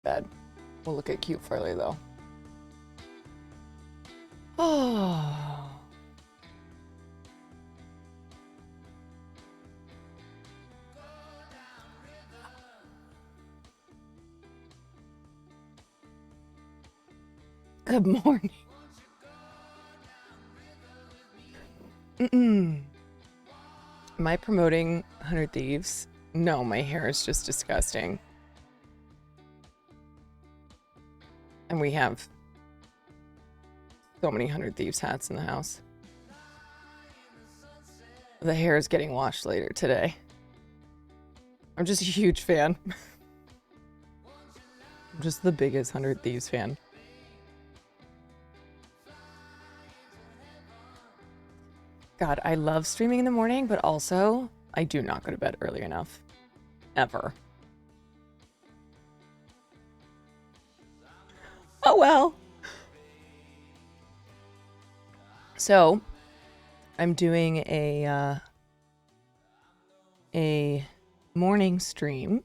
bed. We'll look at cute Farley though. Oh. Good morning. Am I promoting 100 Thieves? No, my hair is just disgusting. And we have so many 100 Thieves hats in the house. The hair is getting washed later today. I'm just a huge fan. I'm just the biggest 100 Thieves fan. God, I love streaming in the morning, but also I do not go to bed early enough. Ever. Oh well. So, I'm doing a morning stream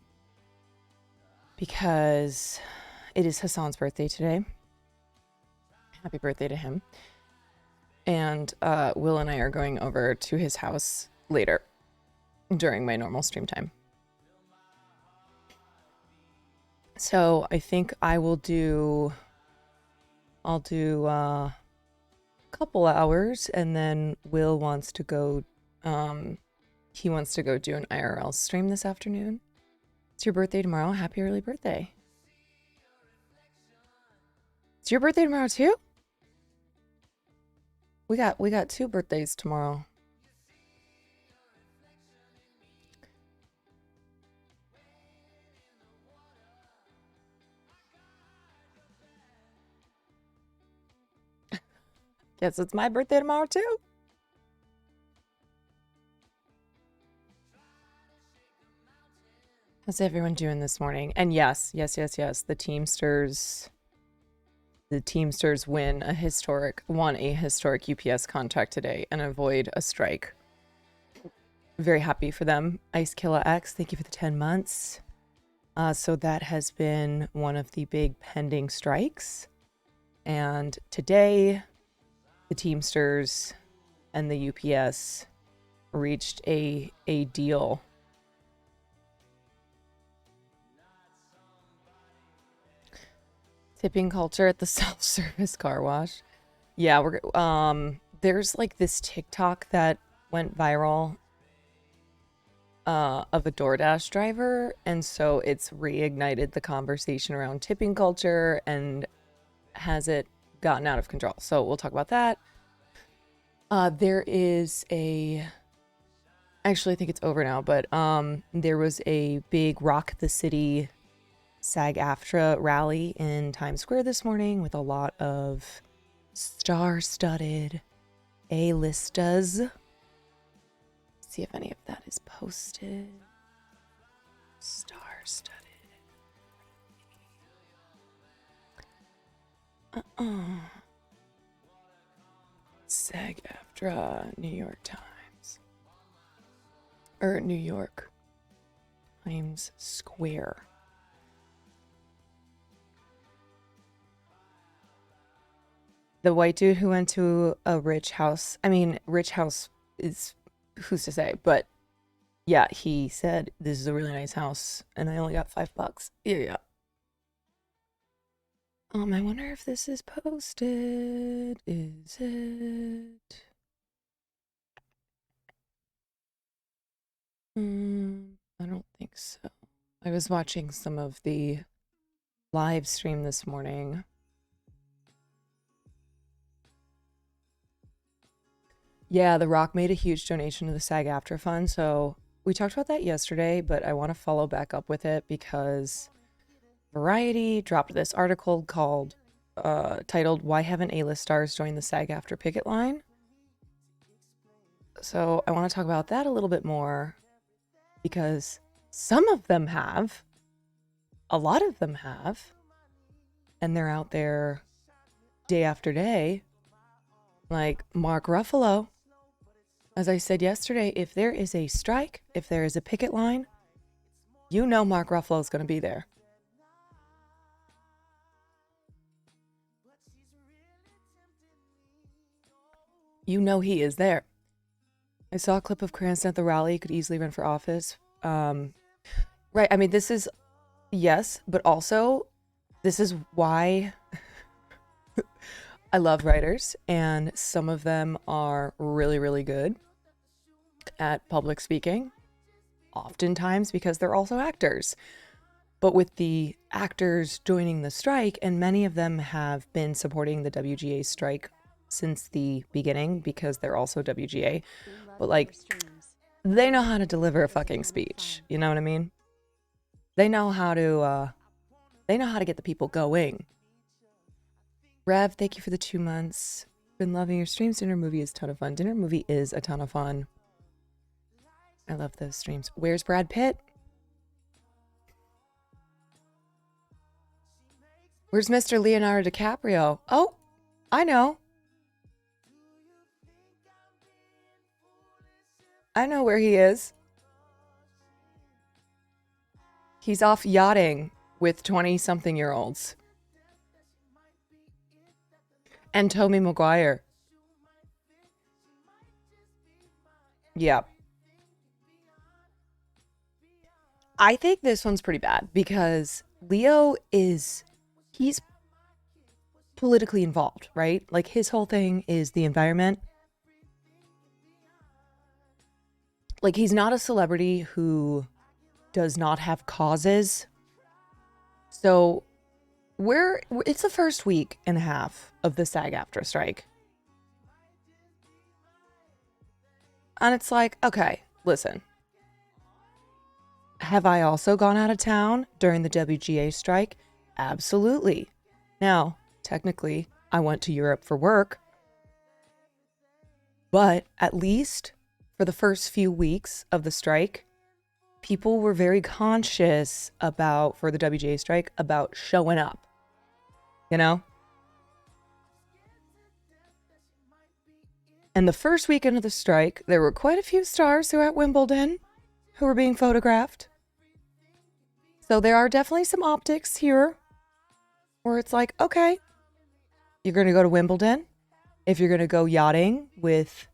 because it is Hassan's birthday today. Happy birthday to him. And Will and I are going over to his house later during my normal stream time. So I think I'll do a couple hours, and then Will wants to go, he wants to go do an IRL stream this afternoon. It's your birthday tomorrow. Happy early birthday. It's your birthday tomorrow too? We got 2 birthdays tomorrow. Guess it's my birthday tomorrow too. How's everyone doing this morning? And yes, the Teamsters won a historic UPS contract today and avoid a strike. Very happy for them. Ice Killer X, thank you for the 10 months. So that has been one of the big pending strikes. And today, the Teamsters and the UPS reached a deal. Tipping culture at the self-service car wash. Yeah, there's like this TikTok that went viral of a DoorDash driver, and so it's reignited the conversation around tipping culture and has it gotten out of control. So we'll talk about that. There is actually I think it's over now, but there was a big Rock the City SAG AFTRA rally in Times Square this morning with a lot of star-studded A-listers. See if any of that is posted. Star-studded. SAG AFTRA, New York Times. New York Times Square. The white dude who went to a rich house. I mean, rich house is, who's to say? But yeah, he said, this is a really nice house, and I only got $5. Yeah. I wonder if this is posted. Is it? I don't think so. I was watching some of the live stream this morning. Yeah, The Rock made a huge donation to the SAG AFTRA fund, so we talked about that yesterday, but I want to follow back up with it because Variety dropped this article titled "Why Haven't A-List Stars Joined the SAG AFTRA Picket Line?" So I want to talk about that a little bit more because some of them have, a lot of them have, and they're out there day after day, like Mark Ruffalo. As I said yesterday, if there is a strike, if there is a picket line, you know Mark Ruffalo is going to be there. You know he is there. I saw a clip of Cranston at the rally. He could easily run for office. Right. I mean, this is, yes, but also this is why I love writers, and some of them are really, really good at public speaking, oftentimes because they're also actors. But with the actors joining the strike, and many of them have been supporting the WGA strike since the beginning because they're also WGA, but like, they know how to deliver a fucking speech. You know what I mean? They know how to get the people going. Rev, thank you for the 2 months. Been loving your streams. Dinner movie is a ton of fun. Dinner movie is a ton of fun. I love those streams. Where's Brad Pitt? Where's Mr. Leonardo DiCaprio? Oh, I know. I know where he is. He's off yachting with 20-something-year-olds. And Tobey Maguire. Yeah. I think this one's pretty bad because Leo he's politically involved, right? Like his whole thing is the environment. Like he's not a celebrity who does not have causes. So it's the first week and a half of the SAG AFTRA strike. And it's like, okay, listen. Have I also gone out of town during the WGA strike? Absolutely. Now, technically, I went to Europe for work. But at least for the first few weeks of the strike, people were very conscious for the WGA strike, about showing up. You know? And the first weekend of the strike, there were quite a few stars who were at Wimbledon who were being photographed. So there are definitely some optics here where it's like, okay, you're going to go to Wimbledon. If you're going to go yachting with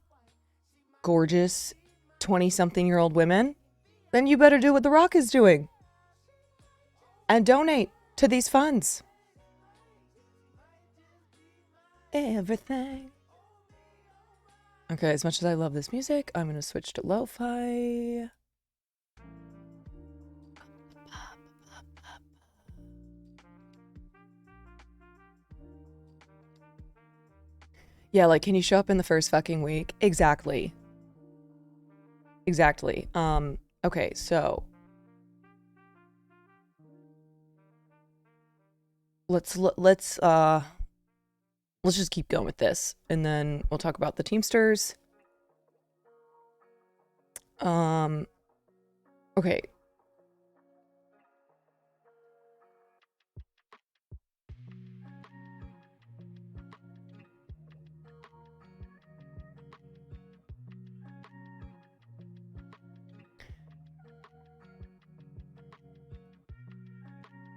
gorgeous 20-something-year-old women, then you better do what The Rock is doing and donate to these funds. Everything. Okay, as much as I love this music, I'm going to switch to lo-fi. Yeah, like, can you show up in the first fucking week? Exactly. Exactly. Okay, so let's just keep going with this, and then we'll talk about the Teamsters. Okay.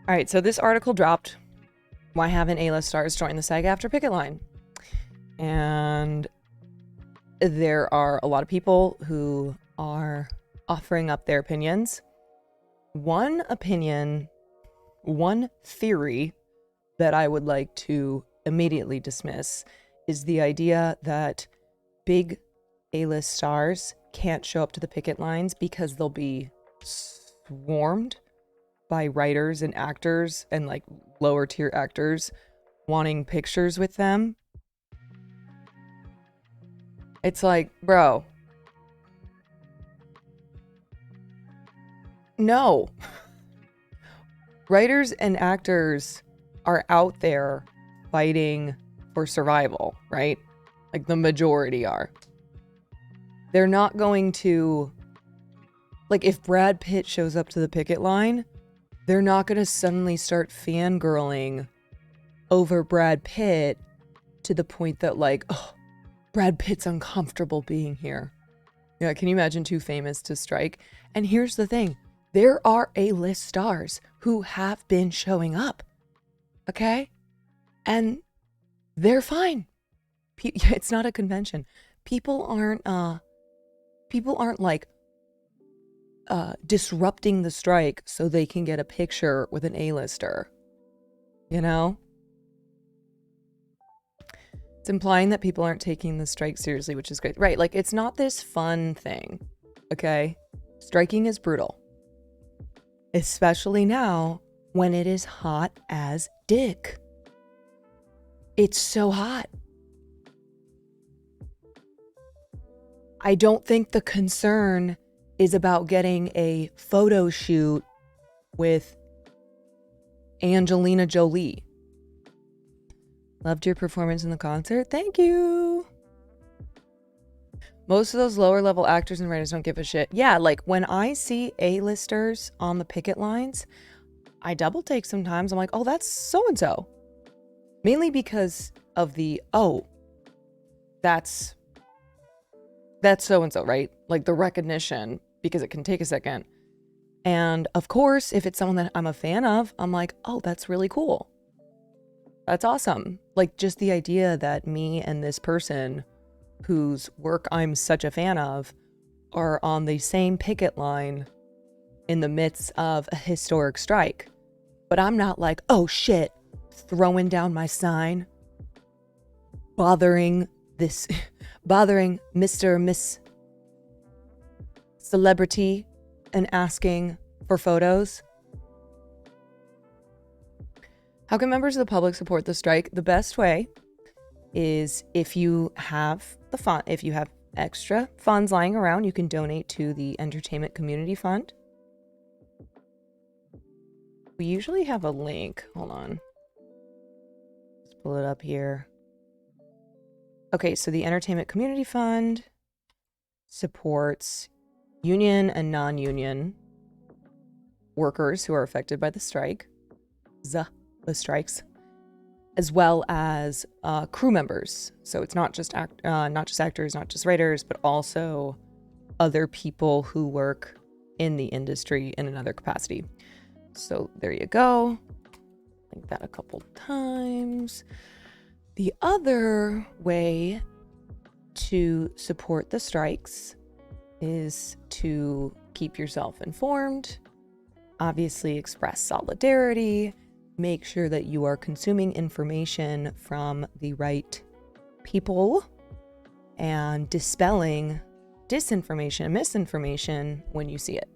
All right, so this article dropped. Why haven't A-list stars joined the SAG AFTRA picket line? And there are a lot of people who are offering up their opinions. One theory that I would like to immediately dismiss is the idea that big A-list stars can't show up to the picket lines because they'll be swarmed by writers and actors and like lower tier actors wanting pictures with them. It's like, bro, no. Writers and actors are out there fighting for survival, right? Like the majority are. They're not going to, like, if Brad Pitt shows up to the picket line, they're not going to suddenly start fangirling over Brad Pitt to the point that, like, oh, Brad Pitt's uncomfortable being here. Yeah, can you imagine too famous to strike? And here's the thing. There are A-list stars who have been showing up. Okay? And they're fine. It's not a convention. People aren't like disrupting the strike so they can get a picture with an A-lister. You know? It's implying that people aren't taking the strike seriously, which is great. Right, like it's not this fun thing. Okay? Striking is brutal. Especially now when it is hot as dick. It's so hot. I don't think the concern is about getting a photo shoot with Angelina Jolie. Loved your performance in the concert. Thank you. Most of those lower level actors and writers don't give a shit. Yeah, like when I see A-listers on the picket lines, I double take sometimes. I'm like, oh, that's so-and-so. Mainly because of the, oh, that's so-and-so, right? Like the recognition, because it can take a second. And of course, if it's someone that I'm a fan of, I'm like, oh, that's really cool. That's awesome. Like just the idea that me and this person whose work I'm such a fan of are on the same picket line in the midst of a historic strike. But I'm not like, oh shit, throwing down my sign, bothering Mr. or Miss Celebrity and asking for photos. How can members of the public support the strike? The best way is if you have extra funds lying around, you can donate to the Entertainment Community Fund. We usually have a link. Hold on. Let's pull it up here. Okay, so the Entertainment Community Fund supports union and non-union workers who are affected by the strike, the strikes, as well as crew members. So it's not just actors, not just writers, but also other people who work in the industry in another capacity. So there you go. Link that a couple times. The other way to support the strikes is to keep yourself informed, obviously express solidarity, make sure that you are consuming information from the right people, and dispelling disinformation and misinformation when you see it.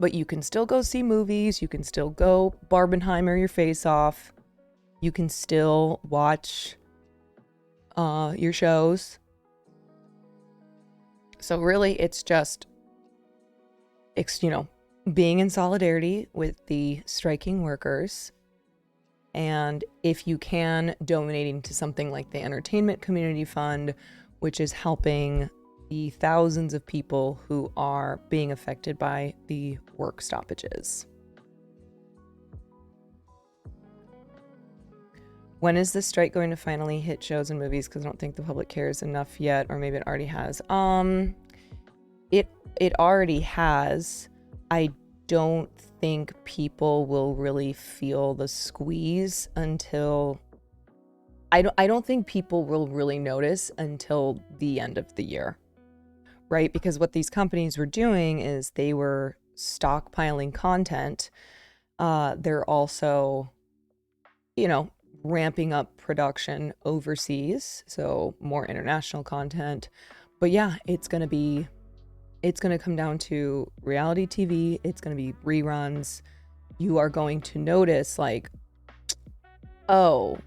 But you can still go see movies, you can still go Barbenheimer your face off, you can still watch your shows. So really it's just, being in solidarity with the striking workers, and if you can, donating to something like the Entertainment Community Fund, which is helping the thousands of people who are being affected by the work stoppages. When is this strike going to finally hit shows and movies? Because I don't think the public cares enough yet, or maybe it already has. It already has. I don't think people will really feel the squeeze until I don't think people will really notice until the end of the year. Right? Because what these companies were doing is they were stockpiling content. They're also, ramping up production overseas, so more international content. But yeah, it's going to come down to reality TV. It's going to be reruns. You are going to notice like, oh,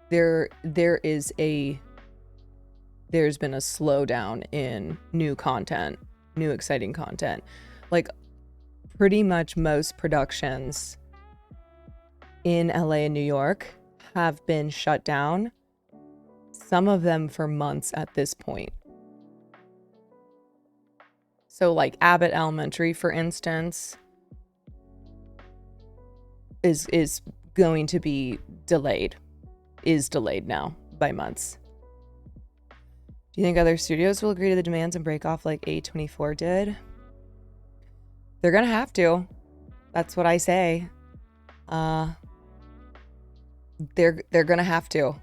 there's been a slowdown in new content, new exciting content. Like pretty much most productions in LA and New York have been shut down, some of them for months at this point. So like Abbott Elementary, for instance, is going to be delayed, is delayed now by months. Do you think other studios will agree to the demands and break off like A24 did? They're gonna have to. That's what I say. They're gonna have to.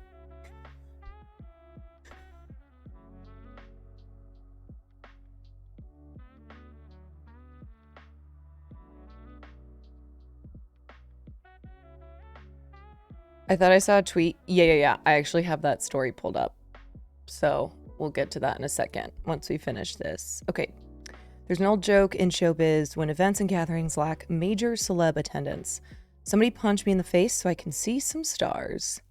I thought I saw a tweet. Yeah. I actually have that story pulled up. So we'll get to that in a second once we finish this. Okay. There's an old joke in showbiz: when events and gatherings lack major celeb attendance, somebody punch me in the face so I can see some stars.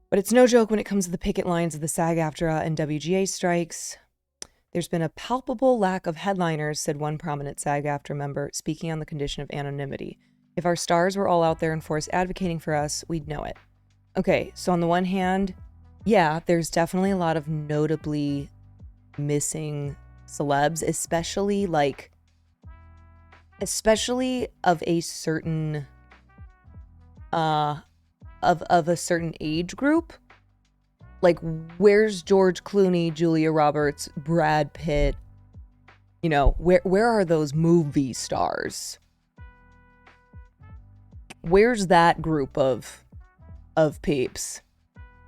But it's no joke when it comes to the picket lines of the SAG AFTRA and WGA strikes. There's been a palpable lack of headliners, said one prominent SAG AFTRA member, speaking on the condition of anonymity. If our stars were all out there in force advocating for us, we'd know it. Okay, so on the one hand, yeah, there's definitely a lot of notably missing celebs, especially of a certain of a certain age group. Like, where's George Clooney, Julia Roberts, Brad Pitt? You know, where are those movie stars? Where's that group of peeps?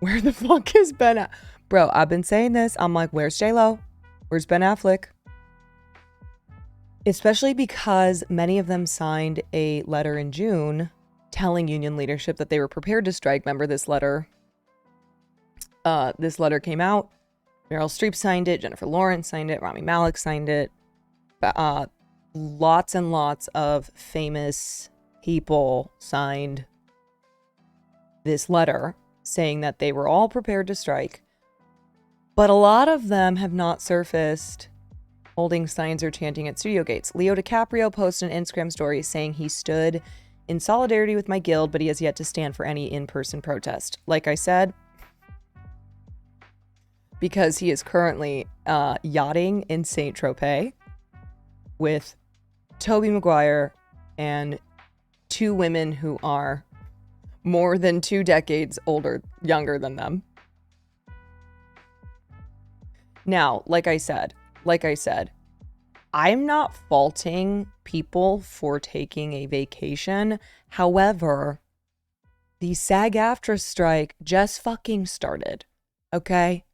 Where the fuck is Ben? Bro, I've been saying this. I'm like, where's J-Lo? Where's Ben Affleck? Especially because many of them signed a letter in June telling union leadership that they were prepared to strike. Remember this letter? This letter came out. Meryl Streep signed it. Jennifer Lawrence signed it. Rami Malek signed it. Lots and lots of famous people signed this letter saying that they were all prepared to strike. But a lot of them have not surfaced holding signs or chanting at studio gates. Leo DiCaprio posted an Instagram story saying he stood in solidarity with my guild, but he has yet to stand for any in-person protest. Like I said, because he is currently yachting in Saint Tropez with Tobey Maguire and two women who are more than 2 decades younger than them. Now, like I said, I'm not faulting people for taking a vacation. However, the SAG AFTRA strike just fucking started, okay?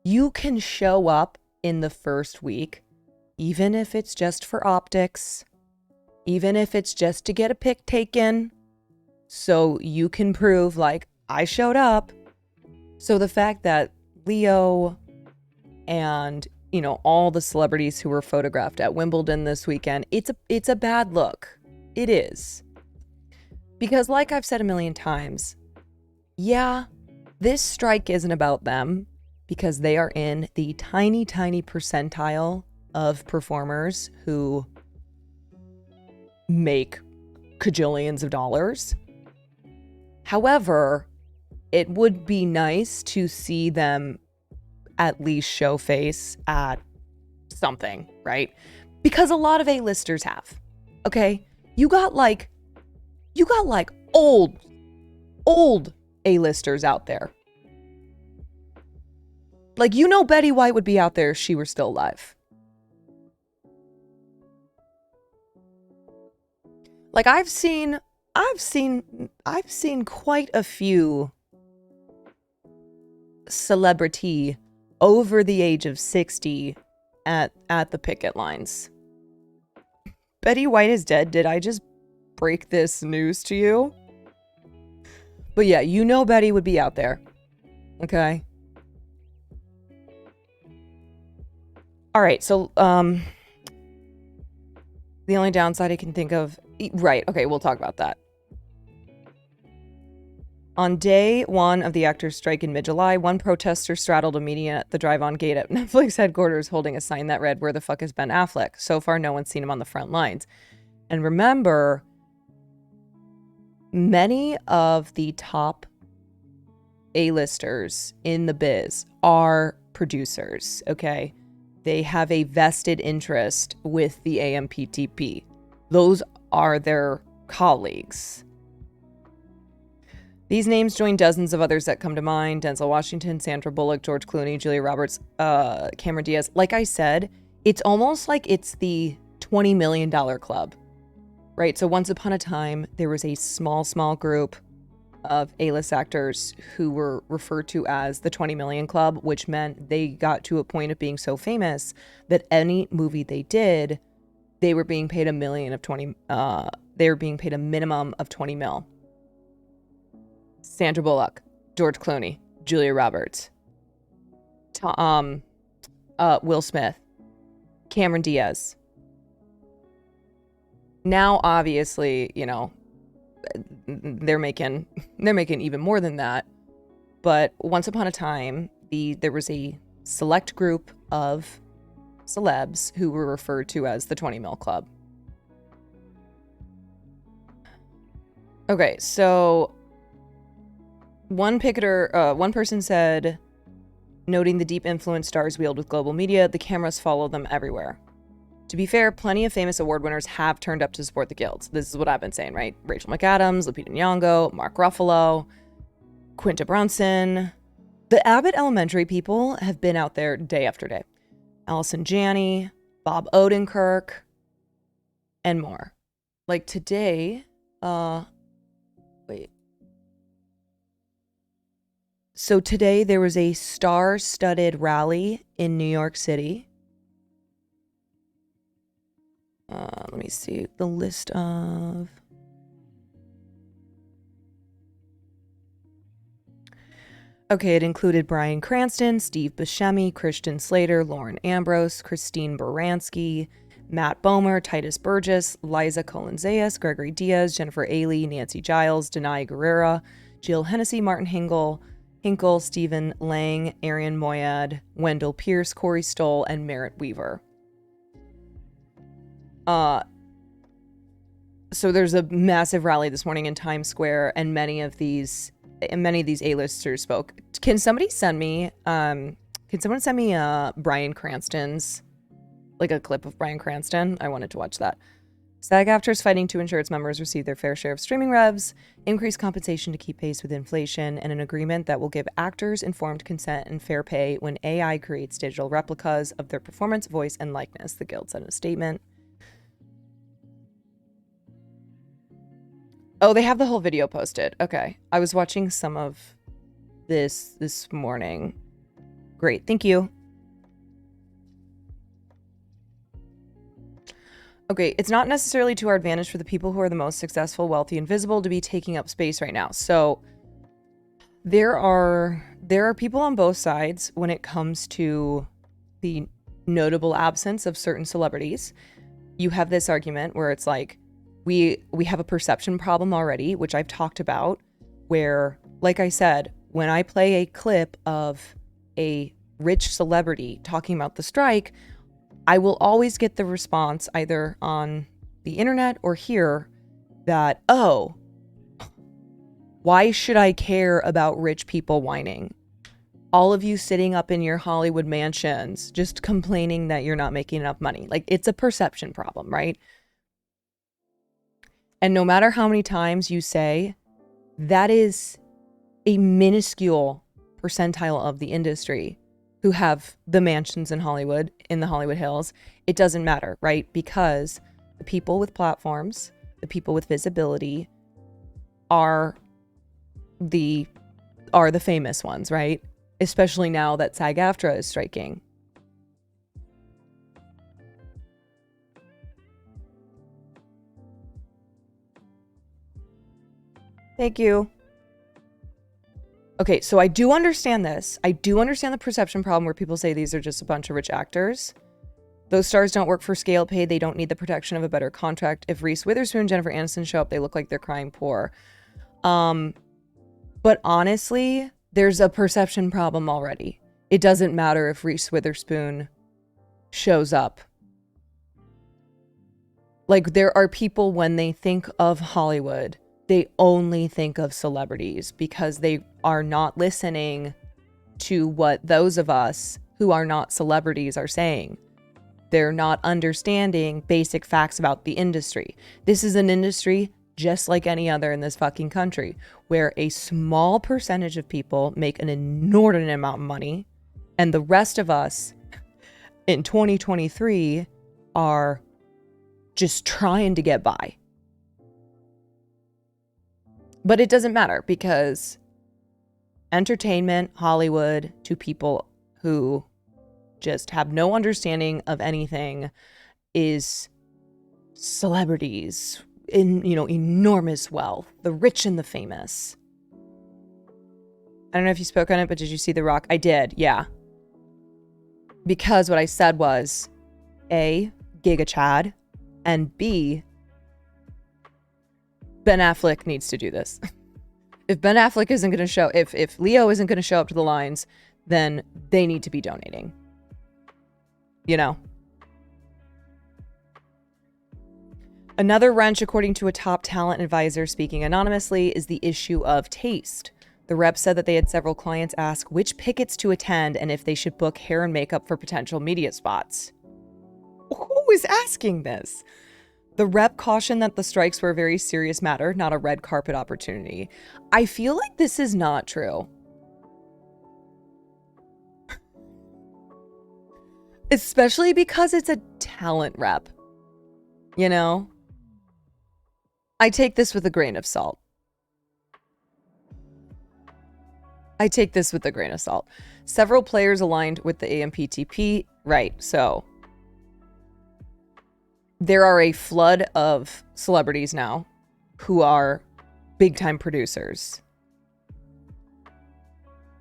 You can show up in the first week, even if it's just for optics, even if it's just to get a pic taken, so you can prove, like, I showed up. So the fact that Leo and, you know, all the celebrities who were photographed at Wimbledon this weekend, it's a bad look. It is. Because like I've said a million times, yeah, this strike isn't about them, because they are in the tiny, tiny percentile of performers who make cajillions of dollars. However, it would be nice to see them at least show face at something, right? Because a lot of A-listers have. Okay? You got like old A-listers out there. Like, you know, Betty White would be out there if she were still alive. Like, I've seen quite a few celebrity over the age of 60 at the picket lines. Betty White is dead. Did I just break this news to you? But yeah, you know Betty would be out there. Okay? All right, so the only downside I can think of... Right, okay, we'll talk about that. On day 1 of the actors' strike in mid-July, one protester straddled a median at the drive-on gate at Netflix headquarters holding a sign that read, "Where the fuck is Ben Affleck?" So far, no one's seen him on the front lines. And remember, many of the top A-listers in the biz are producers, okay? They have a vested interest with the AMPTP. Those are their colleagues. These names join dozens of others that come to mind: Denzel Washington, Sandra Bullock, George Clooney, Julia Roberts, Cameron Diaz. Like I said, it's almost like it's the $20 million club, right? So once upon a time, there was a small group of A-list actors who were referred to as the 20 million club, which meant they got to a point of being so famous that any movie they did, they were being paid they were being paid a minimum of 20 mil. Sandra Bullock, George Clooney, Julia Roberts, Will Smith, Cameron Diaz. Now, obviously, you know, they're making even more than that. But once upon a time, there was a select group of celebs who were referred to as the 20 mil club. Okay, so one person said, noting the deep influence stars wield with global media, the cameras follow them everywhere. To be fair, plenty of famous award winners have turned up to support the guilds. This is what I've been saying, right? Rachel McAdams, Lupita Nyong'o, Mark Ruffalo, Quinta Brunson. The Abbott Elementary people have been out there day after day. Allison Janney, Bob Odenkirk, and more. Like today, So today there was a star-studded rally in New York City. Let me see the list of... Okay, it included Bryan Cranston, Steve Buscemi, Christian Slater, Lauren Ambrose, Christine Baranski, Matt Bomer, Titus Burgess, Liza Colin-Zayas, Gregory Diaz, Jennifer Ailey, Nancy Giles, Denai Guerrera, Jill Hennessy, Martin Hinkle, Stephen Lang, Arian Moayed, Wendell Pierce, Corey Stoll, and Merritt Weaver. So there's a massive rally this morning in Times Square, and many of these A-listers spoke. Can someone send me Bryan Cranston's, like a clip of Bryan Cranston? I wanted to watch that. SAG AFTRA is fighting to ensure its members receive their fair share of streaming revs, increase compensation to keep pace with inflation, and an agreement that will give actors informed consent and fair pay when AI creates digital replicas of their performance, voice, and likeness, the Guild said in a statement. Oh, they have the whole video posted. Okay. I was watching some of this morning. Great. Thank you. Okay, it's not necessarily to our advantage for the people who are the most successful, wealthy, and visible to be taking up space right now. So there are people on both sides when it comes to the notable absence of certain celebrities. You have this argument where it's like, we have a perception problem already, which I've talked about, where, like I said, when I play a clip of a rich celebrity talking about the strike, I will always get the response either on the internet or here that, oh, why should I care about rich people whining? All of you sitting up in your Hollywood mansions just complaining that you're not making enough money. Like, it's a perception problem, right? And no matter how many times you say, that is a minuscule percentile of the industry who have the mansions in Hollywood, in the Hollywood Hills, it doesn't matter, right? Because the people with platforms, the people with visibility are the famous ones, right? Especially now that SAG AFTRA is striking. Thank you. Okay, so I do understand this. I do understand the perception problem where people say these are just a bunch of rich actors. Those stars don't work for scale pay. They don't need the protection of a better contract. If Reese Witherspoon and Jennifer Aniston show up, they look like they're crying poor. But honestly, there's a perception problem already. It doesn't matter if Reese Witherspoon shows up. Like, there are people, when they think of Hollywood, they only think of celebrities because they are not listening to what those of us who are not celebrities are saying. They're not understanding basic facts about the industry. This is an industry just like any other in this fucking country, where a small percentage of people make an inordinate amount of money, and the rest of us in 2023 are just trying to get by. But it doesn't matter because entertainment, Hollywood, to people who just have no understanding of anything, is celebrities in, enormous wealth, the rich and the famous. I don't know if you spoke on it, but did you see The Rock? I did, yeah. Because what I said was, A, Giga Chad, and B, Ben Affleck needs to do this. If Ben Affleck isn't going to show, if Leo isn't going to show up to the lines, then they need to be donating. Another wrench, according to a top talent advisor speaking anonymously, is the issue of taste. The rep said that they had several clients ask which pickets to attend and if they should book hair and makeup for potential media spots. Who is asking this? The rep cautioned that the strikes were a very serious matter, not a red carpet opportunity. I feel like this is not true. Especially because it's a talent rep. I take this with a grain of salt. Several players aligned with the AMPTP. Right, so there are a flood of celebrities now who are big-time producers.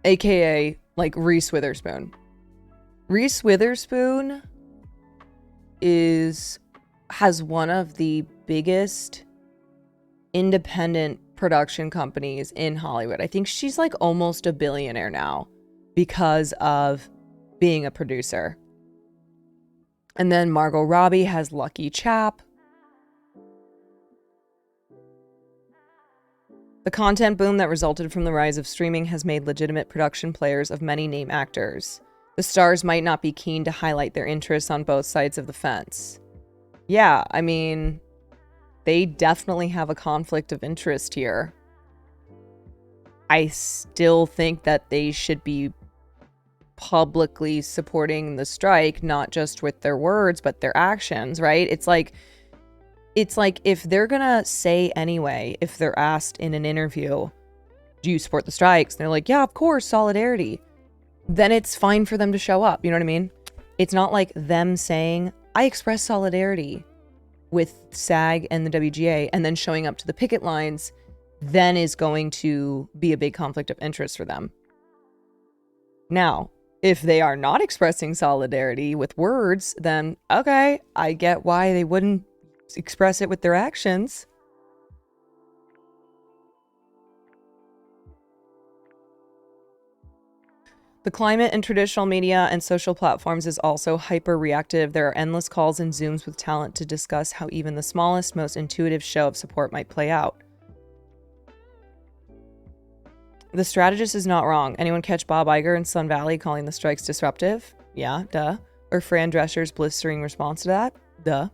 AKA, like, Reese Witherspoon. Reese Witherspoon has one of the biggest independent production companies in Hollywood. I think she's like almost a billionaire now because of being a producer. And then Margot Robbie has Lucky Chap. The content boom that resulted from the rise of streaming has made legitimate production players of many name actors. The stars might not be keen to highlight their interests on both sides of the fence. Yeah, I mean, they definitely have a conflict of interest here. I still think that they should be publicly supporting the strike, not just with their words, but their actions, right? It's like if they're gonna say anyway, if they're asked in an interview, do you support the strikes? And they're like, yeah, of course, solidarity. Then it's fine for them to show up. You know what I mean? It's not like them saying, I express solidarity with SAG and the WGA, and then showing up to the picket lines, then is going to be a big conflict of interest for them. Now, if they are not expressing solidarity with words, then okay, I get why they wouldn't express it with their actions. The climate in traditional media and social platforms is also hyper-reactive. There are endless calls and Zooms with talent to discuss how even the smallest, most intuitive show of support might play out. The strategist is not wrong. Anyone catch Bob Iger in Sun Valley calling the strikes disruptive? Yeah, duh. Or Fran Drescher's blistering response to that? Duh.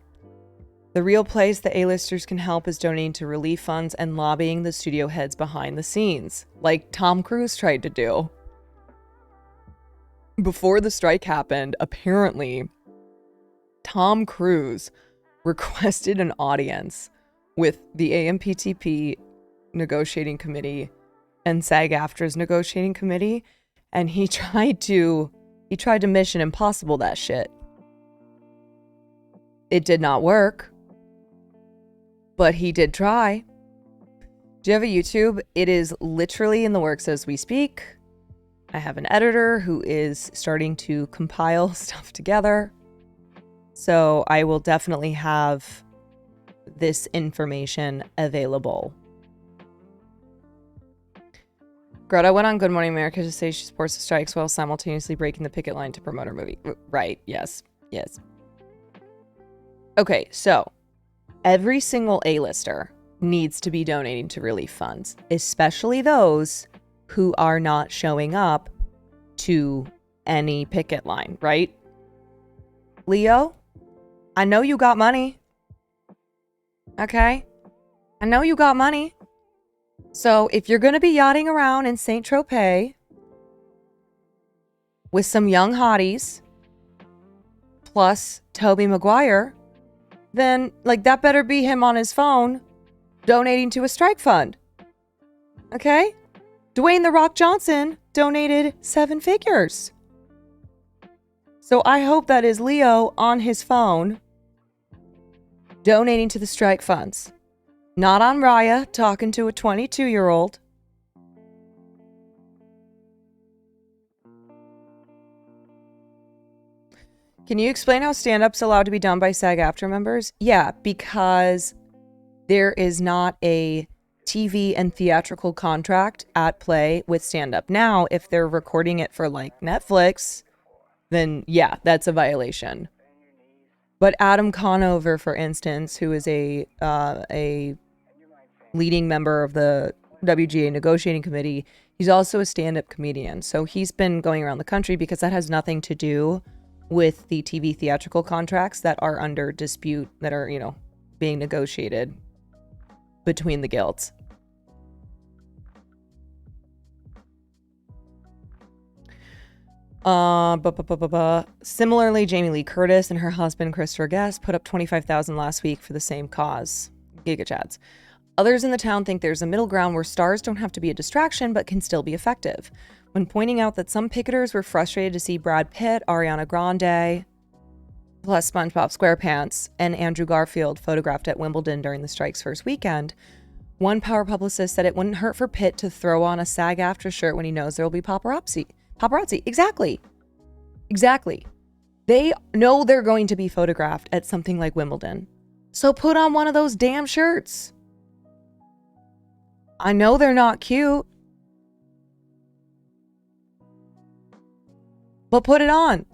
The real place the A-listers can help is donating to relief funds and lobbying the studio heads behind the scenes, like Tom Cruise tried to do. Before the strike happened, apparently, Tom Cruise requested an audience with the AMPTP negotiating committee and SAG AFTRA's negotiating committee, and he tried to Mission Impossible that shit. It did not work, but he did try. Do you have a YouTube? It is literally in the works as we speak. I have an editor who is starting to compile stuff together. So I will definitely have this information available. Greta went on Good Morning America to say she supports the strikes while simultaneously breaking the picket line to promote her movie. Right, yes. Okay, so every single A-lister needs to be donating to relief funds, especially those who are not showing up to any picket line, right? Leo, I know you got money. Okay? I know you got money. So if you're going to be yachting around in St. Tropez with some young hotties plus Tobey Maguire, then like that better be him on his phone donating to a strike fund. Okay? Dwayne "The Rock" Johnson donated 7 figures. So I hope that is Leo on his phone donating to the strike funds. Not on Raya talking to a 22-year-old. Can you explain how stand-up's allowed to be done by SAG AFTRA members? Yeah, because there is not a TV and theatrical contract at play with stand-up. Now, if they're recording it for like Netflix, then yeah, that's a violation. But Adam Conover, for instance, who is a leading member of the WGA negotiating committee, he's also a stand-up comedian. So he's been going around the country because that has nothing to do with the TV theatrical contracts that are under dispute, that are, you know, being negotiated between the guilds. Similarly, Jamie Lee Curtis and her husband Christopher Guest put up $25,000 last week for the same cause. Giga Chads. Others in the town think there's a middle ground where stars don't have to be a distraction but can still be effective. When pointing out that some picketers were frustrated to see Brad Pitt, Ariana Grande, plus SpongeBob SquarePants, and Andrew Garfield photographed at Wimbledon during the strike's first weekend, one power publicist said it wouldn't hurt for Pitt to throw on a SAG AFTRA shirt when he knows there will be paparazzi. Exactly. They know they're going to be photographed at something like Wimbledon. So put on one of those damn shirts. I know they're not cute, but put it on.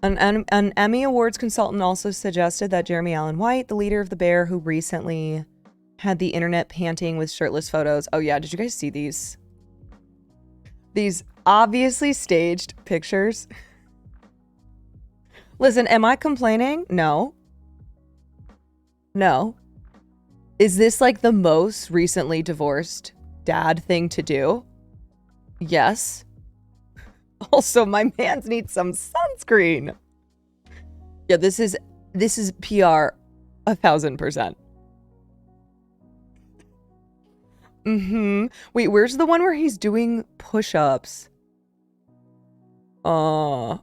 An Emmy Awards consultant also suggested that Jeremy Allen White, the leader of the Bear, who recently had the internet panting with shirtless photos. Oh yeah, did you guys see these? These obviously staged pictures. Listen, am I complaining? No. Is this like the most recently divorced dad thing to do? Yes. Also, my mans need some sunscreen. Yeah, this is PR 1000%. Wait, where's the one where he's doing push-ups? Hold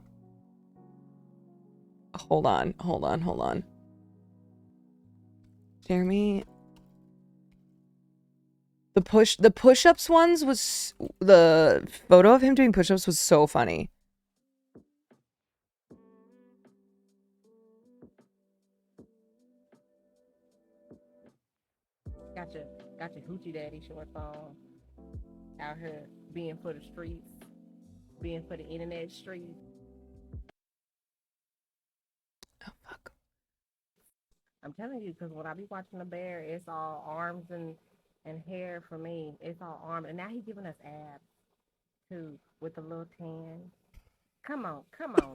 on. Jeremy. The push-ups ones was, the photo of him doing push-ups was so funny. Got your hoochie daddy shorts on. Out here being for the streets, being for the internet streets. Oh fuck. I'm telling you, because when I be watching the Bear, it's all arms and hair for me. It's all arm, and now he's giving us abs too with the little tan. Come on,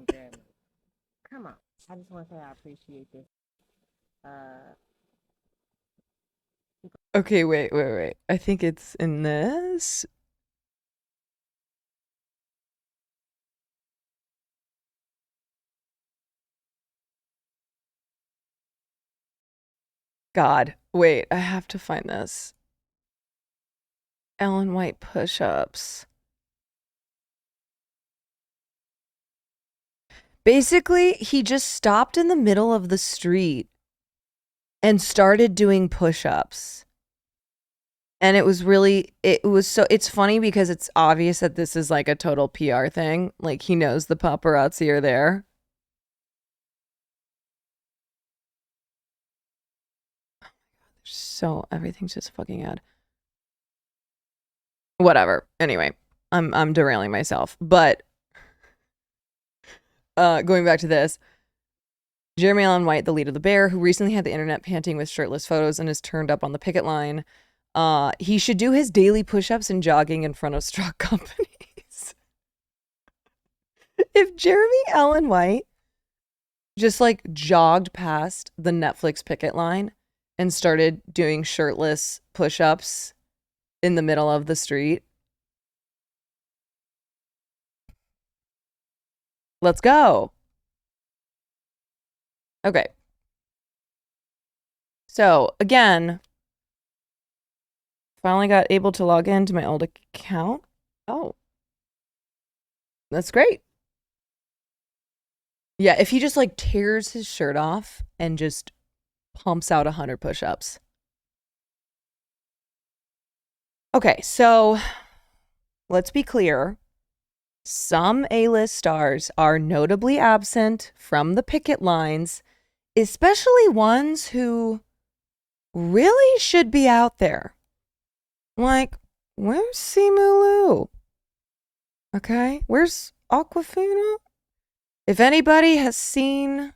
Jeremy. Come on. I just want to say I appreciate this. Okay, wait. I think it's in this. God, wait, I have to find this. Ellen White push-ups. Basically, he just stopped in the middle of the street and started doing push-ups. And it's funny because it's obvious that this is like a total PR thing. Like, he knows the paparazzi are there. So everything's just fucking ad. Whatever. Anyway, I'm derailing myself. But going back to this, Jeremy Allen White, the leader of the Bear, who recently had the internet panting with shirtless photos and is turned up on the picket line, he should do his daily push-ups and jogging in front of straw companies. If Jeremy Allen White just like jogged past the Netflix picket line and started doing shirtless push-ups in the middle of the street, let's go. Okay. So again, Finally got able to log into my old account. Oh, that's great. Yeah, if he just like tears his shirt off and just pumps out 100 push-ups. Okay, so let's be clear. Some A-list stars are notably absent from the picket lines, especially ones who really should be out there. Like, where's Simu Liu? Okay, where's Aquafina? If anybody has seen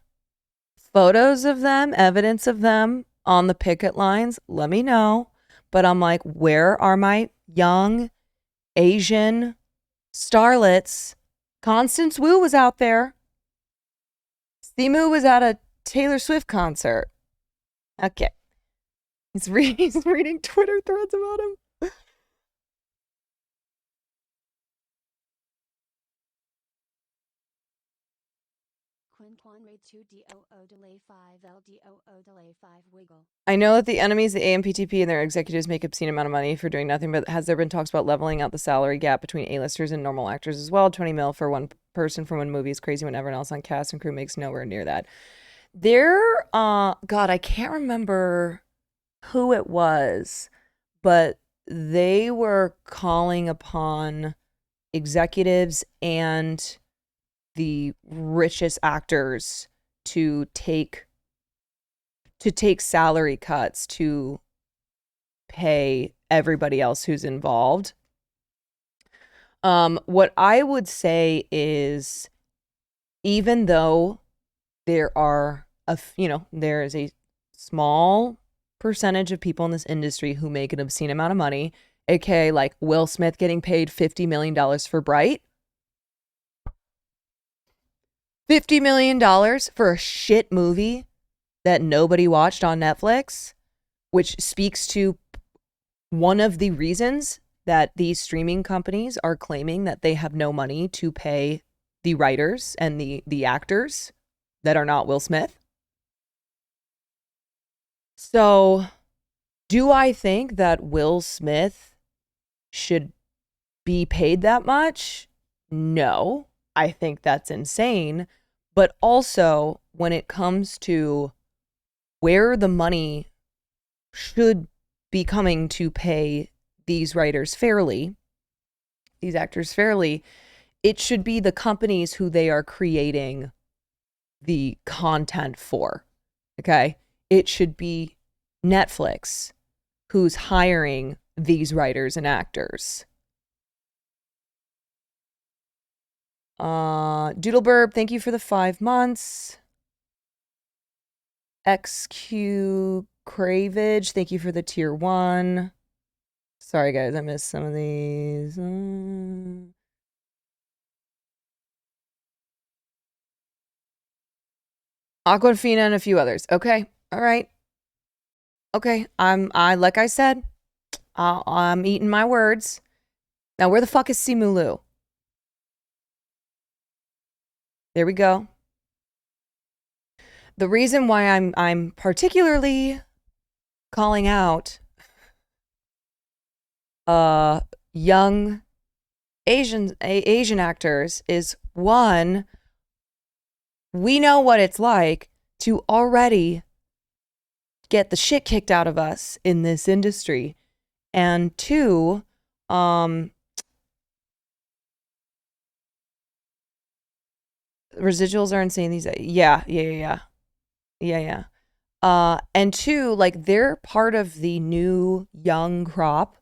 photos of them, evidence of them on the picket lines, let me know. But I'm like, where are my young Asian starlets? Constance Wu was out there. Simu was at a Taylor Swift concert. Okay. He's reading Twitter threads about him. I know that the enemies, the AMPTP, and their executives make obscene amount of money for doing nothing, but has there been talks about leveling out the salary gap between A-listers and normal actors as well? 20 mil for one person for one movie is crazy when everyone else on cast and crew makes nowhere near that. God, I can't remember who it was, but they were calling upon executives and the richest actors to take salary cuts to pay everybody else who's involved. What I would say is, even though there is a small percentage of people in this industry who make an obscene amount of money, aka like Will Smith getting paid $50 million for Bright. $50 million for a shit movie that nobody watched on Netflix, which speaks to one of the reasons that these streaming companies are claiming that they have no money to pay the writers and the actors that are not Will Smith. So, do I think that Will Smith should be paid that much? No, I think that's insane. But also, when it comes to where the money should be coming to pay these writers fairly, these actors fairly, it should be the companies who they are creating the content for. Okay? It should be Netflix who's hiring these writers and actors. Doodleburb, thank you for the 5 months. XQ Cravage, thank you for the tier 1. Sorry, guys, I missed some of these. Aquafina and a few others. Okay, all right. Okay, like I said, I'm eating my words. Now, where the fuck is Simu Liu? There we go. The reason why I'm particularly calling out young Asian actors is, one, we know what it's like to already get the shit kicked out of us in this industry, and two, residuals are insane these days. Yeah. And two, like, they're part of the new young crop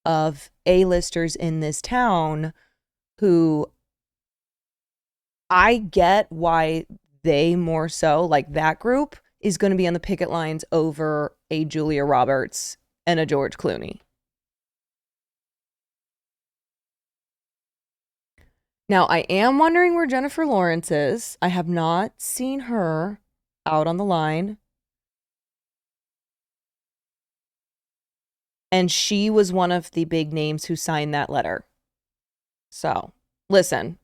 of A-listers in this town who, I get why they more so, like that group, is going to be on the picket lines over a Julia Roberts and a George Clooney. Now, I am wondering where Jennifer Lawrence is. I have not seen her out on the line. And she was one of the big names who signed that letter. So, listen,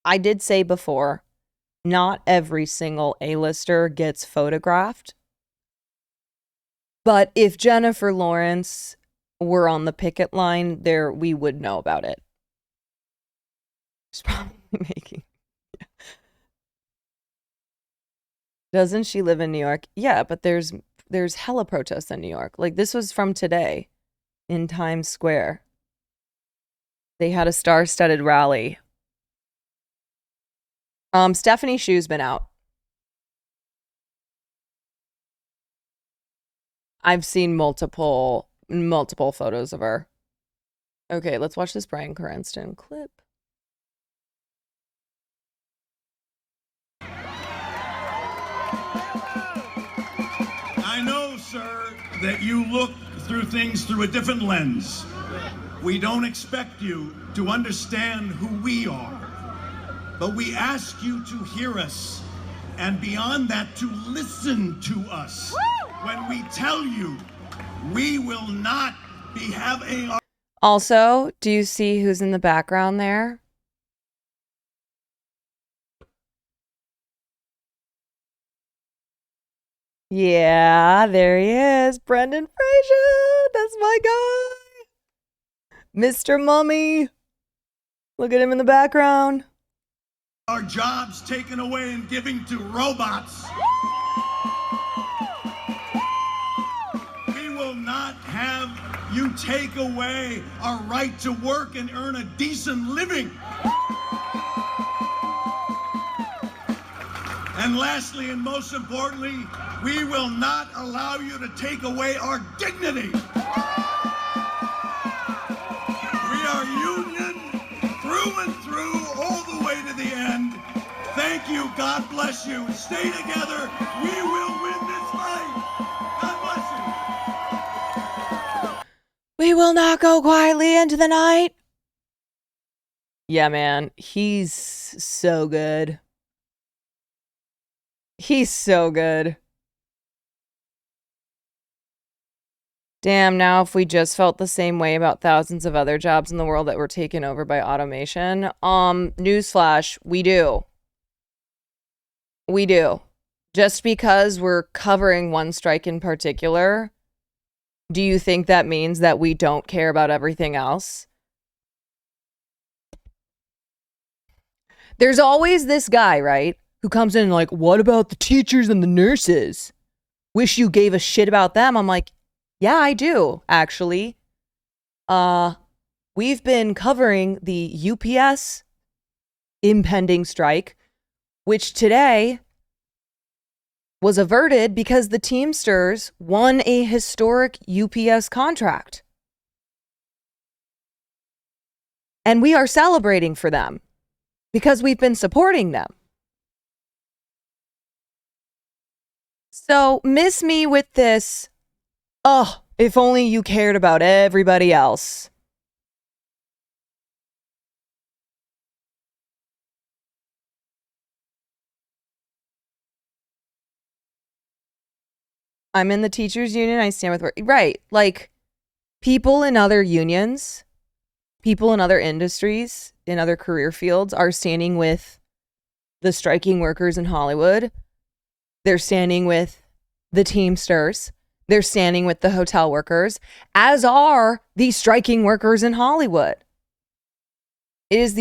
I did say before, not every single A-lister gets photographed. But if Jennifer Lawrence were on the picket line, there we would know about it. She's probably making. Doesn't she live in New York? Yeah, but there's hella protests in New York. Like, this was from today in Times Square. They had a star-studded rally. Stephanie Shu's been out. I've seen multiple photos of her. Okay, let's watch this Bryan Cranston clip. I know, sir, that you look through things through a different lens. We don't expect you to understand who we are, but we ask you to hear us, and beyond that, to listen to us. When we tell you, we will not be having our... Also, do you see who's in the background there? Yeah, there he is. Brendan Fraser. That's my guy. Mr. Mummy. Look at him in the background. Our jobs taken away and giving to robots. We will not have you take away our right to work and earn a decent living. And lastly, and most importantly, we will not allow you to take away our dignity. We are union through and through, all the way to the end. Thank you. God bless you. Stay together. We will win this fight. God bless you. We will not go quietly into the night. Yeah, man. He's so good. He's so good. Damn, now if we just felt the same way about thousands of other jobs in the world that were taken over by automation, newsflash, we do. We do. Just because we're covering one strike in particular, do you think that means that we don't care about everything else? There's always this guy, right? Who comes in like, what about the teachers and the nurses? Wish you gave a shit about them. I'm like, yeah, I do, actually. We've been covering the UPS impending strike, which today was averted because the Teamsters won a historic UPS contract. And we are celebrating for them because we've been supporting them. So miss me with this, oh, if only you cared about everybody else. I'm in the teachers union. I stand with work. Right. Like, people in other unions, people in other industries, in other career fields are standing with the striking workers in Hollywood. They're standing with the Teamsters. They're standing with the hotel workers, as are the striking workers in Hollywood. It is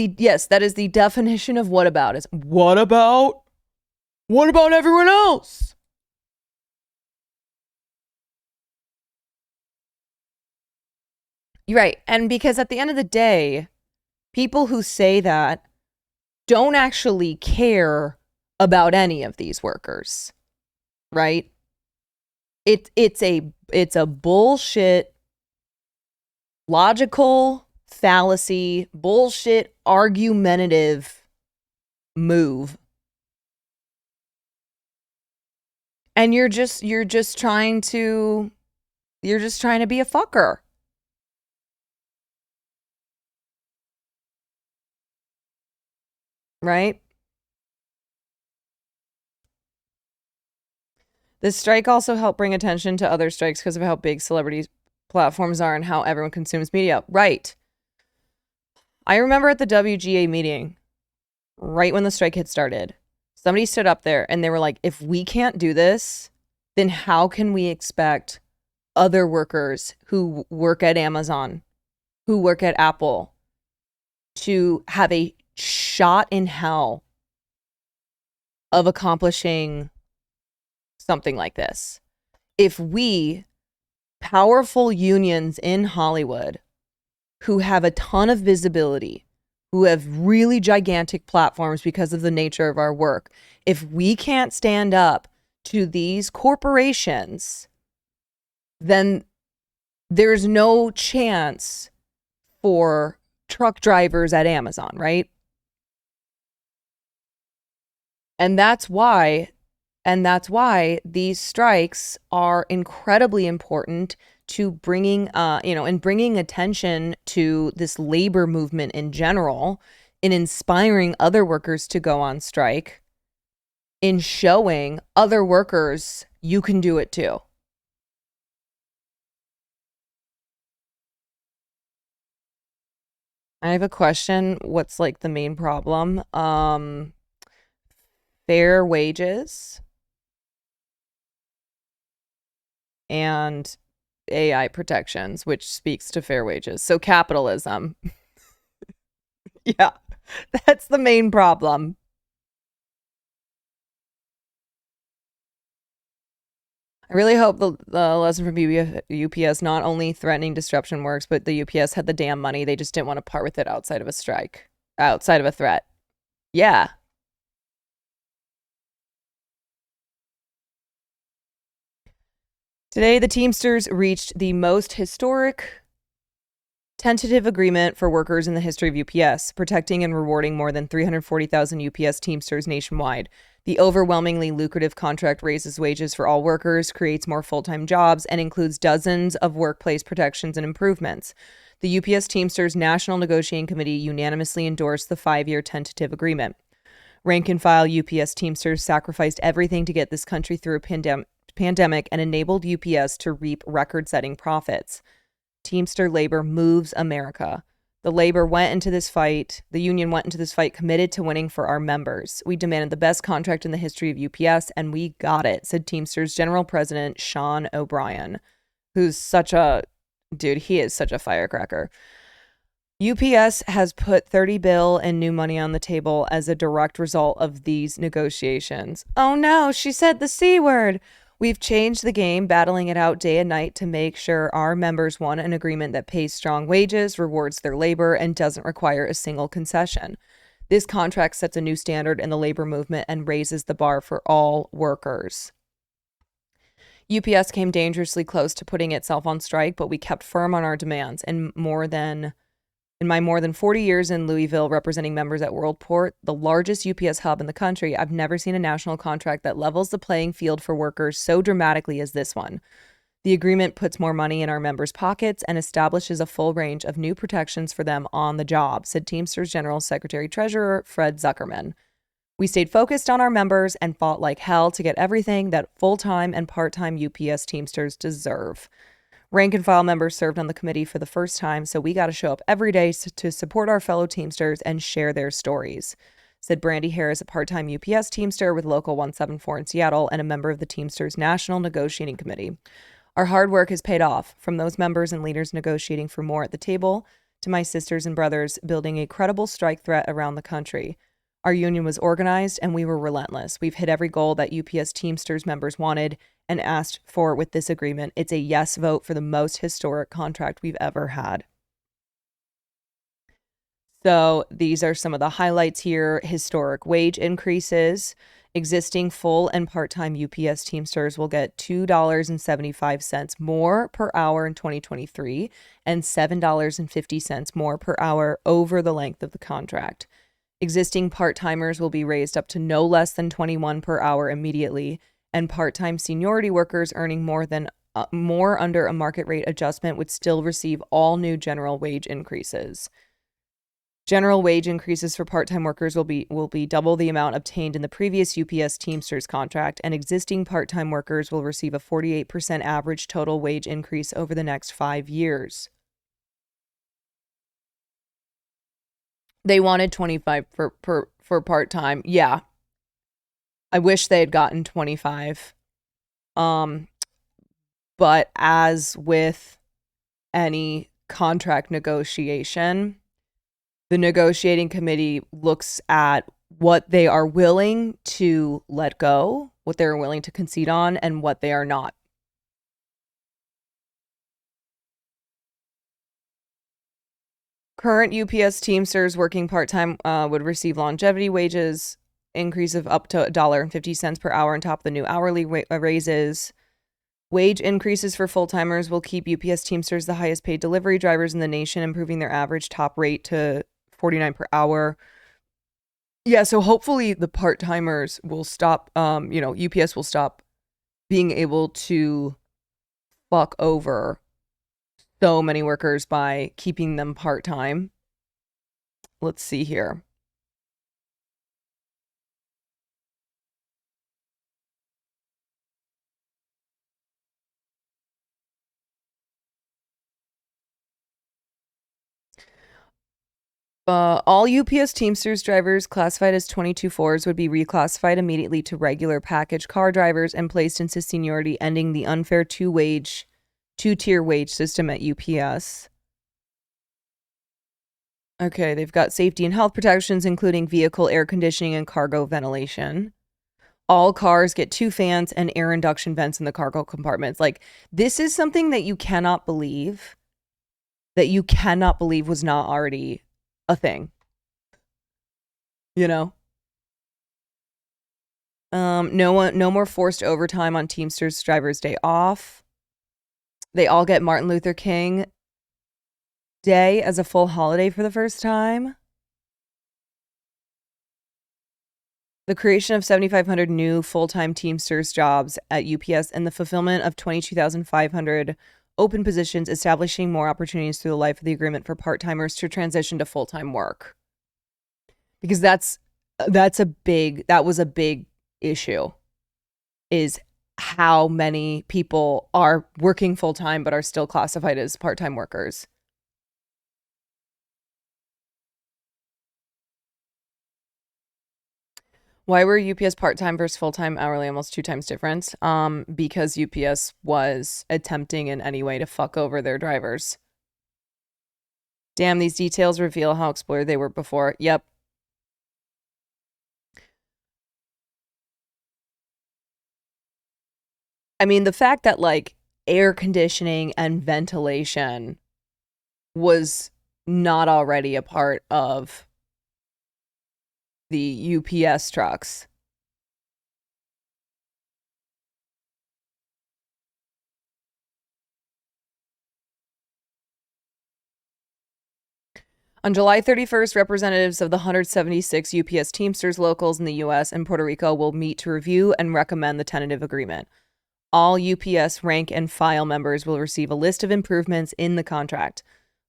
that is the definition of what about. Is what about everyone else? You're right. And because at the end of the day, people who say that don't actually care about any of these workers, right? It's a bullshit, logical fallacy, bullshit, argumentative move. And you're just trying to be a fucker. Right? This strike also helped bring attention to other strikes because of how big celebrities platforms are and how everyone consumes media. Right. I remember at the WGA meeting, right when the strike had started, somebody stood up there and they were like, if we can't do this, then how can we expect other workers who work at Amazon, who work at Apple, to have a shot in hell of accomplishing something like this. If we, powerful unions in Hollywood, who have a ton of visibility, who have really gigantic platforms because of the nature of our work, if we can't stand up to these corporations, then there's no chance for truck drivers at Amazon, right? And that's why these strikes are incredibly important to bringing, and bringing attention to this labor movement in general, in inspiring other workers to go on strike, in showing other workers you can do it too. I have a question. What's like the main problem? Fair wages and AI protections, which speaks to fair wages. So capitalism. Yeah, that's the main problem. I really hope the lesson from UPS, not only threatening disruption works, but the UPS had the damn money. They just didn't want to part with it outside of a strike, outside of a threat. Yeah. Today, the Teamsters reached the most historic tentative agreement for workers in the history of UPS, protecting and rewarding more than 340,000 UPS Teamsters nationwide. The overwhelmingly lucrative contract raises wages for all workers, creates more full-time jobs, and includes dozens of workplace protections and improvements. The UPS Teamsters National Negotiating Committee unanimously endorsed the 5-year tentative agreement. Rank and file UPS Teamsters sacrificed everything to get this country through a pandemic and enabled UPS to reap record-setting profits. Teamster labor moves America. The union went into this fight committed to winning for our members. We demanded the best contract in the history of UPS, and we got it, said Teamsters General President Sean O'Brien, who's he is such a firecracker. UPS has put $30 billion in new money on the table as a direct result of these negotiations. Oh no, she said the C word. We've changed the game, battling it out day and night to make sure our members want an agreement that pays strong wages, rewards their labor, and doesn't require a single concession. This contract sets a new standard in the labor movement and raises the bar for all workers. UPS came dangerously close to putting itself on strike, but we kept firm on our demands. In my more than 40 years in Louisville representing members at Worldport, the largest UPS hub in the country, I've never seen a national contract that levels the playing field for workers so dramatically as this one. The agreement puts more money in our members' pockets and establishes a full range of new protections for them on the job, said Teamsters General Secretary-Treasurer Fred Zuckerman. We stayed focused on our members and fought like hell to get everything that full-time and part-time UPS Teamsters deserve. Rank and file members served on the committee for the first time, so we got to show up every day to support our fellow Teamsters and share their stories, said Brandy Harris, a part-time UPS Teamster with Local 174 in Seattle and a member of the Teamsters National Negotiating Committee. Our hard work has paid off, from those members and leaders negotiating for more at the table to my sisters and brothers building a credible strike threat around the country. Our union was organized and we were relentless. We've hit every goal that UPS Teamsters members wanted and asked for with this agreement. It's a yes vote for the most historic contract we've ever had. So these are some of the highlights here. Historic wage increases. Existing full and part-time UPS Teamsters will get $2.75 more per hour in 2023 and $7.50 more per hour over the length of the contract. Existing part-timers will be raised up to no less than $21 per hour immediately, and part-time seniority workers earning more under a market rate adjustment would still receive all new general wage increases. General wage increases for part-time workers will be double the amount obtained in the previous UPS Teamsters contract, and existing part-time workers will receive a 48% average total wage increase over the next 5 years. They wanted 25 for part-time. Yeah. I wish they had gotten 25. But as with any contract negotiation, the negotiating committee looks at what they are willing to let go, what they're willing to concede on, and what they are not. Current UPS Teamsters working part-time would receive longevity wages increase of up to $1.50 per hour on top of the new hourly raises. Wage increases for full-timers will keep UPS Teamsters the highest paid delivery drivers in the nation, improving their average top rate to $49 per hour. Yeah, so hopefully the part-timers will stop, UPS will stop being able to fuck over so many workers by keeping them part-time. Let's see here. All UPS Teamsters drivers classified as 22-4s would be reclassified immediately to regular package car drivers and placed into seniority, ending the unfair two-tier wage system at UPS. Okay, they've got safety and health protections, including vehicle air conditioning and cargo ventilation. All cars get 2 fans and air induction vents in the cargo compartments. Like, this is something that you cannot believe was not already a thing. You know? No more forced overtime on Teamsters drivers' day off. They all get Martin Luther King Day as a full holiday for the first time. The creation of 7,500 new full-time Teamsters jobs at UPS and the fulfillment of 22,500 open positions, establishing more opportunities through the life of the agreement for part-timers to transition to full-time work. Because that was a big issue, is how many people are working full-time but are still classified as part-time workers. Why were UPS part-time versus full-time hourly almost 2 times difference? Because UPS was attempting in any way to fuck over their drivers. Damn, these details reveal how exploited they were before. Yep. I mean, the fact that like air conditioning and ventilation was not already a part of the UPS trucks. On July 31st, representatives of the 176 UPS Teamsters locals in the U.S. and Puerto Rico will meet to review and recommend the tentative agreement. All UPS rank and file members will receive a list of improvements in the contract.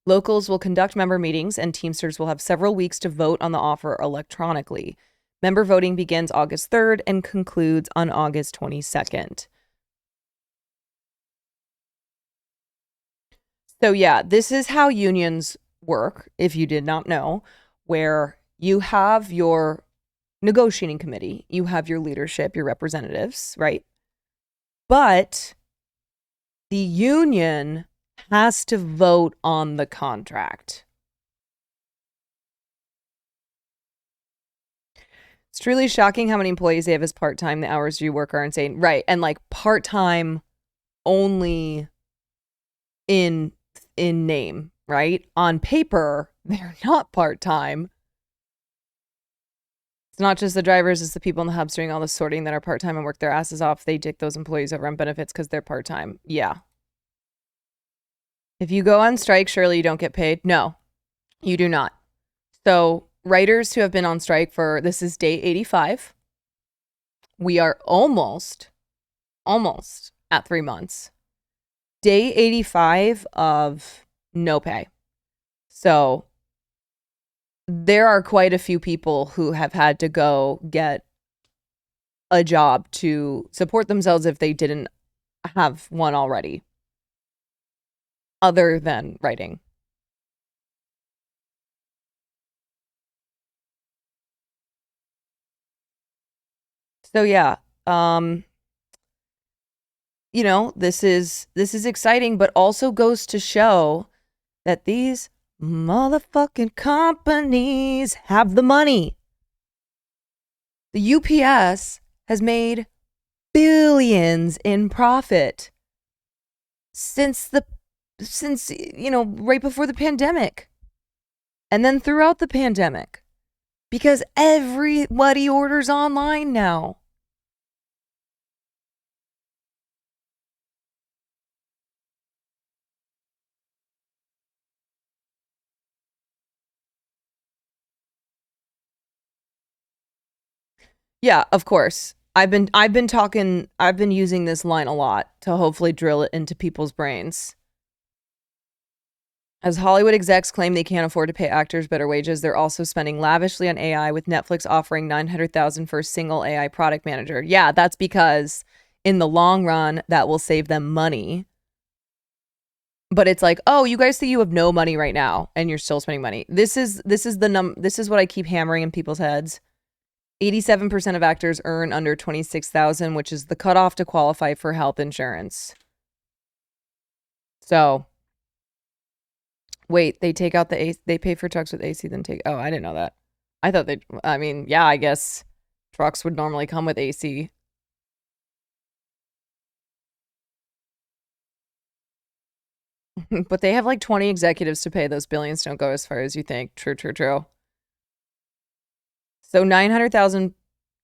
Locals will conduct member meetings, and Teamsters will have several weeks to vote on the offer electronically. Member voting begins August 3rd and concludes on August 22nd. So yeah, this is how unions work, if you did not know, where you have your negotiating committee, you have your leadership, your representatives, right? But the union has to vote on the contract. It's truly shocking how many employees they have as part-time. The hours you work are insane. Right. And like part-time only in name, right? On paper, they're not part-time. It's not just the drivers, it's the people in the hubs doing all the sorting that are part-time and work their asses off. They dick those employees over on benefits because they're part-time. Yeah. If you go on strike, surely you don't get paid. No, you do not. So writers who have been on strike for, this is day 85. We are almost at 3 months. Day 85 of no pay. So there are quite a few people who have had to go get a job to support themselves if they didn't have one already, other than writing. So yeah, you know, this is exciting, but also goes to show that these motherfucking companies have the money. The UPS has made billions in profit since you know, right before the pandemic. And then throughout the pandemic. Because everybody orders online now. Yeah, of course. I've been using this line a lot to hopefully drill it into people's brains. As Hollywood execs claim they can't afford to pay actors better wages, they're also spending lavishly on AI, with Netflix offering $900,000 for a single AI product manager. Yeah, that's because in the long run that will save them money. But it's like, oh, you guys think you have no money right now and you're still spending money. This is what I keep hammering in people's heads. 87% of actors earn under $26,000, which is the cutoff to qualify for health insurance. So, wait, they take out the AC, they pay for trucks with AC, then take. Oh, I didn't know that. I thought I mean, yeah, I guess trucks would normally come with AC. But they have like 20 executives to pay. Those billions don't go as far as you think. True, true, true. So 900,000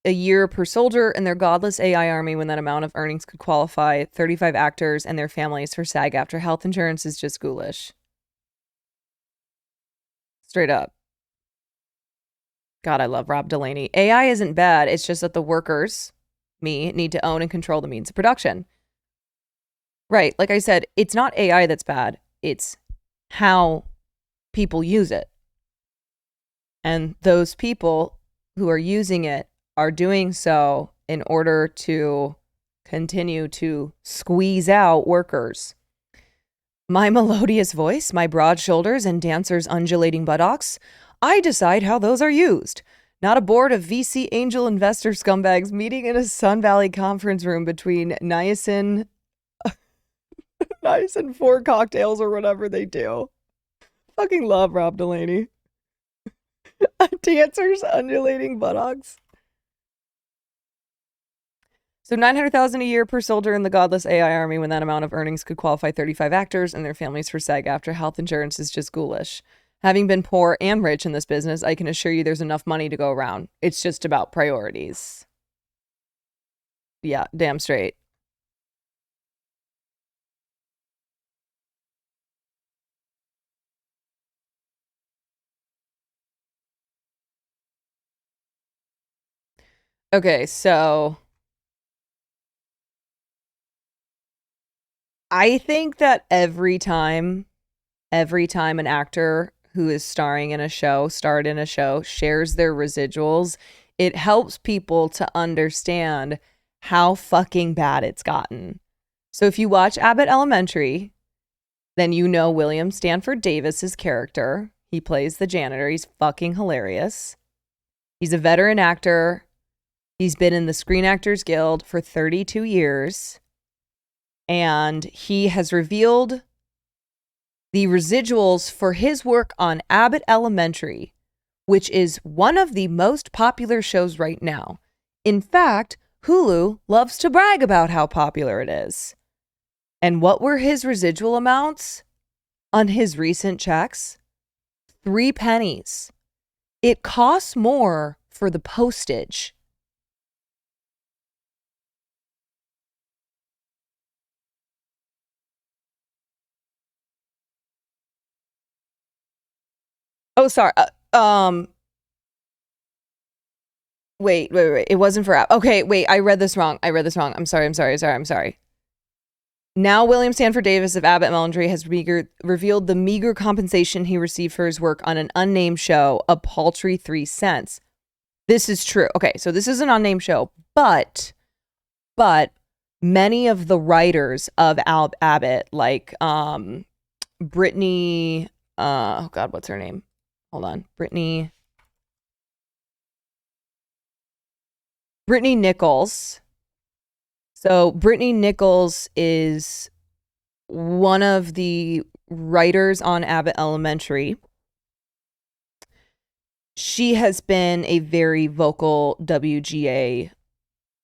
a year per soldier in their godless AI army, when that amount of earnings could qualify 35 actors and their families for SAG AFTRA health insurance, is just ghoulish. Straight up. God, I love Rob Delaney. AI isn't bad. It's just that the workers, me, need to own and control the means of production. Right. Like I said, it's not AI that's bad. It's how people use it. And those people who are using it are doing so in order to continue to squeeze out workers. My melodious voice, my broad shoulders, and dancers' undulating buttocks, I decide how those are used. Not a board of VC angel investor scumbags meeting in a Sun Valley conference room between niacin 4 cocktails or whatever they do. Fucking love Rob Delaney. Dancers' undulating buttocks. So 900,000 a year per soldier in the godless AI army, when that amount of earnings could qualify 35 actors and their families for SAG AFTRA health insurance, is just ghoulish. Having been poor and rich in this business, I can assure you there's enough money to go around. It's just about priorities. Yeah, damn straight. Okay, so I think that every time an actor who is starred in a show, shares their residuals, it helps people to understand how fucking bad it's gotten. So if you watch Abbott Elementary, then you know William Stanford Davis's character. He plays the janitor. He's fucking hilarious. He's a veteran actor. He's been in the Screen Actors Guild for 32 years. And he has revealed the residuals for his work on Abbott Elementary, which is one of the most popular shows right now. In fact, Hulu loves to brag about how popular it is. And what were his residual amounts on his recent checks? 3 pennies. It costs more for the postage. Oh, sorry. Wait. It wasn't for app. Okay, wait. I read this wrong. I'm sorry. Now, William Stanford Davis of Abbott Elementary has revealed the meager compensation he received for his work on an unnamed show, a paltry 3 cents. This is true. Okay, so this is an unnamed show, but many of the writers of Abbott, like Brittany, oh God, what's her name? Hold on, Brittany Nichols. So Brittany Nichols is one of the writers on Abbott Elementary. She has been a very vocal WGA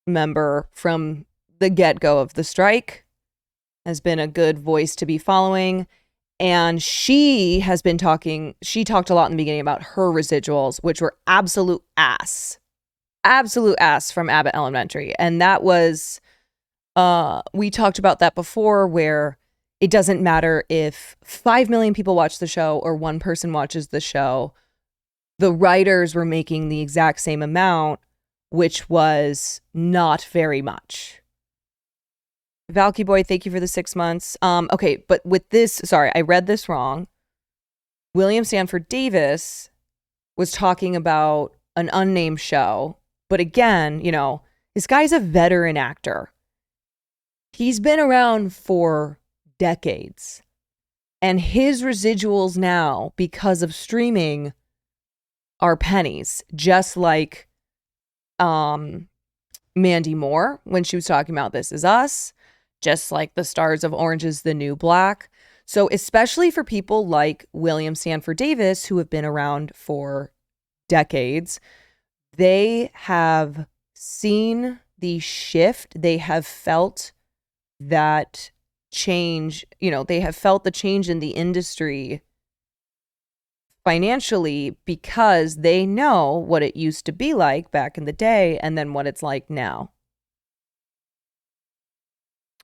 member from the get-go of the strike, has been a good voice to be following. And she has been she talked a lot in the beginning about her residuals, which were absolute ass from Abbott Elementary. And that was, we talked about that before, where it doesn't matter if 5 million people watch the show or one person watches the show. The writers were making the exact same amount, which was not very much. Valky Boy, thank you for the 6 months. Okay, but with this, sorry, I read this wrong. William Sanford Davis was talking about an unnamed show. But again, you know, this guy's a veteran actor. He's been around for decades. And his residuals now, because of streaming, are pennies. Just like Mandy Moore, when she was talking about This Is Us. Just like the stars of Orange is the New Black. So especially for people like William Sanford Davis, who have been around for decades, they have seen the shift. They have felt that change. You know, they have felt the change in the industry financially because they know what it used to be like back in the day and then what it's like now.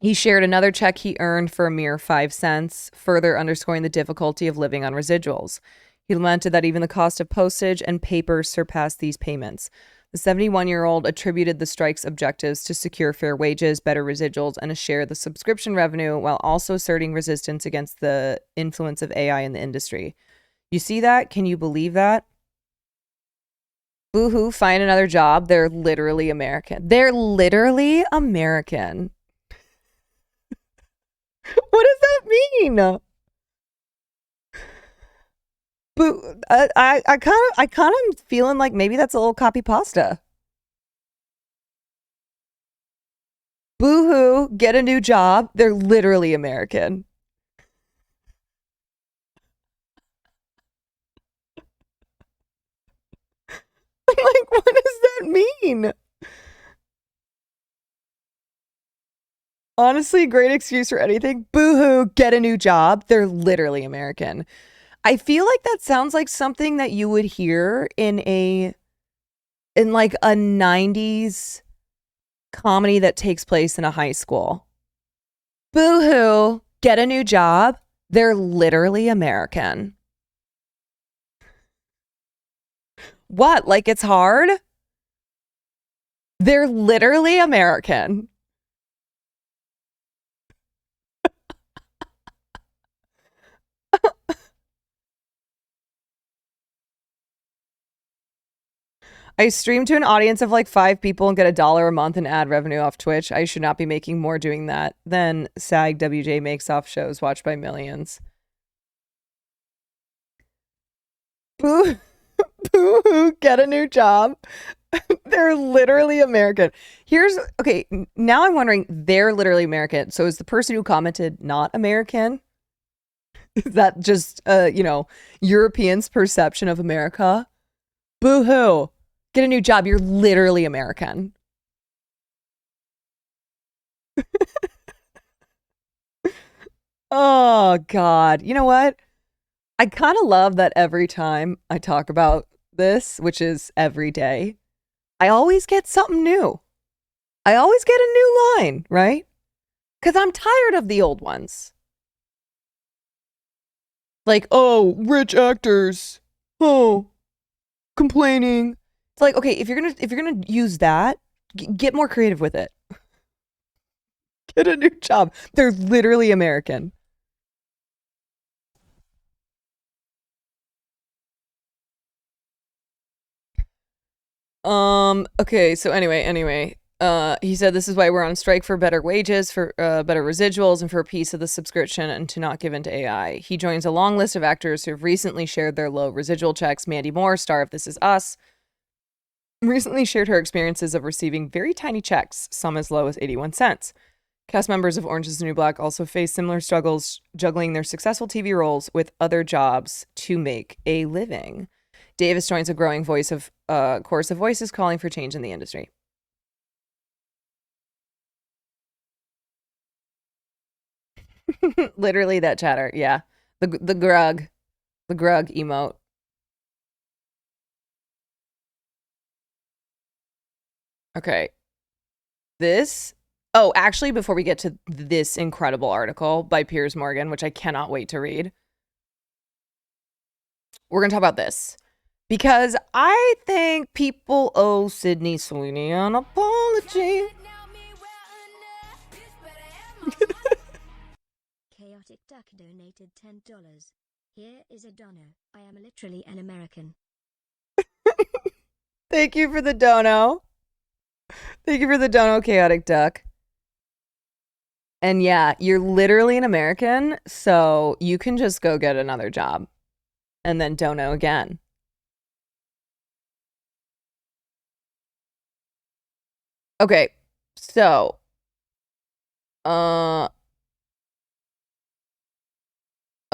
He shared another check he earned for a mere 5 cents, further underscoring the difficulty of living on residuals. He lamented that even the cost of postage and paper surpassed these payments. The 71-year-old attributed the strike's objectives to secure fair wages, better residuals, and a share of the subscription revenue, while also asserting resistance against the influence of AI in the industry. You see that? Can you believe that? Boo-hoo, find another job. They're literally American. They're literally American. What does that mean? But I kind of feeling like maybe that's a little copy pasta. Boo-hoo, get a new job. They're literally American. Like, what does that mean? Honestly, great excuse for anything. Boo-hoo, get a new job. They're literally American. I feel like that sounds like something that you would hear in like a 90s comedy that takes place in a high school. Boo-hoo, get a new job. They're literally American. What? Like it's hard? They're literally American. I stream to an audience of like 5 people and get $1 a month in ad revenue off Twitch. I should not be making more doing that than SAG WJ makes off shows watched by millions. Boo, boo, get a new job. They're literally American. Okay, now I'm wondering, they're literally American. So is the person who commented not American? Is that just, Europeans' perception of America? Boo-hoo. Get a new job. You're literally American. Oh, God. You know what? I kind of love that every time I talk about this, which is every day, I always get something new. I always get a new line, right? Because I'm tired of the old ones. Like, oh, rich actors. Oh, complaining. It's like, okay, if you're gonna use that, get more creative with it. Get a new job. They're literally American. Okay, so anyway, he said this is why we're on strike, for better wages, for better residuals, and for a piece of the subscription, and to not give in to AI. He joins a long list of actors who have recently shared their low residual checks. Mandy Moore, star of This Is Us, recently shared her experiences of receiving very tiny checks, some as low as 81 cents. Cast members of Orange is the New Black also face similar struggles juggling their successful TV roles with other jobs to make a living. Davis joins a growing chorus of voices calling for change in the industry. Literally that chatter, yeah. The grug emote. Okay. Actually, before we get to this incredible article by Piers Morgan, which I cannot wait to read, we're going to talk about this. Because I think people owe Sydney Sweeney an apology. Chaotic Duck donated $10. Here is a dono. I am literally an American. Thank you for the dono. Thank you for the dono, Chaotic Duck. And yeah, you're literally an American, so you can just go get another job and then dono again. Okay, so oh,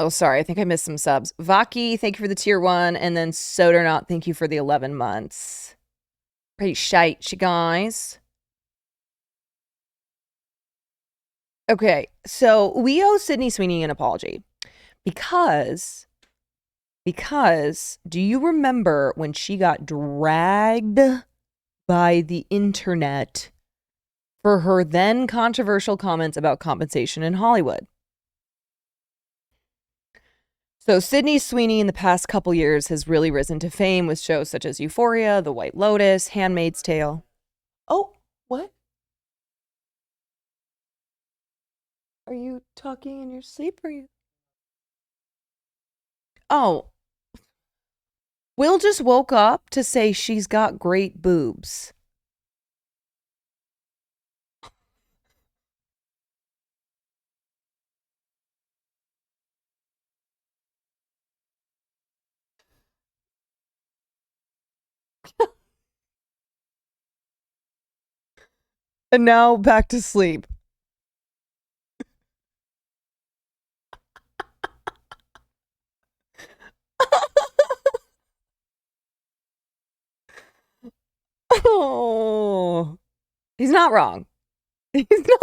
sorry, I think I missed some subs. Vaki, thank you for the tier 1, and then Sodernaut, thank you for the 11 months. Pretty shite, you guys. Okay, so we owe Sydney Sweeney an apology because do you remember when she got dragged by the internet for her then controversial comments about compensation in Hollywood? So Sydney Sweeney in the past couple years has really risen to fame with shows such as Euphoria, The White Lotus, Handmaid's Tale. Oh, what? Are you talking in your sleep? Or are you? Oh, Will just woke up to say she's got great boobs. And now back to sleep. Oh, he's not wrong. He's not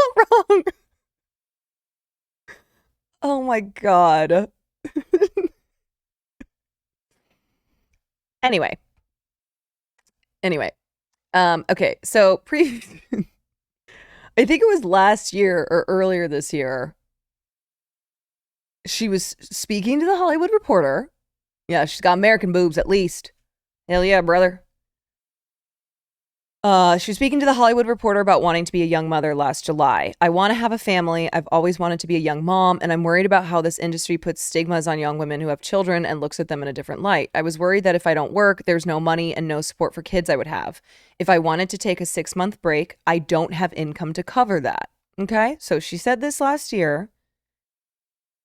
wrong. Oh my God. Anyway. Okay, so I think it was last year or earlier this year, she was speaking to the Hollywood Reporter. Yeah, she's got American boobs at least. Hell yeah, brother. She was speaking to the Hollywood Reporter about wanting to be a young mother last July. I want to have a family. I've always wanted to be a young mom, and I'm worried about how this industry puts stigmas on young women who have children and looks at them in a different light. I was worried that if I don't work, there's no money and no support for kids I would have. If I wanted to take a 6-month break, I don't have income to cover that. Okay, so she said this last year.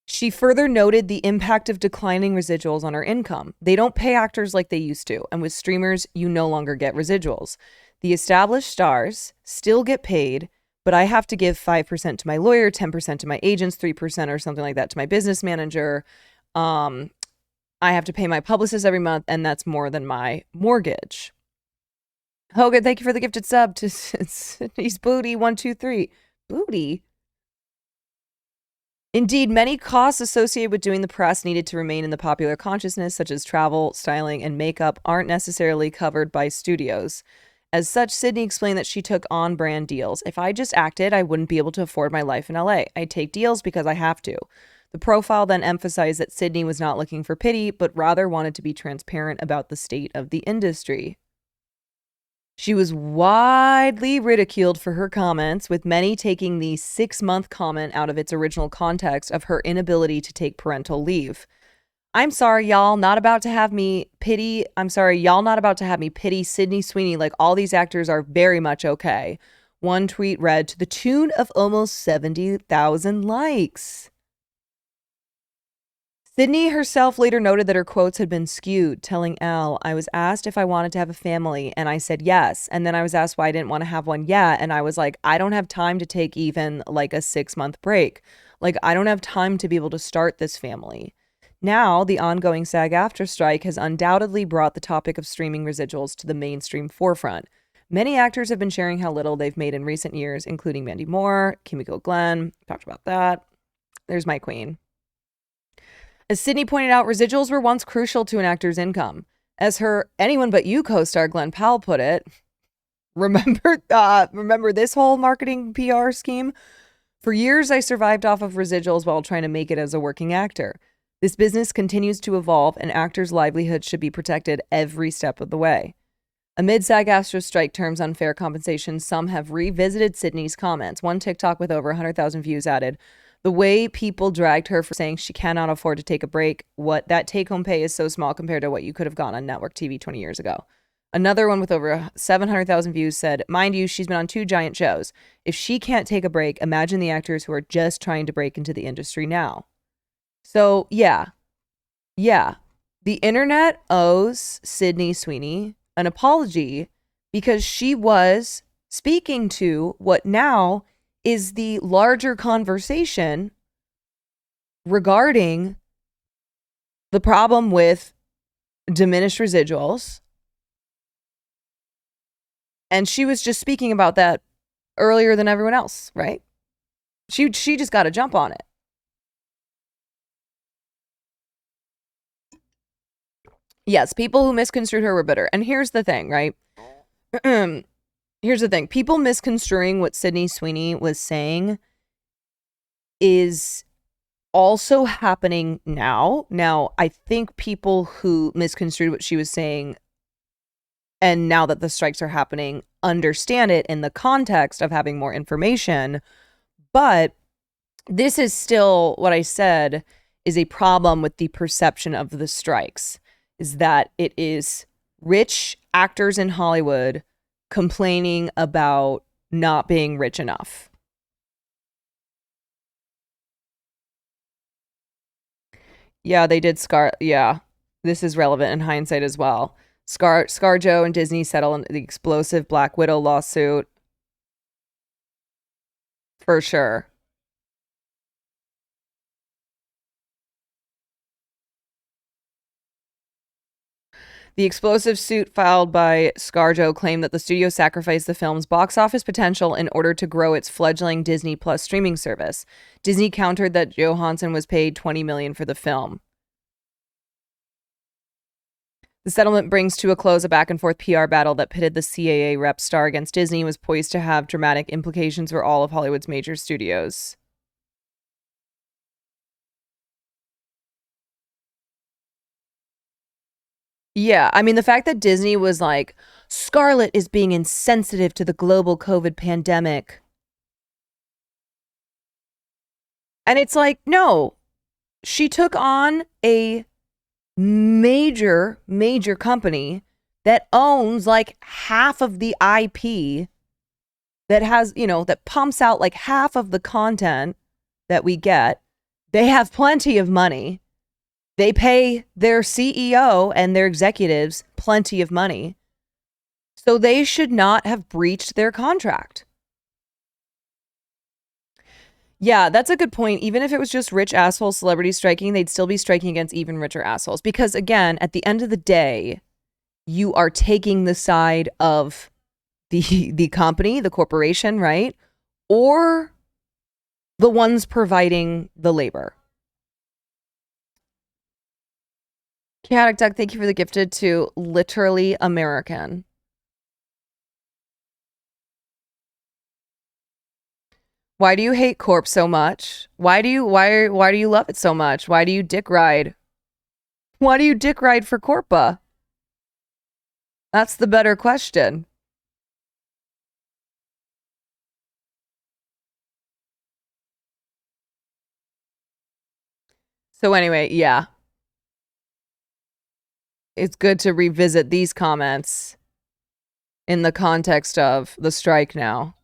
She further noted the impact of declining residuals on her income. They don't pay actors like they used to, and with streamers, you no longer get residuals. The established stars still get paid, but I have to give 5% to my lawyer, 10% to my agents, 3% or something like that to my business manager. I have to pay my publicist every month, and that's more than my mortgage. Hogan, thank you for the gifted sub to Sydney's Booty 123. Booty? Indeed, many costs associated with doing the press needed to remain in the popular consciousness, such as travel, styling, and makeup, aren't necessarily covered by studios. As such, Sydney explained that she took on-brand deals. If I just acted, I wouldn't be able to afford my life in LA. I take deals because I have to. The profile then emphasized that Sydney was not looking for pity, but rather wanted to be transparent about the state of the industry. She was widely ridiculed for her comments, with many taking the 6-month comment out of its original context of her inability to take parental leave. I'm sorry, y'all not about to have me pity Sydney Sweeney like all these actors are very much okay. One tweet read to the tune of almost 70,000 likes. Sydney herself later noted that her quotes had been skewed, telling Elle, I was asked if I wanted to have a family, and I said yes. And then I was asked why I didn't want to have one yet. And I was like, I don't have time to take even like a 6-month break. Like, I don't have time to be able to start this family. Now, the ongoing SAG AFTRA strike has undoubtedly brought the topic of streaming residuals to the mainstream forefront. Many actors have been sharing how little they've made in recent years, including Mandy Moore, Kimiko Glenn. Talked about that. There's my queen. As Sydney pointed out, residuals were once crucial to an actor's income. As her Anyone But You co-star Glenn Powell put it, remember this whole marketing PR scheme? For years, I survived off of residuals while trying to make it as a working actor. This business continues to evolve, and actors' livelihoods should be protected every step of the way. Amid SAG-AFTRA strike terms on fair compensation, some have revisited Sydney's comments. One TikTok with over 100,000 views added, the way people dragged her for saying she cannot afford to take a break. What that take-home pay is so small compared to what you could have gotten on network TV 20 years ago. Another one with over 700,000 views said, mind you, she's been on 2 giant shows. If she can't take a break, imagine the actors who are just trying to break into the industry now. So, yeah. The internet owes Sydney Sweeney an apology because she was speaking to what now is the larger conversation regarding the problem with diminished residuals. And she was just speaking about that earlier than everyone else, right? She just got to jump on it. Yes, people who misconstrued her were bitter. And here's the thing, right? Here's the thing. People misconstruing what Sydney Sweeney was saying is also happening now. Now, I think people who misconstrued what she was saying, and now that the strikes are happening, understand it in the context of having more information. But this is still what I said is a problem with the perception of the strikes, is that it is rich actors in Hollywood complaining about not being rich enough. Yeah, they did yeah, this is relevant in hindsight as well. ScarJo and Disney settled the explosive Black Widow lawsuit. For sure. The explosive suit filed by ScarJo claimed that the studio sacrificed the film's box office potential in order to grow its fledgling Disney Plus streaming service. Disney countered that Johansson was paid $20 million for the film. The settlement brings to a close a back-and-forth PR battle that pitted the CAA rep star against Disney and was poised to have dramatic implications for all of Hollywood's major studios. Yeah, I mean, the fact that Disney was like, Scarlett is being insensitive to the global COVID pandemic. And it's like, no, she took on a major company that owns like half of the IP, that has, that pumps out like half of the content that we get. They have plenty of money. They pay their CEO and their executives plenty of money. So they should not have breached their contract. Yeah, that's a good point. Even if it was just rich asshole celebrities striking, they'd still be striking against even richer assholes. Because again, at the end of the day, you are taking the side of the company, the corporation, right? Or the ones providing the labor. Chaotic Duck, thank you for the gifted to Literally American. Why do you hate Corp so much? Why do you love it so much? Why do you dick ride? Why do you dick ride for Corpa? That's the better question. So anyway, yeah. It's good to revisit these comments in the context of the strike now.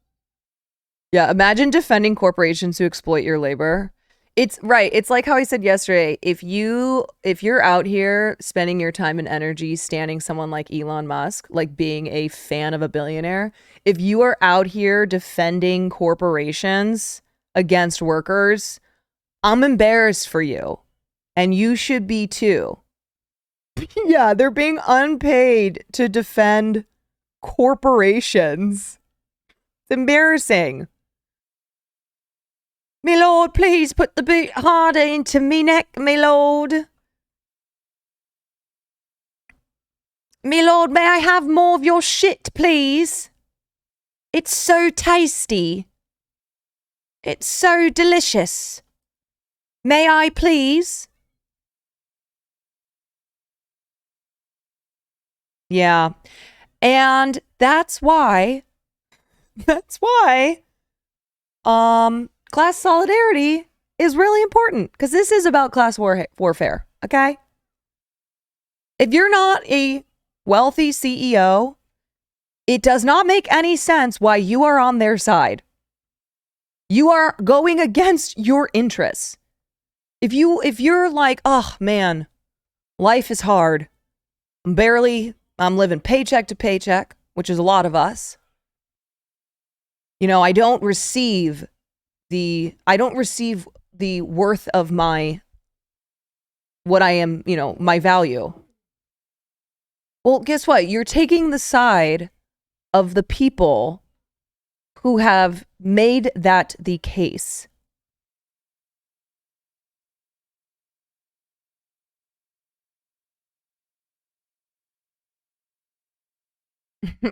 Yeah, imagine defending corporations who exploit your labor. It's right. It's like how I said yesterday. If you're out here spending your time and energy standing someone like Elon Musk, like being a fan of a billionaire, if you are out here defending corporations against workers, I'm embarrassed for you. And you should be too. Yeah, they're being unpaid to defend corporations. It's embarrassing. Me lord, please put the boot harder into me neck, me lord. Me lord, may I have more of your shit, please? It's so tasty. It's so delicious. May I, please? Yeah. And that's why class solidarity is really important, because this is about class warfare, okay? If you're not a wealthy CEO, it does not make any sense why you are on their side. You are going against your interests. If you're like, oh man, life is hard. I'm living paycheck to paycheck, which is a lot of us. You know, I don't receive the worth of what I am, my value. Well, guess what? You're taking the side of the people who have made that the case.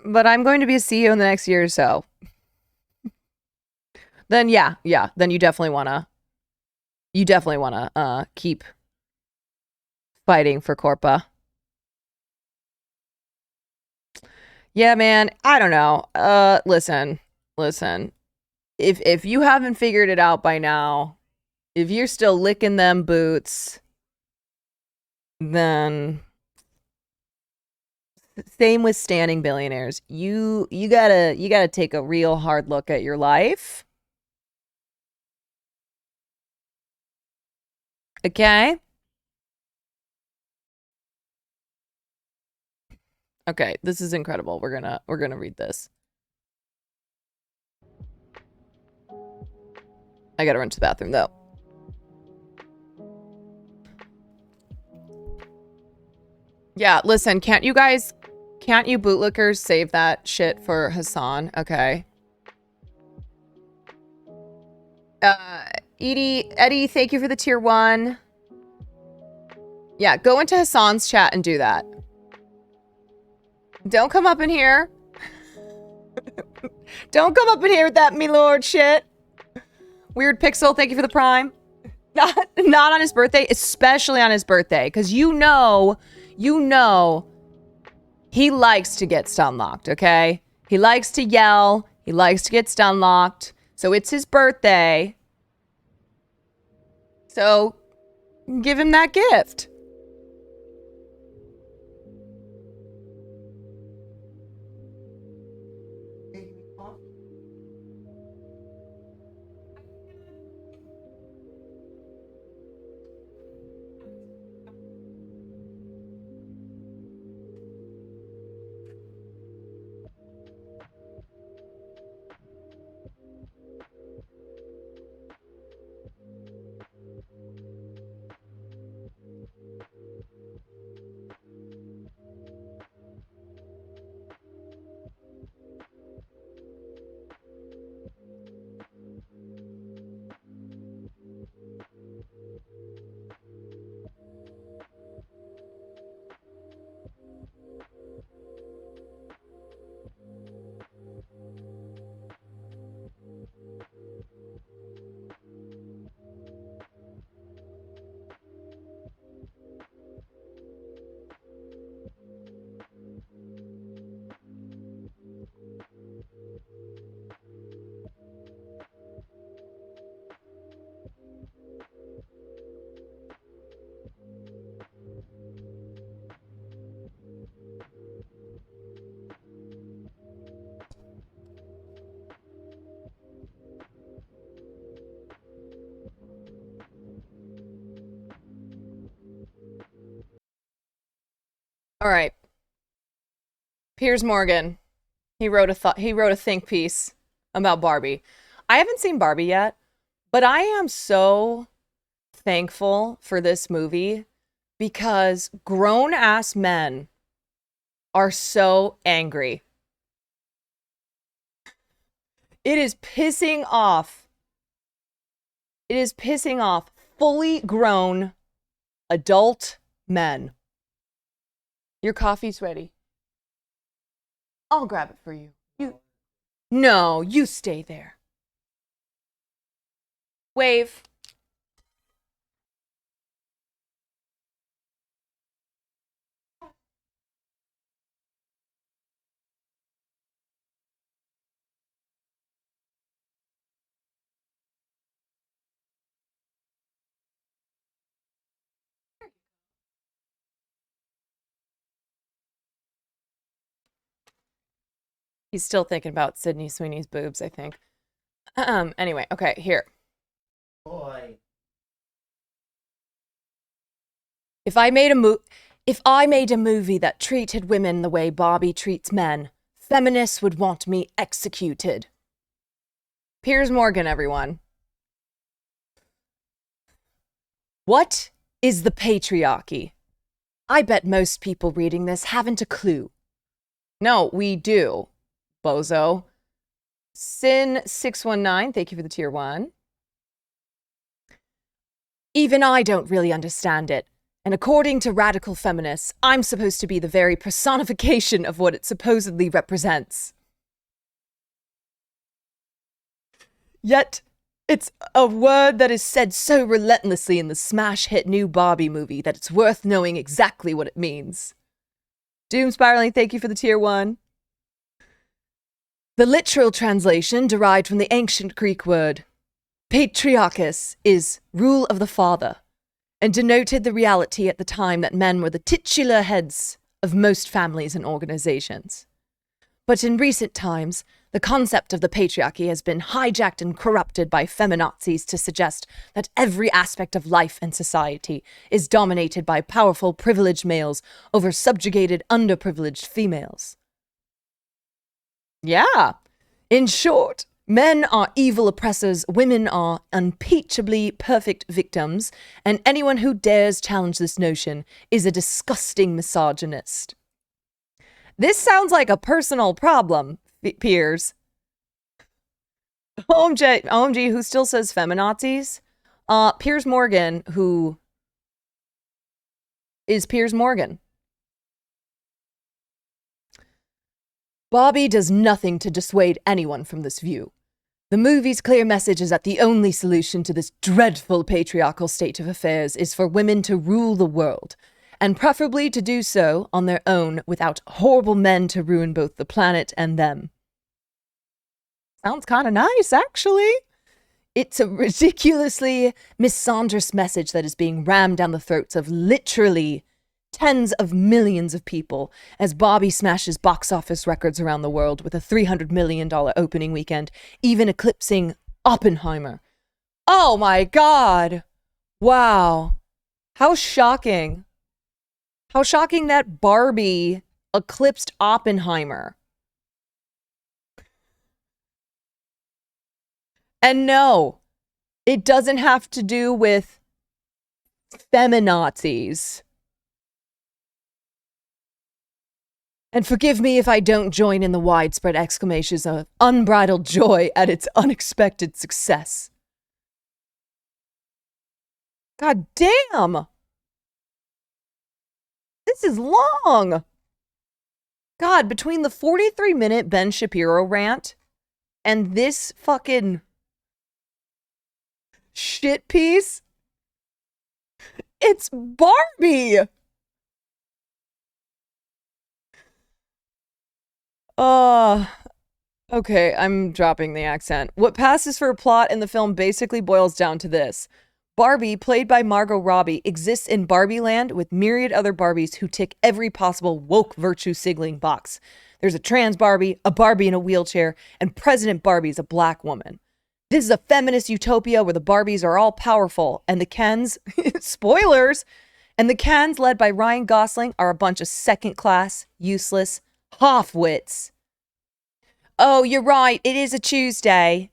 But I'm going to be a CEO in the next year or so. Then yeah, then you definitely want to keep fighting for Corpa. Yeah, man, I don't know. Listen. If you haven't figured it out by now, if you're still licking them boots, then same with standing billionaires. You gotta take a real hard look at your life. Okay? Okay, this is incredible. We're gonna read this. I gotta run to the bathroom though. Yeah, listen, can't you bootlickers save that shit for Hassan? Okay. Eddie, thank you for the tier 1. Yeah, go into Hassan's chat and do that. Don't come up in here. Don't come up in here with that me lord shit. Weird Pixel, thank you for the prime. Not on his birthday, especially on his birthday, because you know he likes to get stun locked, okay? He likes to yell, he likes to get stun locked. So it's his birthday. So give him that gift. All right. Piers Morgan. He wrote a think piece about Barbie. I haven't seen Barbie yet, but I am so thankful for this movie because grown ass men are so angry. It is pissing off. It is pissing off fully grown adult men. Your coffee's ready. I'll grab it for you. No, you stay there. Wave. He's still thinking about Sydney Sweeney's boobs, I think. Anyway, okay, here. Boy. If I made a movie that treated women the way Barbie treats men, feminists would want me executed. Piers Morgan, everyone. What is the patriarchy? I bet most people reading this haven't a clue. No, we do, bozo. Sin619, thank you for the tier 1. Even I don't really understand it. And according to radical feminists, I'm supposed to be the very personification of what it supposedly represents. Yet, it's a word that is said so relentlessly in the smash hit new Barbie movie that it's worth knowing exactly what it means. Doom Spiraling, thank you for the tier 1. The literal translation, derived from the ancient Greek word patriarchus, is rule of the father, and denoted the reality at the time that men were the titular heads of most families and organizations. But in recent times, the concept of the patriarchy has been hijacked and corrupted by feminazis to suggest that every aspect of life and society is dominated by powerful, privileged males over subjugated, underprivileged females. Yeah. In short, men are evil oppressors, women are unimpeachably perfect victims, and anyone who dares challenge this notion is a disgusting misogynist. This sounds like a personal problem, Piers. OMG, who still says feminazis? Piers Morgan, who is Piers Morgan. Barbie does nothing to dissuade anyone from this view. The movie's clear message is that the only solution to this dreadful patriarchal state of affairs is for women to rule the world, and preferably to do so on their own without horrible men to ruin both the planet and them. Sounds kind of nice, actually. It's a ridiculously misandrous message that is being rammed down the throats of literally tens of millions of people as Barbie smashes box office records around the world with a $300 million opening weekend, even eclipsing Oppenheimer. Oh my God. Wow. How shocking. How shocking that Barbie eclipsed Oppenheimer. And no, it doesn't have to do with feminazis. And forgive me if I don't join in the widespread exclamations of unbridled joy at its unexpected success. God damn! This is long! God, between the 43-minute Ben Shapiro rant and this fucking shit piece, it's Barbie! Okay, I'm dropping the accent. What passes for a plot in the film basically boils down to this. Barbie, played by Margot Robbie, exists in Barbie land with myriad other Barbies who tick every possible woke virtue signaling box. There's a trans Barbie, a Barbie in a wheelchair, and President Barbie's a black woman. This is a feminist utopia where the Barbies are all powerful and the Kens, spoilers, And the cans led by Ryan Gosling are a bunch of second-class, useless half-wits. Oh, you're right. It is a Tuesday.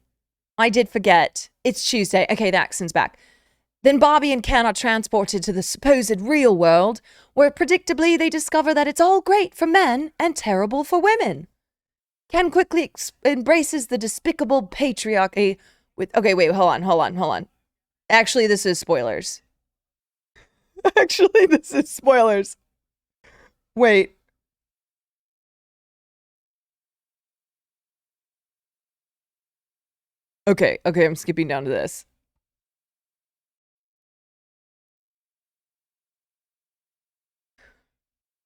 I did forget. It's Tuesday. Okay, the accent's back. Then Barbie and Ken are transported to the supposed real world, where predictably they discover that it's all great for men and terrible for women. Ken quickly embraces the despicable patriarchy with... Okay, wait, hold on. Actually, this is spoilers. Wait. Okay, I'm skipping down to this.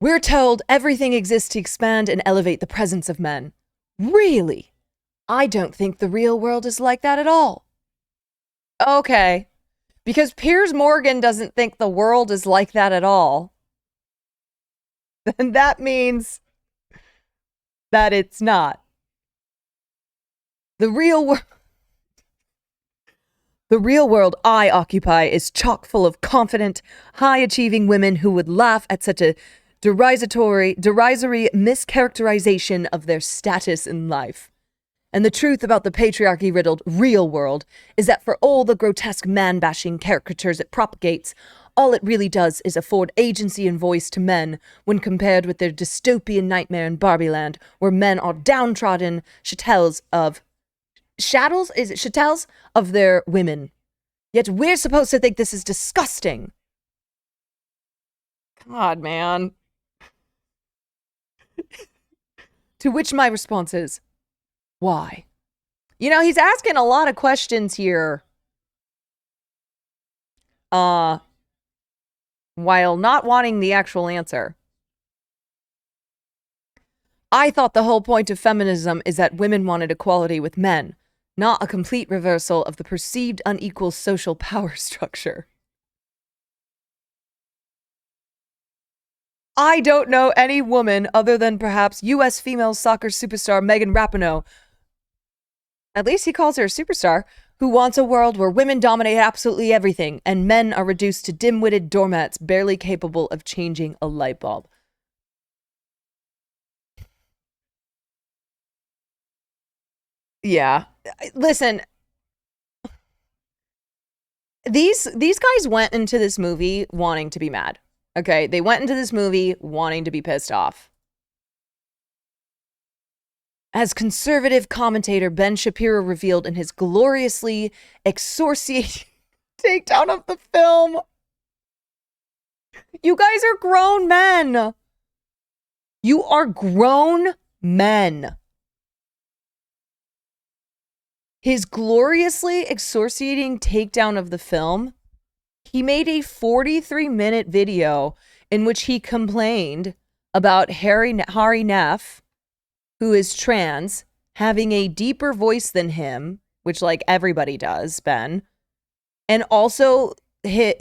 We're told everything exists to expand and elevate the presence of men. Really? I don't think the real world is like that at all. Okay. Because Piers Morgan doesn't think the world is like that at all. Then that means that it's not. The real world I occupy is chock full of confident, high-achieving women who would laugh at such a derisory mischaracterization of their status in life. And the truth about the patriarchy-riddled real world is that for all the grotesque man-bashing caricatures it propagates, all it really does is afford agency and voice to men when compared with their dystopian nightmare in Barbieland, where men are downtrodden chattels of their women. Yet we're supposed to think this is disgusting. God, man. To which my response is, why? You know, he's asking a lot of questions here. While not wanting the actual answer. I thought the whole point of feminism is that women wanted equality with men, not a complete reversal of the perceived unequal social power structure. I don't know any woman other than perhaps U.S. female soccer superstar Megan Rapinoe. At least he calls her a superstar, who wants a world where women dominate absolutely everything and men are reduced to dim-witted doormats barely capable of changing a light bulb. Yeah. Listen, these guys went into this movie wanting to be mad. Okay, they went into this movie wanting to be pissed off. As conservative commentator Ben Shapiro revealed in his gloriously excoriating takedown of the film, you guys are grown men. You are grown men. His gloriously excoriating takedown of the film, he made a 43-minute video in which he complained about Hari Neff, who is trans, having a deeper voice than him, which like everybody does, Ben. And also he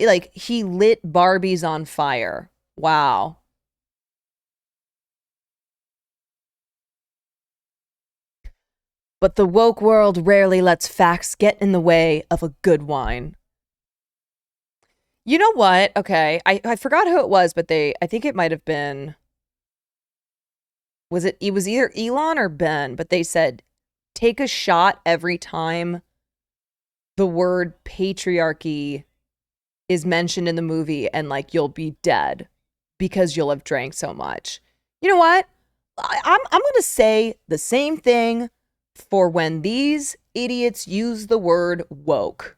lit Barbies on fire. Wow. But the woke world rarely lets facts get in the way of a good wine. You know what? Okay, I forgot who it was, but I think it might have been, it was either Elon or Ben, but they said, take a shot every time the word patriarchy is mentioned in the movie and like you'll be dead because you'll have drank so much. You know what? I'm going to say the same thing for when these idiots use the word woke.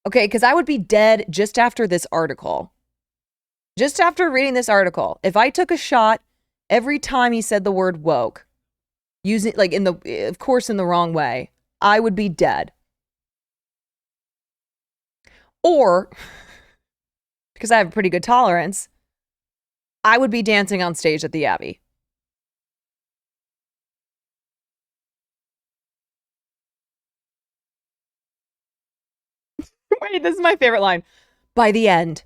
Okay, because I would be dead just after this article. Just after reading this article, if I took a shot every time he said the word woke, using like of course in the wrong way, I would be dead. Or, because I have a pretty good tolerance, I would be dancing on stage at the Abbey. Wait, this is my favorite line. By the end,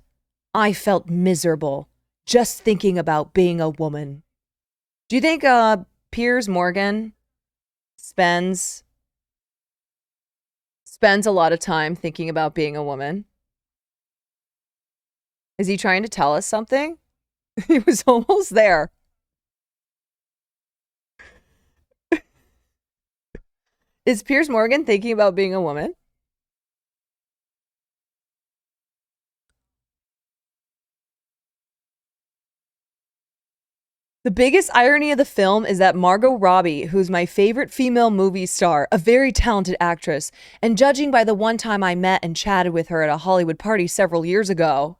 I felt miserable just thinking about being a woman. Do you think Piers Morgan spends a lot of time thinking about being a woman? Is he trying to tell us something? He was almost there. Is Piers Morgan thinking about being a woman? The biggest irony of the film is that Margot Robbie, who's my favorite female movie star, a very talented actress, and judging by the one time I met and chatted with her at a Hollywood party several years ago,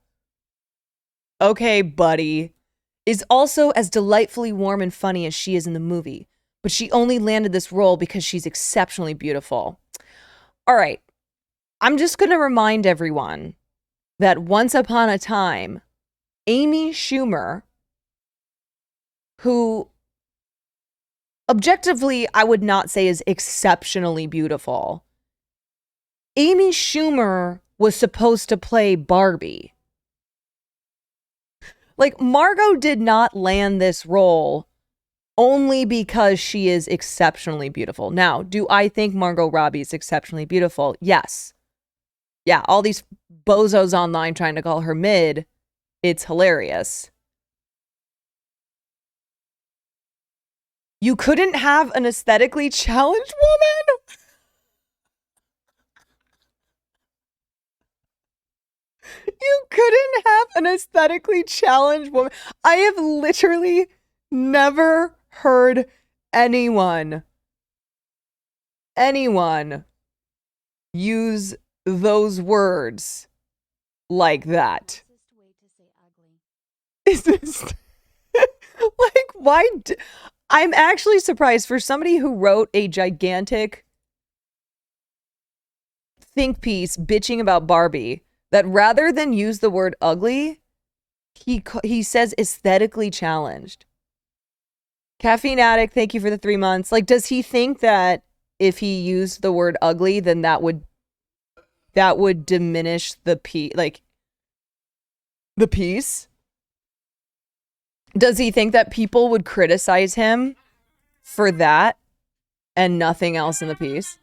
okay, buddy, is also as delightfully warm and funny as she is in the movie. But she only landed this role because she's exceptionally beautiful. All right, I'm just going to remind everyone that once upon a time, Amy Schumer, who objectively I would not say is exceptionally beautiful, Amy Schumer was supposed to play Barbie. Like, Margot did not land this role only because she is exceptionally beautiful. Now, do I think Margot Robbie is exceptionally beautiful? Yes. Yeah, all these bozos online trying to call her mid, it's hilarious. You couldn't have an aesthetically challenged woman? You couldn't have an aesthetically challenged woman. I have literally never heard anyone use those words like that. Is this like, why? I'm actually surprised for somebody who wrote a gigantic think piece bitching about Barbie that rather than use the word ugly, he says aesthetically challenged. Caffeine Addict, thank you for the 3 months. Like, does he think that if he used the word ugly, then that would diminish the the piece? Does he think that people would criticize him for that and nothing else in the piece?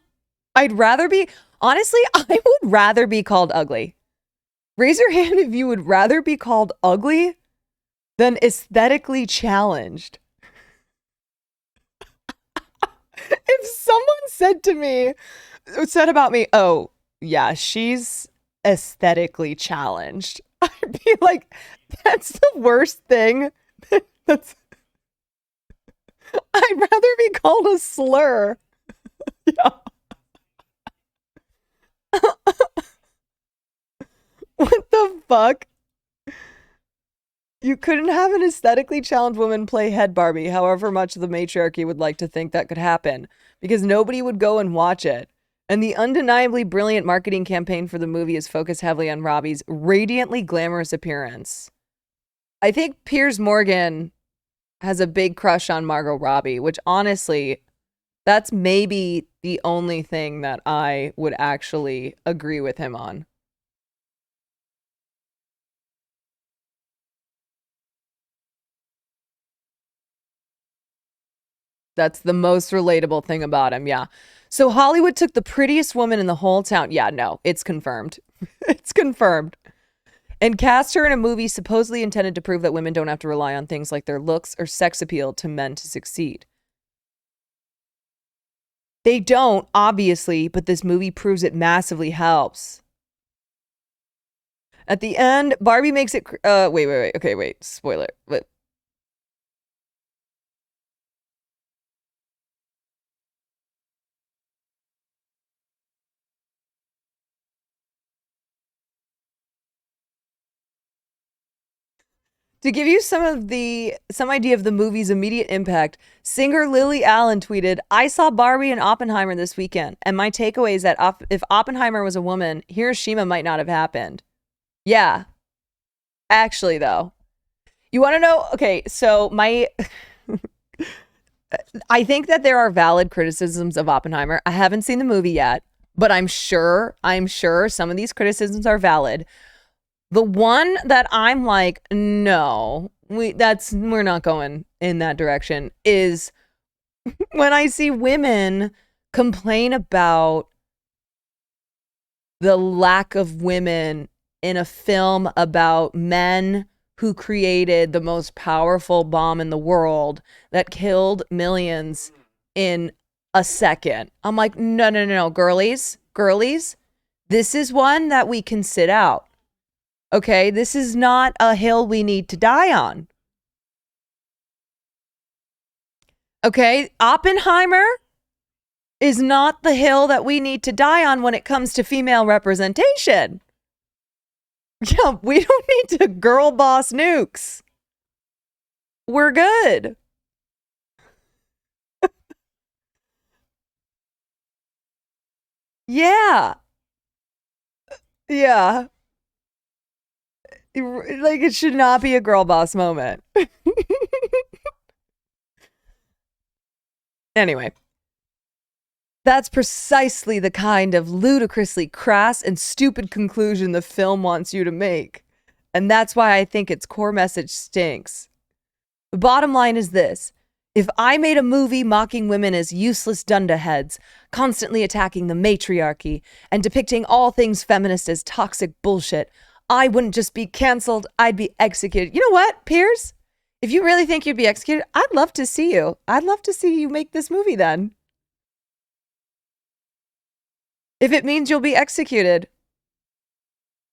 Honestly, I would rather be called ugly. Raise your hand if you would rather be called ugly than aesthetically challenged. If someone said about me, oh, yeah, she's aesthetically challenged, I'd be like, that's the worst thing. I'd rather be called a slur. Yeah. What the fuck? You couldn't have an aesthetically challenged woman play head Barbie, however much the matriarchy would like to think that could happen, because nobody would go and watch it. And the undeniably brilliant marketing campaign for the movie is focused heavily on Robbie's radiantly glamorous appearance. I think Piers Morgan has a big crush on Margot Robbie, which honestly, that's maybe the only thing that I would actually agree with him on. That's the most relatable thing about him, yeah. So Hollywood took the prettiest woman in the whole town. Yeah, no, it's confirmed. It's confirmed. And cast her in a movie supposedly intended to prove that women don't have to rely on things like their looks or sex appeal to men to succeed. They don't, obviously, but this movie proves it massively helps. At the end, Barbie makes it... wait. Okay, wait. Spoiler. But to give you some idea of the movie's immediate impact, singer Lily Allen tweeted, "I saw Barbie and Oppenheimer this weekend, and my takeaway is that if Oppenheimer was a woman, Hiroshima might not have happened." Yeah. Actually, though. You want to know? Okay, so I think that there are valid criticisms of Oppenheimer. I haven't seen the movie yet, but I'm sure some of these criticisms are valid. The one that I'm like, no, we're not going in that direction, is when I see women complain about the lack of women in a film about men who created the most powerful bomb in the world that killed millions in a second. I'm like, no, girlies, this is one that we can sit out. Okay, this is not a hill we need to die on. Okay, Oppenheimer is not the hill that we need to die on when it comes to female representation. Yeah, we don't need to girl boss nukes. We're good. Yeah. Yeah. Like, it should not be a girl boss moment. Anyway. That's precisely the kind of ludicrously crass and stupid conclusion the film wants you to make. And that's why I think its core message stinks. The bottom line is this. If I made a movie mocking women as useless dunderheads, constantly attacking the matriarchy, and depicting all things feminist as toxic bullshit, I wouldn't just be canceled, I'd be executed. You know what, Piers? If you really think you'd be executed, I'd love to see you. I'd love to see you make this movie then. If it means you'll be executed,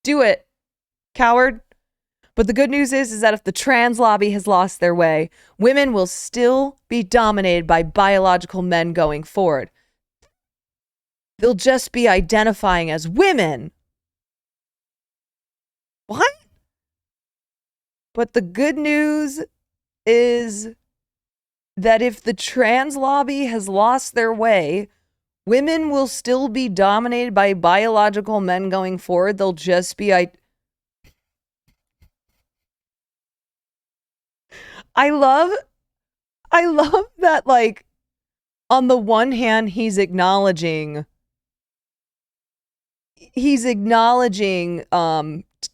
do it, coward. But the good news is that if the trans lobby has lost their way, women will still be dominated by biological men going forward. They'll just be identifying as women. What? But the good news is that if the trans lobby has lost their way, women will still be dominated by biological men going forward. They'll just be... I love that, like, on the one hand, he's acknowledging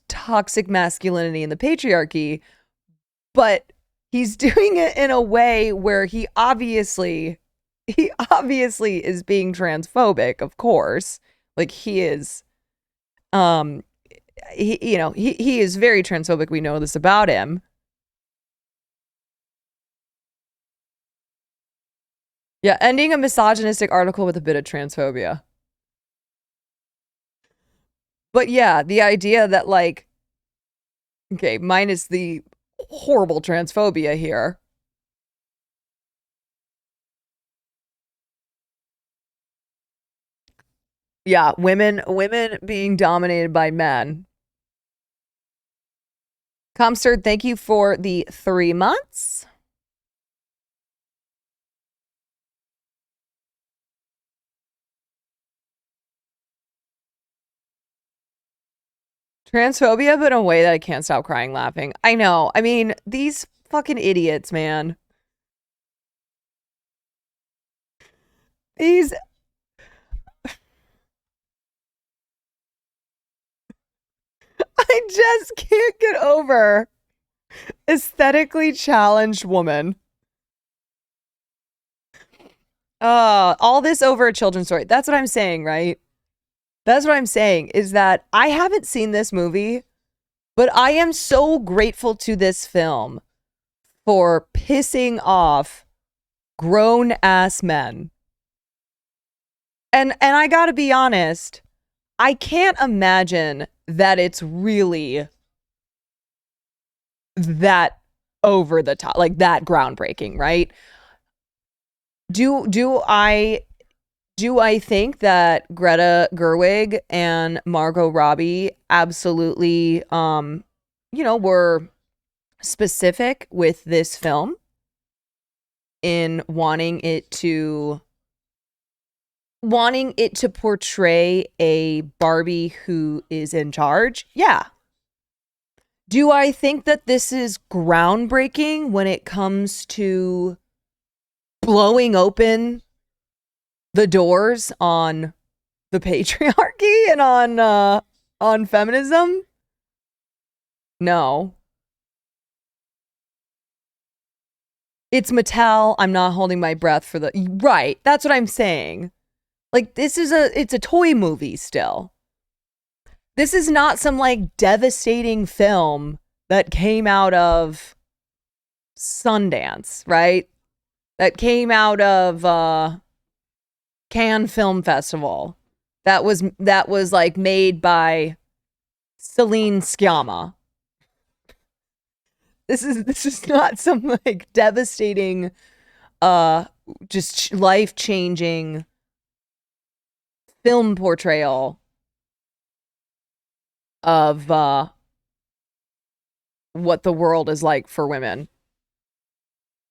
toxic masculinity and the patriarchy, but he's doing it in a way where he obviously is being transphobic, of course. Like, he is he is very transphobic. We know this about him. Yeah, ending a misogynistic article with a bit of transphobia. But yeah, the idea that, like, okay, minus the horrible transphobia here. Yeah, women being dominated by men. Comsterd, thank you for the 3 months. Transphobia, but in a way that I can't stop crying laughing. I know. I mean, these fucking idiots, man. These... I just can't get over aesthetically challenged woman. All this over a children's story. That's what I'm saying, right? That's what I'm saying, is that I haven't seen this movie, but I am so grateful to this film for pissing off grown-ass men. And I gotta be honest, I can't imagine that it's really that over the top, like that groundbreaking, right? Do I think that Greta Gerwig and Margot Robbie absolutely, were specific with this film in wanting it to portray a Barbie who is in charge? Yeah. Do I think that this is groundbreaking when it comes to blowing open the doors on the patriarchy and on feminism? No. It's Mattel. I'm not holding my breath for the... Right. That's what I'm saying. Like, it's a toy movie still. This is not some like devastating film that came out of Sundance, right? That came out of Cannes Film Festival. That was like made by Celine Sciamma. This is not some like devastating just life-changing film portrayal of what the world is like for women.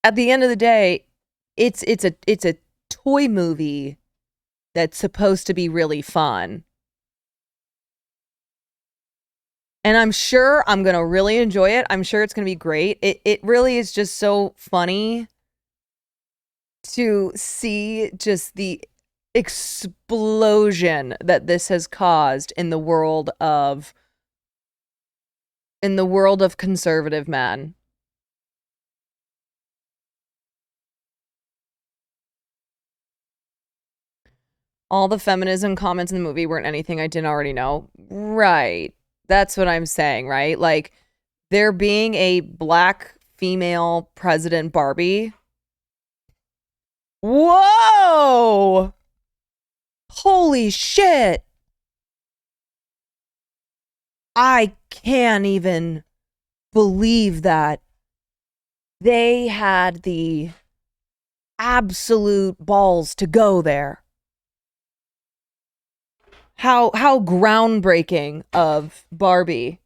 At the end of the day, it's a toy movie that's supposed to be really fun. And I'm sure I'm going to really enjoy it. I'm sure it's going to be great. It really is just so funny to see just the explosion that this has caused in the world of conservative men. All the feminism comments in the movie weren't anything I didn't already know. Right. That's what I'm saying, right? Like, there being a black female President Barbie. Whoa! Holy shit! I can't even believe that they had the absolute balls to go there. How groundbreaking of Barbie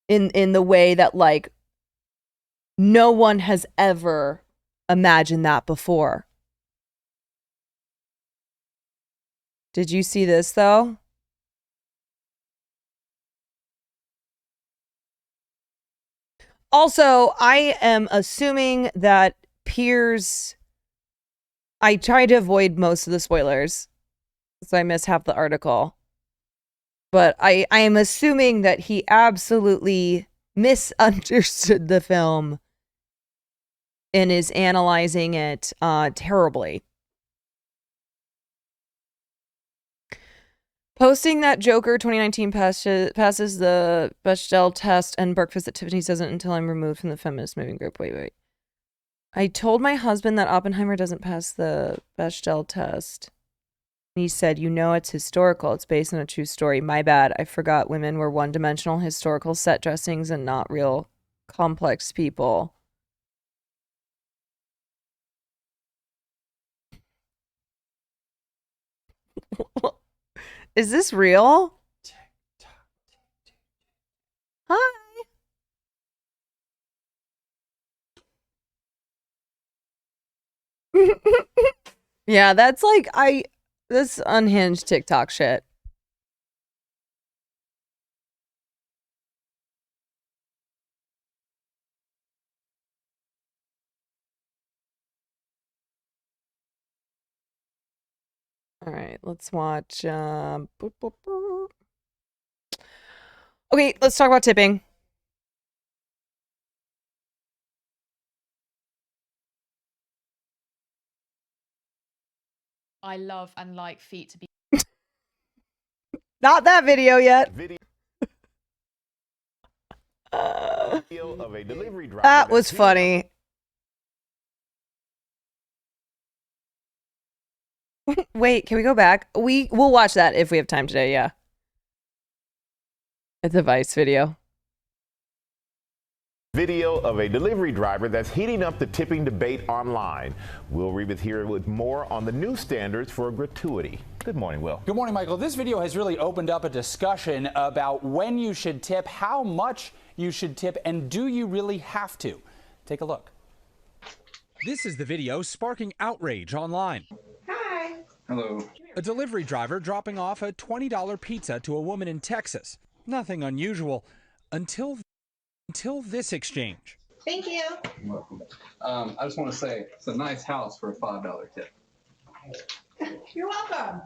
in the way that like no one has ever imagined that before. Did you see this though? Also, I am assuming that Piers, I try to avoid most of the spoilers, so I missed half the article. But I am assuming that he absolutely misunderstood the film and is analyzing it terribly. Posting that Joker 2019 passes the Bechdel test and breakfast at Tiffany's doesn't until I'm removed from the feminist moving group. Wait. I told my husband that Oppenheimer doesn't pass the Bechdel test. He said, you know, it's historical. It's based on a true story. My bad. I forgot women were one-dimensional historical set dressings and not real complex people. Is this real? Hi. Yeah, that's like this unhinged TikTok shit. All right, let's watch. Boop, boop, boop. Okay, let's talk about tipping. I love and like feet to be. Not that video yet. Video of a delivery driver That was funny. Wait, can we go back? We'll watch that if we have time today, yeah. It's a Vice video. Video of a delivery driver that's heating up the tipping debate online. Will Rebus here with more on the new standards for gratuity. Good morning, Will. Good morning, Michael. This video has really opened up a discussion about when you should tip, how much you should tip, and do you really have to? Take a look. This is the video sparking outrage online. Hi. Hello. A delivery driver dropping off a $20 pizza to a woman in Texas. Nothing unusual until this exchange. Thank you. You're welcome. I just want to say it's a nice house for a $5 tip. You're welcome.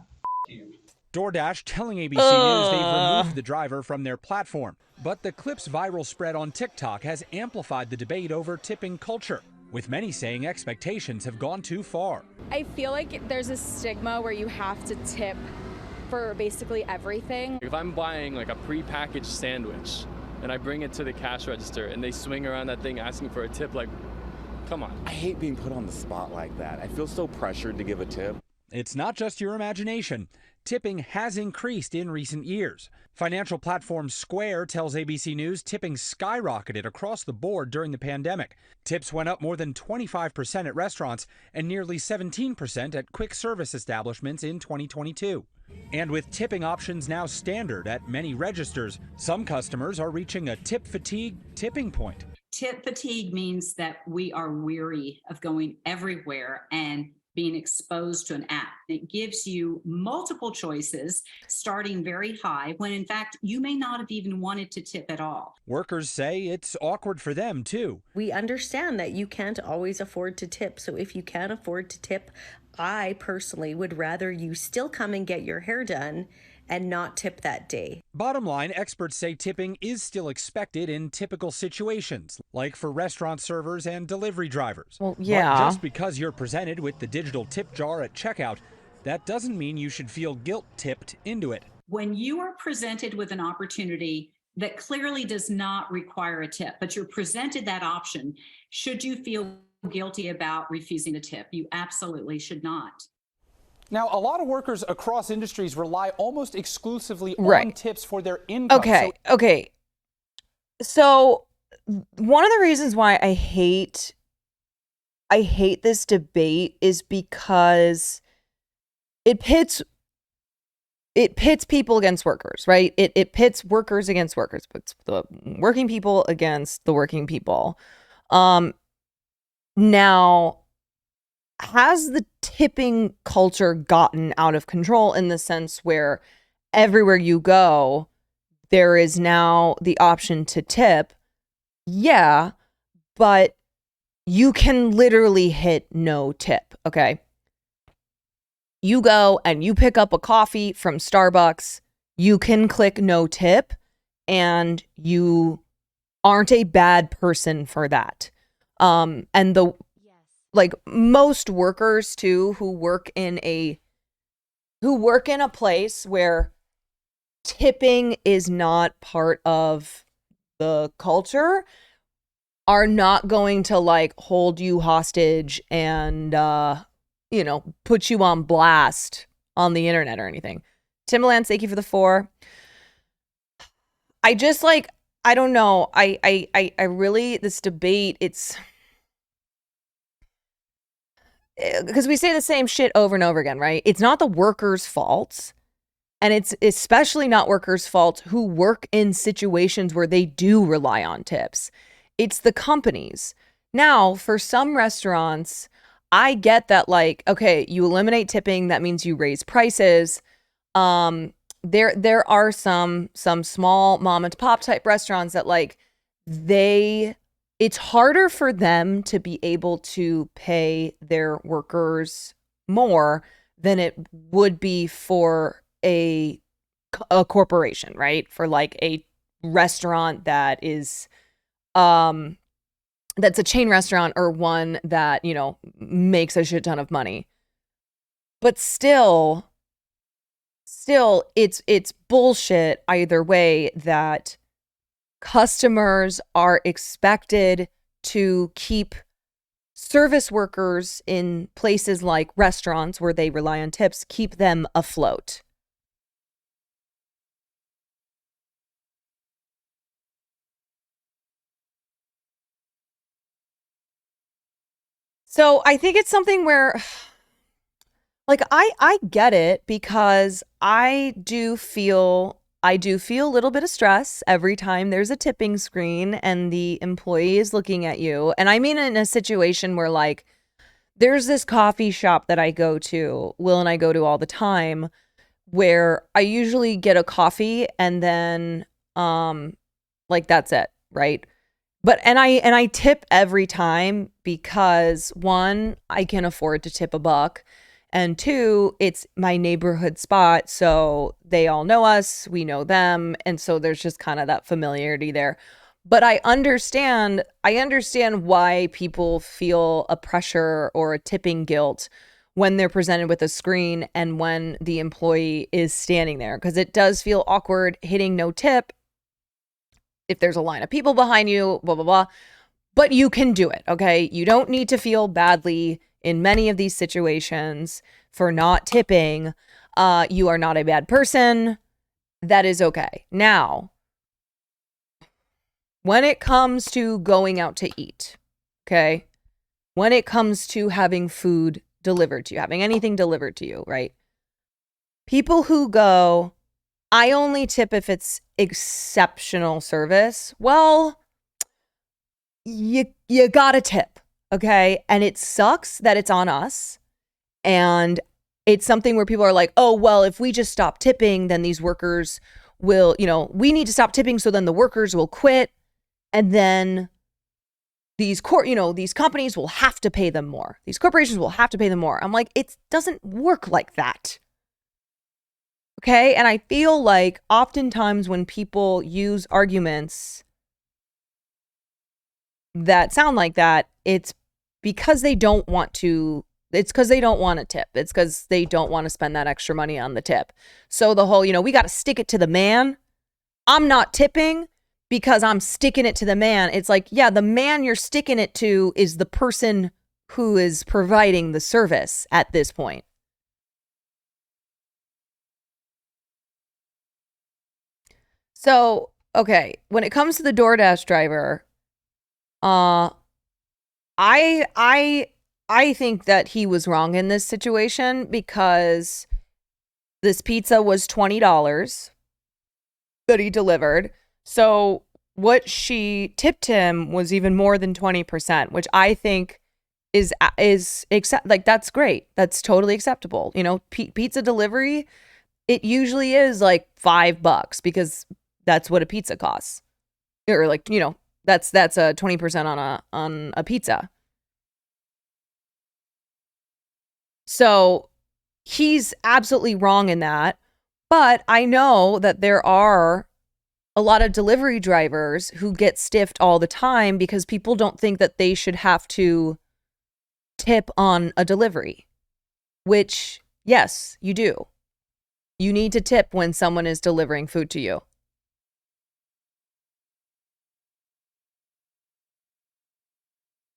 DoorDash telling ABC News they've removed the driver from their platform. But the clip's viral spread on TikTok has amplified the debate over tipping culture, with many saying expectations have gone too far. I feel like there's a stigma where you have to tip for basically everything. If I'm buying like a prepackaged sandwich and I bring it to the cash register and they swing around that thing asking for a tip, like, come on. I hate being put on the spot like that. I feel so pressured to give a tip. It's not just your imagination. Tipping has increased in recent years. Financial platform Square tells ABC News tipping skyrocketed across the board during the pandemic. Tips went up more than 25% at restaurants and nearly 17% at quick service establishments in 2022. And with tipping options now standard at many registers, some customers are reaching a tip fatigue tipping point. Tip fatigue means that we are weary of going everywhere and being exposed to an app. It gives you multiple choices starting very high when in fact you may not have even wanted to tip at all. Workers say it's awkward for them too. We understand that you can't always afford to tip. So if you can't afford to tip, I personally would rather you still come and get your hair done and not tip that day. Bottom line, experts say tipping is still expected in typical situations, like for restaurant servers and delivery drivers. Well, yeah. But just because you're presented with the digital tip jar at checkout, that doesn't mean you should feel guilt-tipped into it. When you are presented with an opportunity that clearly does not require a tip, but you're presented that option, should you feel guilty about refusing a tip? You absolutely should not. Now, a lot of workers across industries rely almost exclusively on tips for their income. Okay. So one of the reasons why I hate this debate is because it pits people against workers, right? It pits workers against workers, puts the working people against the working people. Now, has the tipping culture gotten out of control in the sense where everywhere you go, there is now the option to tip? Yeah, but you can literally hit no tip, okay? You go and you pick up a coffee from Starbucks, you can click no tip, and you aren't a bad person for that. Like most workers too, who work in a place where tipping is not part of the culture, are not going to like hold you hostage and put you on blast on the internet or anything. Timbaland, thank you for the 4. I just I don't know. I really, this debate, it's because we say the same shit over and over again, right? It's not the workers' fault. And it's especially not workers' fault who work in situations where they do rely on tips. It's the companies. Now, for some restaurants, I get that, like, okay, you eliminate tipping, that means you raise prices. There are some small mom and pop type restaurants that it's harder for them to be able to pay their workers more than it would be for a corporation, right? For like a restaurant that is that's a chain restaurant or one that, makes a shit ton of money. But still it's bullshit either way that customers are expected to keep service workers in places like restaurants where they rely on tips, keep them afloat. So I think it's something where, I get it, because I do feel a little bit of stress every time there's a tipping screen and the employee is looking at you. And I mean, in a situation where there's this coffee shop that I go to, Will and I go to all the time, where I usually get a coffee and then that's it, right? But and I tip every time because 1, I can afford to tip $1, and 2, it's my neighborhood spot, so they all know us, we know them, and so there's just kind of that familiarity there. But I understand why people feel a pressure or a tipping guilt when they're presented with a screen and when the employee is standing there, because it does feel awkward hitting no tip if there's a line of people behind you, blah, blah, blah. But you can do it, okay? You don't need to feel badly in many of these situations for not tipping. You are not a bad person. That is okay. Now, when it comes to going out to eat, okay? When it comes to having food delivered to you, having anything delivered to you, right? People who go, I only tip if it's exceptional service. Well, you gotta tip, okay? And it sucks that it's on us. And it's something where people are like, oh, well, if we just stop tipping, then these workers will, we need to stop tipping so then the workers will quit. And then these companies will have to pay them more. These corporations will have to pay them more. I'm like, it doesn't work like that. Okay? And I feel like oftentimes when people use arguments that sound like that, it's because they don't want to, it's because they don't want to tip. It's because they don't want to spend that extra money on the tip. So the whole, we got to stick it to the man. I'm not tipping because I'm sticking it to the man. It's like, yeah, the man you're sticking it to is the person who is providing the service at this point. So, okay, when it comes to the DoorDash driver, I think that he was wrong in this situation because this pizza was $20 that he delivered. So what she tipped him was even more than 20%, which I think is that's great. That's totally acceptable. Pizza delivery, it usually is like $5 because that's what a pizza costs. Or that's a 20% on a pizza. So he's absolutely wrong in that. But I know that there are a lot of delivery drivers who get stiffed all the time because people don't think that they should have to tip on a delivery, which, yes, you do. You need to tip when someone is delivering food to you.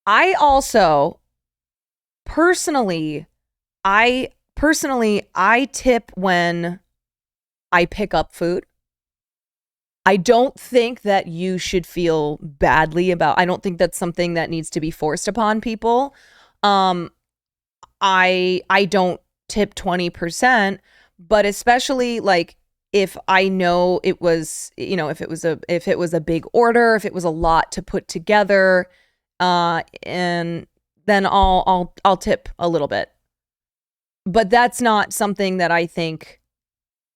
I also personally tip when I pick up food. I don't think that you should feel badly I don't think that's something that needs to be forced upon people. I don't tip 20%, but especially like if I know it was, if it was a big order, if it was a lot to put together, and then I'll tip a little bit. But that's not something that I think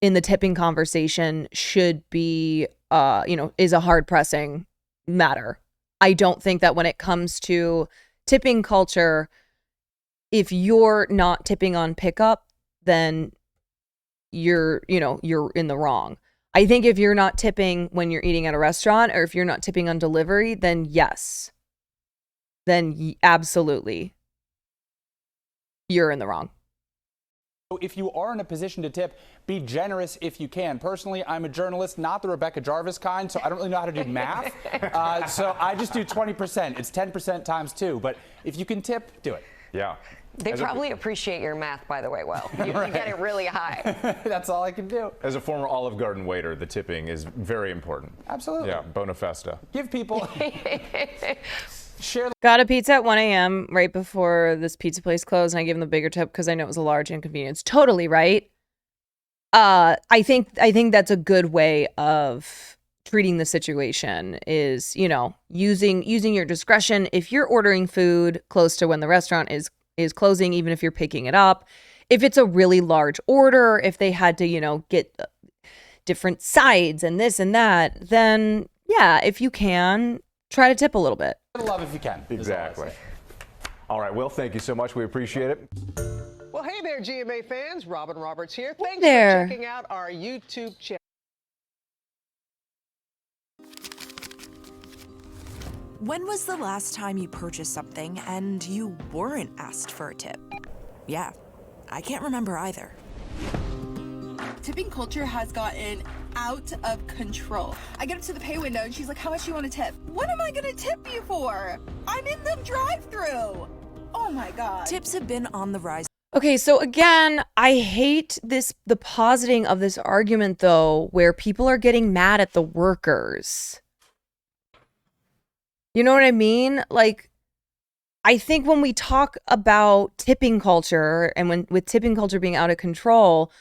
in the tipping conversation should be, is a hard pressing matter. I don't think that when it comes to tipping culture, if you're not tipping on pickup, then you're in the wrong. I think if you're not tipping when you're eating at a restaurant, or if you're not tipping on delivery, then yes. Then absolutely, you're in the wrong. So if you are in a position to tip, be generous if you can. Personally, I'm a journalist, not the Rebecca Jarvis kind, so I don't really know how to do math. So I just do 20%. It's 10% times 2. But if you can tip, do it. Yeah. They probably appreciate your math, by the way, Will. You get it really high. That's all I can do. As a former Olive Garden waiter, the tipping is very important. Absolutely. Yeah, bona festa. Give people... Got a pizza at 1 a.m. right before this pizza place closed, and I gave them the bigger tip because I know it was a large inconvenience. Totally right. I think that's a good way of treating the situation is, using your discretion. If you're ordering food close to when the restaurant is closing, even if you're picking it up, if it's a really large order, if they had to, get different sides and this and that, then yeah, if you can, try to tip a little bit. Love if you can. Exactly. All right, Will, thank you so much. We appreciate it. Well, hey there, GMA fans. Robin Roberts here. Thanks for checking out our YouTube channel. When was the last time you purchased something and you weren't asked for a tip? Yeah, I can't remember either. Tipping culture has gotten out of control. I get up to the pay window and she's like, how much do you want to tip? What am I going to tip you for? I'm in the drive-thru. Oh my God. Tips have been on the rise. Okay, so again, I hate the positing of this argument though, where people are getting mad at the workers. You know what I mean? Like, I think when we talk about tipping culture and with tipping culture being out of control,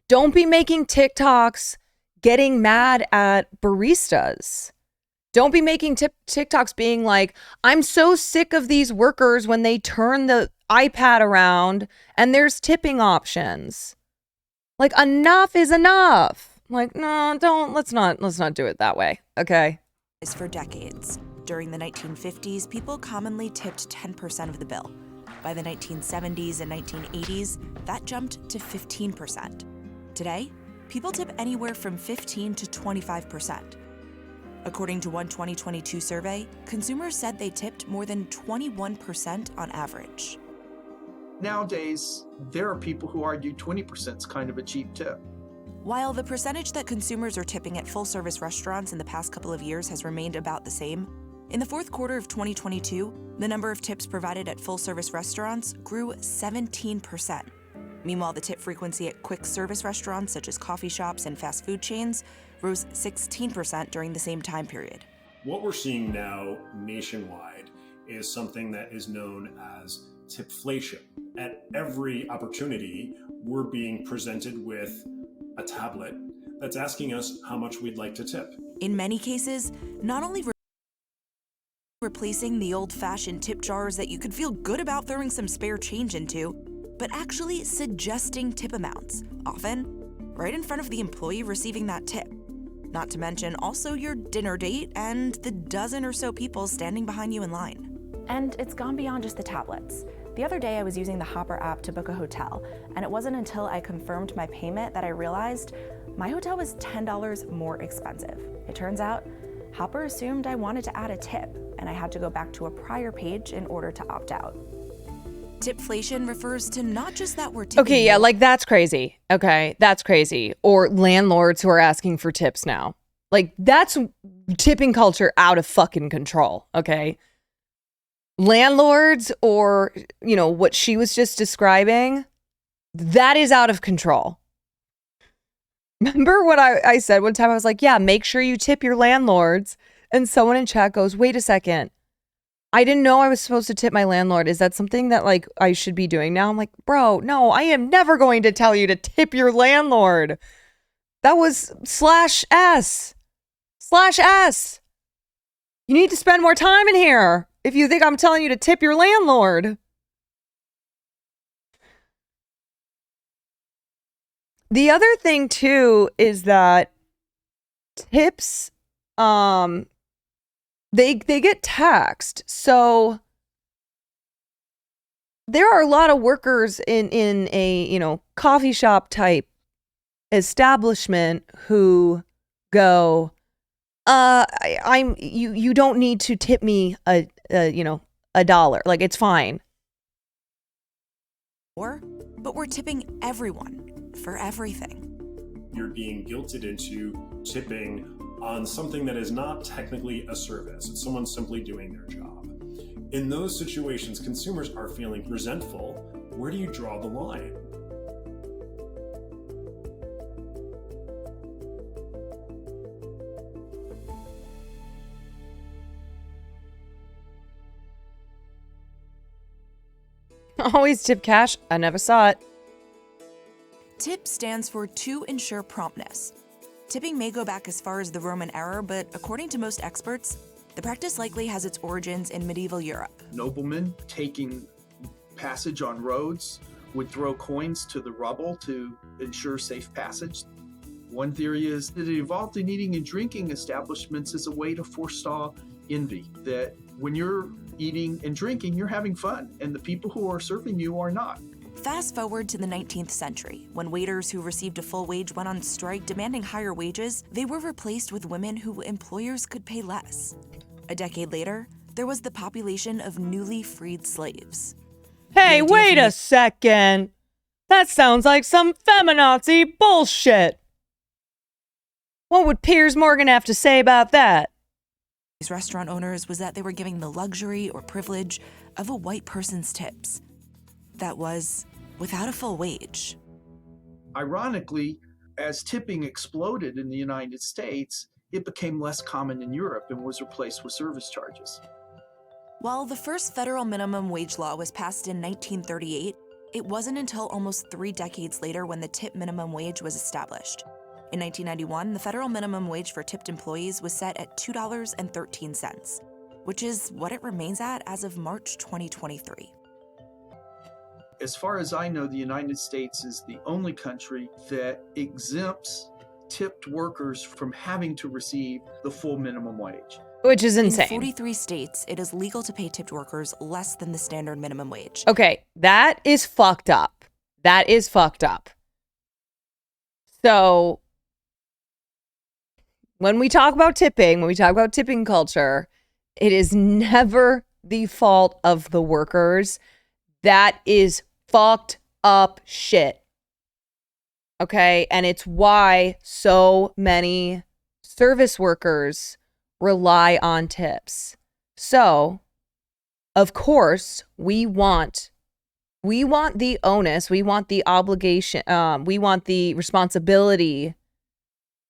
don't be making TikToks getting mad at baristas. Don't be making TikToks being like, I'm so sick of these workers when they turn the iPad around and there's tipping options. Like, enough is enough. Like, no, let's not do it that way. Okay. For decades. During the 1950s, people commonly tipped 10% of the bill. By the 1970s and 1980s, that jumped to 15%. Today, people tip anywhere from 15 to 25%. According to one 2022 survey, consumers said they tipped more than 21% on average. Nowadays, there are people who argue 20% is kind of a cheap tip. While the percentage that consumers are tipping at full-service restaurants in the past couple of years has remained about the same, in the fourth quarter of 2022, the number of tips provided at full-service restaurants grew 17%. Meanwhile, the tip frequency at quick-service restaurants such as coffee shops and fast food chains rose 16% during the same time period. What we're seeing now nationwide is something that is known as tipflation. At every opportunity, we're being presented with a tablet that's asking us how much we'd like to tip. In many cases, not only replacing the old-fashioned tip jars that you could feel good about throwing some spare change into, but actually suggesting tip amounts, often right in front of the employee receiving that tip. Not to mention also your dinner date and the dozen or so people standing behind you in line. And it's gone beyond just the tablets. The other day I was using the Hopper app to book a hotel, and it wasn't until I confirmed my payment that I realized my hotel was $10 more expensive. It turns out Hopper assumed I wanted to add a tip, and I had to go back to a prior page in order to opt out. Tipflation refers to not just that we're tipping. Okay, yeah, like that's crazy. Okay, that's crazy. Or landlords who are asking for tips now. Like, that's tipping culture out of fucking control, okay? Landlords or, you know, what she was just describing, that is out of control. Remember what I said one time? I was like, yeah, make sure you tip your landlords. And someone in chat goes, wait a second. I didn't know I was supposed to tip my landlord. Is that something that like I should be doing now? I'm like, bro, no, I am never going to tell you to tip your landlord. That was /S. You need to spend more time in here if you think I'm telling you to tip your landlord. The other thing too is that tips, they get taxed. So there are a lot of workers in a, you know, coffee shop type establishment who go, you don't need to tip me $1. Like, it's fine. But we're tipping everyone for everything. You're being guilted into tipping on something that is not technically a service. It's someone simply doing their job. In those situations, consumers are feeling resentful. Where do you draw the line? Always tip cash. I never saw it. TIP stands for to ensure promptness. Tipping may go back as far as the Roman era, but according to most experts, the practice likely has its origins in medieval Europe. Noblemen taking passage on roads would throw coins to the rubble to ensure safe passage. One theory is that it evolved in eating and drinking establishments as a way to forestall envy, that when you're eating and drinking, you're having fun, and the people who are serving you are not. Fast forward to the 19th century, when waiters who received a full wage went on strike demanding higher wages, they were replaced with women who employers could pay less. A decade later, there was the population of newly freed slaves. Hey, wait a second. That sounds like some feminazi bullshit. What would Piers Morgan have to say about that? These restaurant owners was that they were giving the luxury or privilege of a white person's tips. That was without a full wage. Ironically, as tipping exploded in the United States, it became less common in Europe and was replaced with service charges. While the first federal minimum wage law was passed in 1938, it wasn't until almost 3 decades later when the tip minimum wage was established. In 1991, the federal minimum wage for tipped employees was set at $2.13, which is what it remains at as of March 2023. As far as I know, the United States is the only country that exempts tipped workers from having to receive the full minimum wage. Which is insane. In 43 states, it is legal to pay tipped workers less than the standard minimum wage. Okay, that is fucked up. That is fucked up. So, when we talk about tipping, when we talk about tipping culture, it is never the fault of the workers. That is fucked up shit. Okay, and it's why so many service workers rely on tips. So, of course, we want the onus, we want the obligation, we want the responsibility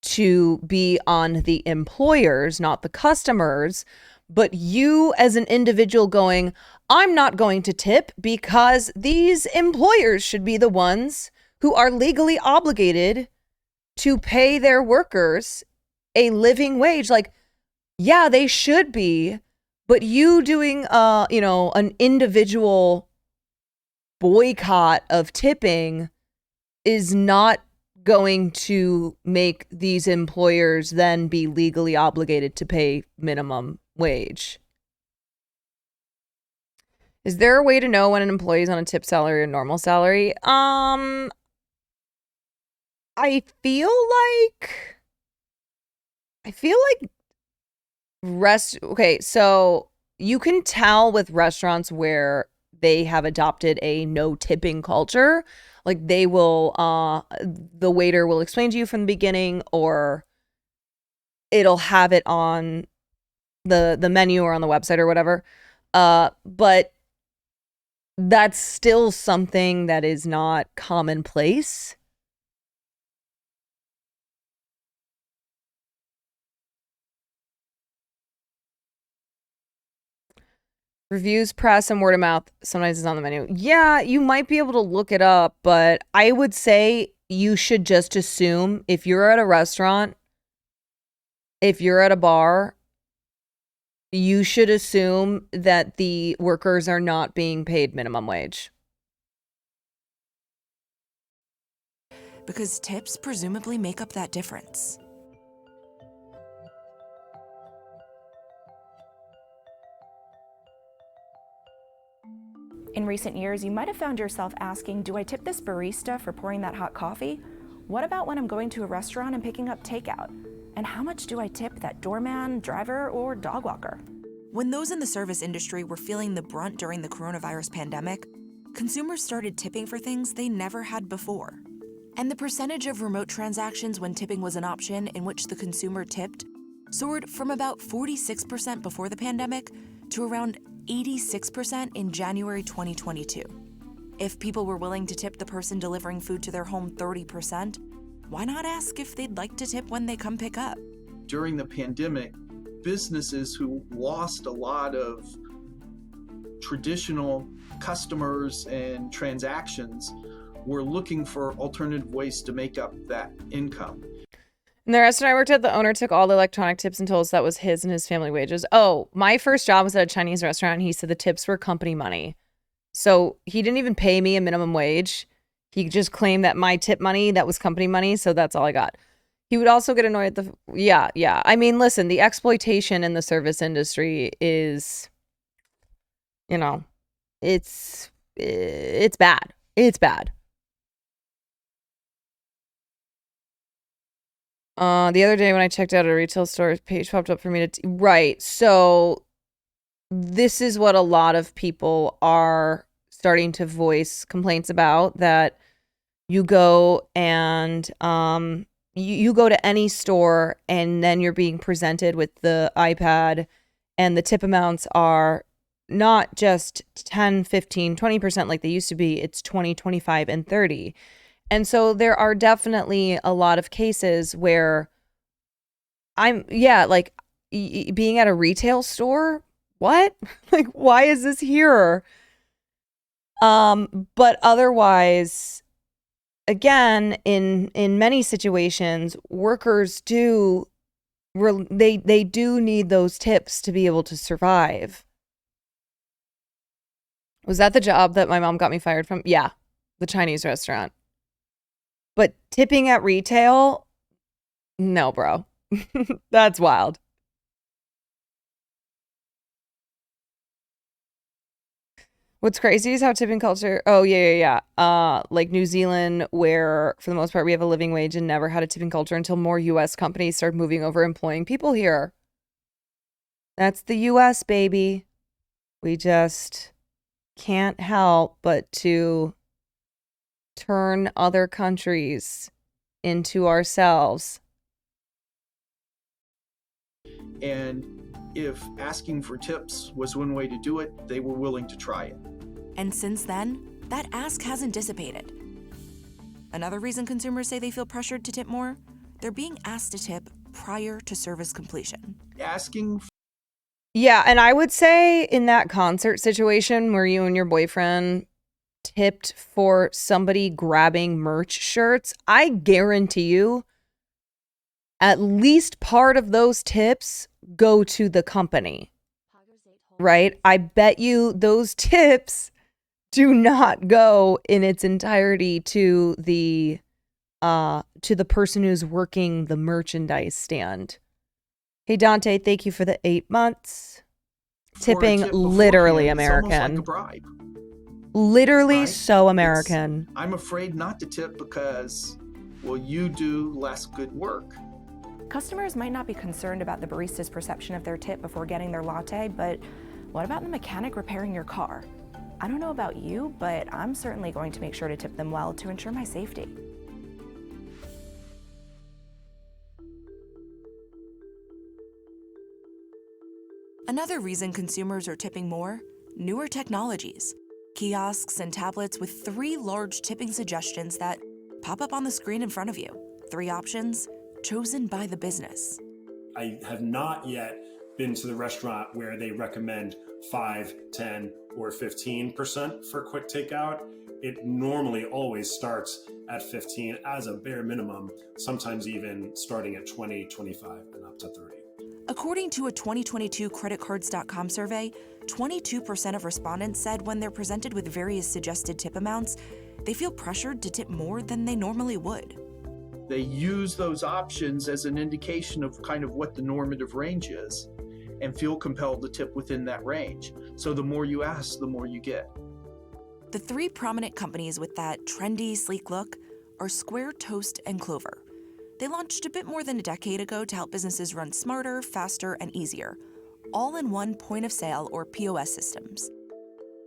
to be on the employers, not the customers. But you as an individual going, I'm not going to tip because these employers should be the ones who are legally obligated to pay their workers a living wage. Like, yeah, they should be, but you doing, an individual boycott of tipping is not going to make these employers then be legally obligated to pay minimum wage. Is there a way to know when an employee is on a tip salary or normal salary? I feel like okay, so you can tell with restaurants where they have adopted a no tipping culture. Like they will, the waiter will explain to you from the beginning, or it'll have it on the menu or on the website or whatever. But that's still something that is not commonplace. Reviews, press, and word of mouth sometimes is on the menu. Yeah, you might be able to look it up, but I would say you should just assume if you're at a restaurant, if you're at a bar, you should assume that the workers are not being paid minimum wage. Because tips presumably make up that difference. In recent years, you might have found yourself asking, do I tip this barista for pouring that hot coffee? What about when I'm going to a restaurant and picking up takeout? And how much do I tip that doorman, driver, or dog walker? When those in the service industry were feeling the brunt during the coronavirus pandemic, consumers started tipping for things they never had before. And the percentage of remote transactions when tipping was an option in which the consumer tipped soared from about 46% before the pandemic to around 86% in January 2022. If people were willing to tip the person delivering food to their home 30%, why not ask if they'd like to tip when they come pick up? During the pandemic, businesses who lost a lot of traditional customers and transactions were looking for alternative ways to make up that income. In the restaurant I worked at, the owner took all the electronic tips and told us that was his and his family wages. Oh, my first job was at a Chinese restaurant, and he said the tips were company money. So he didn't even pay me a minimum wage. He just claimed that my tip money, that was company money, so that's all I got. He would also get annoyed at the... Yeah. I mean, listen, the exploitation in the service industry is, it's bad. It's bad. The other day when I checked out a retail store, page popped up for me to... Right. So this is what a lot of people are starting to voice complaints about, that You go and you go to any store and then you're being presented with the iPad and the tip amounts are not just 10, 15, 20% like they used to be. It's 20, 25, and 30. And so there are definitely a lot of cases where like being at a retail store, what? Like, why is this here? But otherwise, again, in many situations, workers do need those tips to be able to survive. Was that the job that my mom got me fired from? Yeah, the Chinese restaurant. But tipping at retail? No, bro. That's wild. What's crazy is how tipping culture, like New Zealand, where for the most part we have a living wage and never had a tipping culture until more US companies started moving over employing people here. That's the US, baby. We just can't help but to turn other countries into ourselves. And if asking for tips was one way to do it, they were willing to try it. And since then, that ask hasn't dissipated. Another reason consumers say they feel pressured to tip more? They're being asked to tip prior to service completion. Yeah, and I would say in that concert situation where you and your boyfriend tipped for somebody grabbing merch shirts, I guarantee you at least part of those tips go to the company, right? I bet you those tips do not go in its entirety to the person who's working the merchandise stand. Hey, Dante, thank you for the 8 months. Tipping, literally American. It's almost like a bribe. Literally Right? so American. I'm afraid not to tip because, well, you do less good work. Customers might not be concerned about the barista's perception of their tip before getting their latte, but what about the mechanic repairing your car? I don't know about you, but I'm certainly going to make sure to tip them well to ensure my safety. Another reason consumers are tipping more? Newer technologies. Kiosks and tablets with 3 large tipping suggestions that pop up on the screen in front of you. 3 options chosen by the business. I have not yet been to the restaurant where they recommend 5, 10, or 15% for quick takeout. It normally always starts at 15 as a bare minimum, sometimes even starting at 20, 25, and up to 30. According to a 2022 creditcards.com survey, 22% of respondents said when they're presented with various suggested tip amounts, they feel pressured to tip more than they normally would. They use those options as an indication of kind of what the normative range is and feel compelled to tip within that range. So the more you ask, the more you get. The 3 prominent companies with that trendy, sleek look are Square, Toast, and Clover. They launched a bit more than a decade ago to help businesses run smarter, faster, and easier, all in one point of sale or POS systems.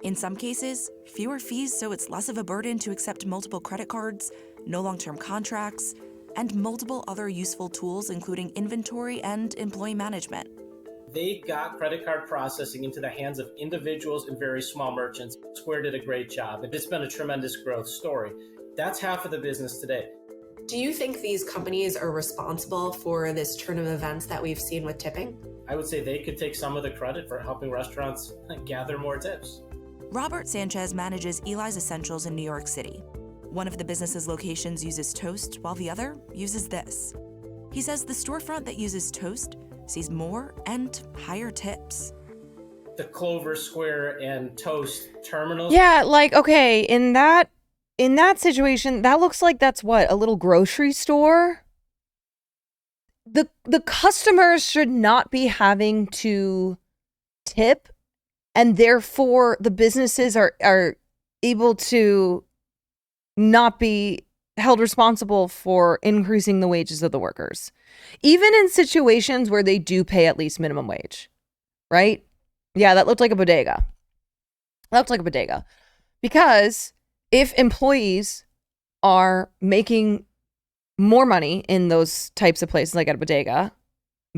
In some cases, fewer fees so it's less of a burden to accept multiple credit cards, no long-term contracts, and multiple other useful tools including inventory and employee management. They got credit card processing into the hands of individuals and very small merchants. Square did a great job. It's been a tremendous growth story. That's half of the business today. Do you think these companies are responsible for this turn of events that we've seen with tipping? I would say they could take some of the credit for helping restaurants gather more tips. Robert Sanchez manages Eli's Essentials in New York City. One of the business's locations uses Toast, while the other uses this. He says the storefront that uses Toast sees more and higher tips. The Clover, Square, and Toast terminals. Yeah, like, okay, in that situation, that looks like that's what, a little grocery store? The customers should not be having to tip, and therefore the businesses are able to not be held responsible for increasing the wages of the workers. Even in situations where they do pay at least minimum wage, right? Yeah, that looked like a bodega. That looked like a bodega. Because if employees are making more money in those types of places like at a bodega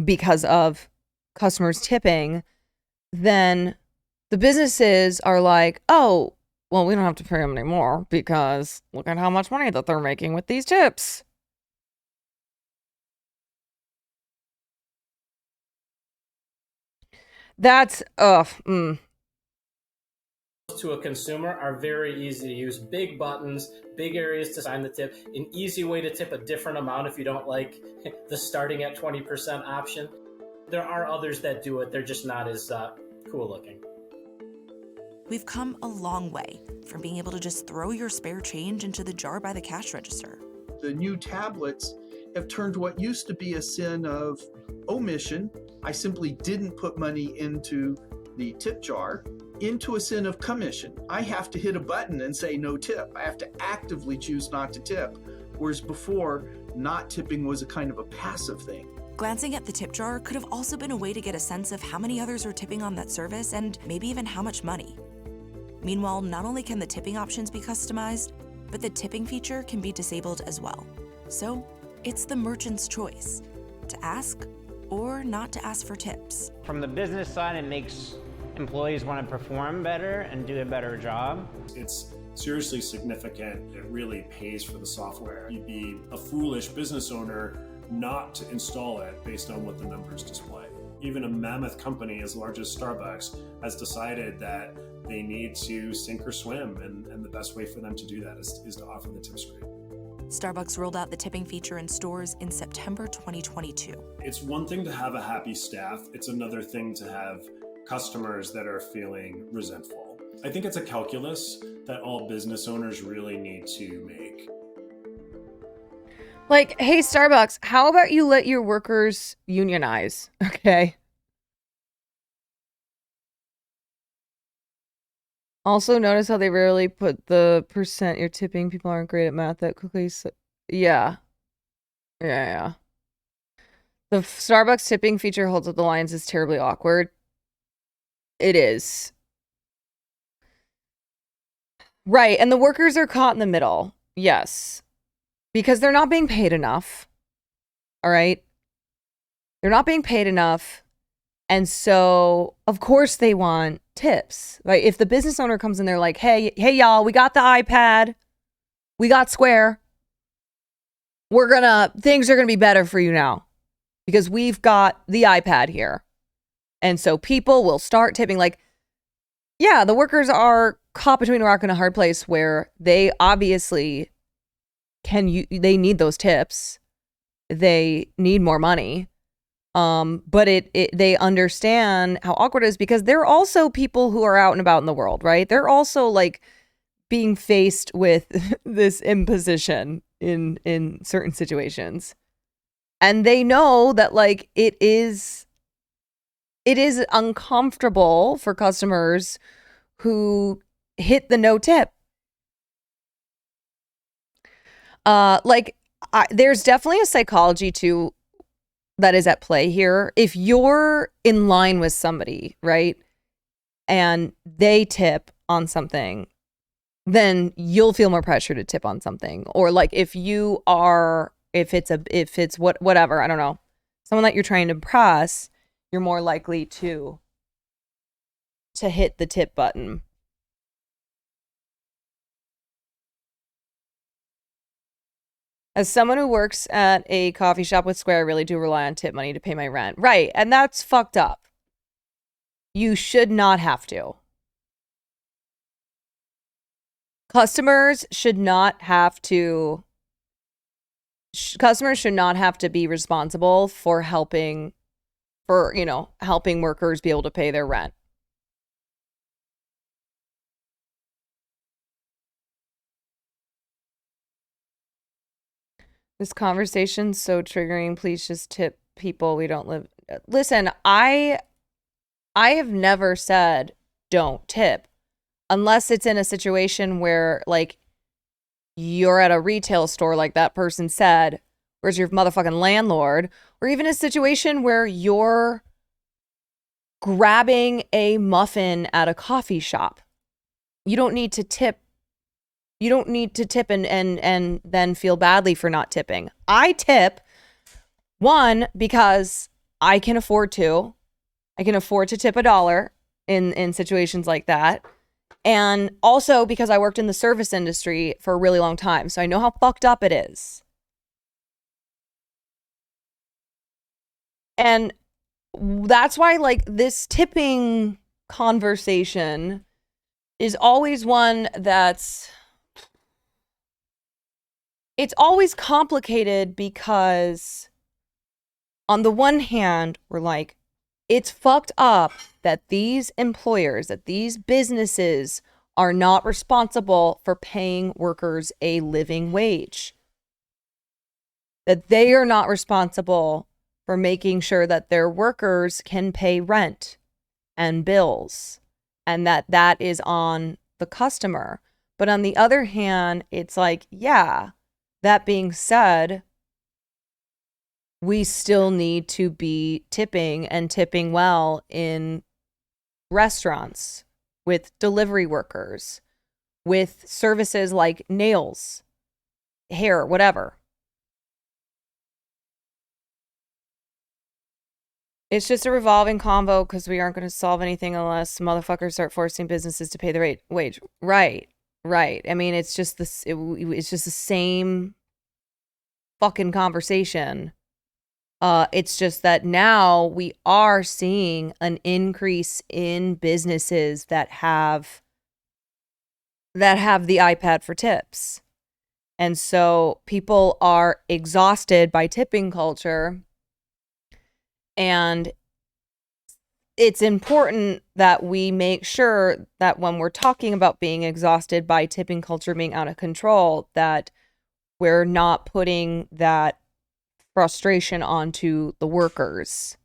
because of customers tipping, then the businesses are like, oh, well, we don't have to pay them anymore because look at how much money that they're making with these tips. That's, To a consumer are very easy to use. Big buttons, big areas to sign the tip, an easy way to tip a different amount if you don't like the starting at 20% option. There are others that do it. They're just not as cool looking. We've come a long way from being able to just throw your spare change into the jar by the cash register. The new tablets have turned what used to be a sin of omission, I simply didn't put money into the tip jar, into a sin of commission. I have to hit a button and say no tip. I have to actively choose not to tip. Whereas before, not tipping was a kind of a passive thing. Glancing at the tip jar could have also been a way to get a sense of how many others are tipping on that service and maybe even how much money. Meanwhile, not only can the tipping options be customized, but the tipping feature can be disabled as well. So it's the merchant's choice to ask or not to ask for tips. From the business side, it makes employees want to perform better and do a better job. It's seriously significant. It really pays for the software. You'd be a foolish business owner not to install it based on what the numbers display. Even a mammoth company as large as Starbucks has decided that they need to sink or swim, and the best way for them to do that is to offer the tip screen. Starbucks rolled out the tipping feature in stores in September 2022. It's one thing to have a happy staff. It's another thing to have customers that are feeling resentful. I think it's a calculus that all business owners really need to make. like, hey, Starbucks, how about you let your workers unionize? Okay. Also, notice how they rarely put the percent you're tipping. People aren't great at math that quickly. So, yeah. Yeah. The Starbucks tipping feature holds up the lines is terribly awkward. It is. Right. And the workers are caught in the middle. Yes. Because they're not being paid enough. All right. They're not being paid enough. And so, of course, they want tips. Like, if the business owner comes in, they're like, hey, y'all, we got the iPad. We got Square. Things are going to be better for you now because we've got the iPad here. And so people will start tipping. Like, yeah, the workers are caught between a rock and a hard place where they obviously they need those tips. They need more money. But they understand how awkward it is because they're also people who are out and about in the world, right? They're also like being faced with this imposition in certain situations. And they know that like it is uncomfortable for customers who hit the no tip. There's definitely a psychology to that is at play here. If you're in line with somebody, right, and they tip on something, then you'll feel more pressure to tip on something. Or like if it's whatever, I don't know, someone that you're trying to impress, you're more likely to hit the tip button. As someone who works at a coffee shop with Square, I really do rely on tip money to pay my rent. Right, and that's fucked up. You should not have to. Customers should not have to be responsible for helping workers be able to pay their rent. This conversation's so triggering. Please just tip people. We don't live. Listen, I have never said don't tip unless it's in a situation where like you're at a retail store like that person said, where's your motherfucking landlord, or even a situation where you're grabbing a muffin at a coffee shop. You don't need to tip You don't need to tip and then feel badly for not tipping. I tip, one, because I can afford to. I can afford to tip $1 in situations like that. And also because I worked in the service industry for a really long time. So I know how fucked up it is. And that's why, like, this tipping conversation is always one that's, it's always complicated because on the one hand, we're like, it's fucked up that these employers, that these businesses are not responsible for paying workers a living wage. That they are not responsible for making sure that their workers can pay rent and bills, and that is on the customer. But on the other hand, it's like, yeah, that being said, we still need to be tipping and tipping well in restaurants, with delivery workers, with services like nails, hair, whatever. It's just a revolving convo because we aren't going to solve anything unless motherfuckers start forcing businesses to pay the wage. Right. I mean, it's just this. It's just the same fucking conversation. It's just that now we are seeing an increase in businesses that have the iPad for tips. And so people are exhausted by tipping culture. And it's important that we make sure that when we're talking about being exhausted by tipping culture being out of control, that we're not putting that frustration onto the workers.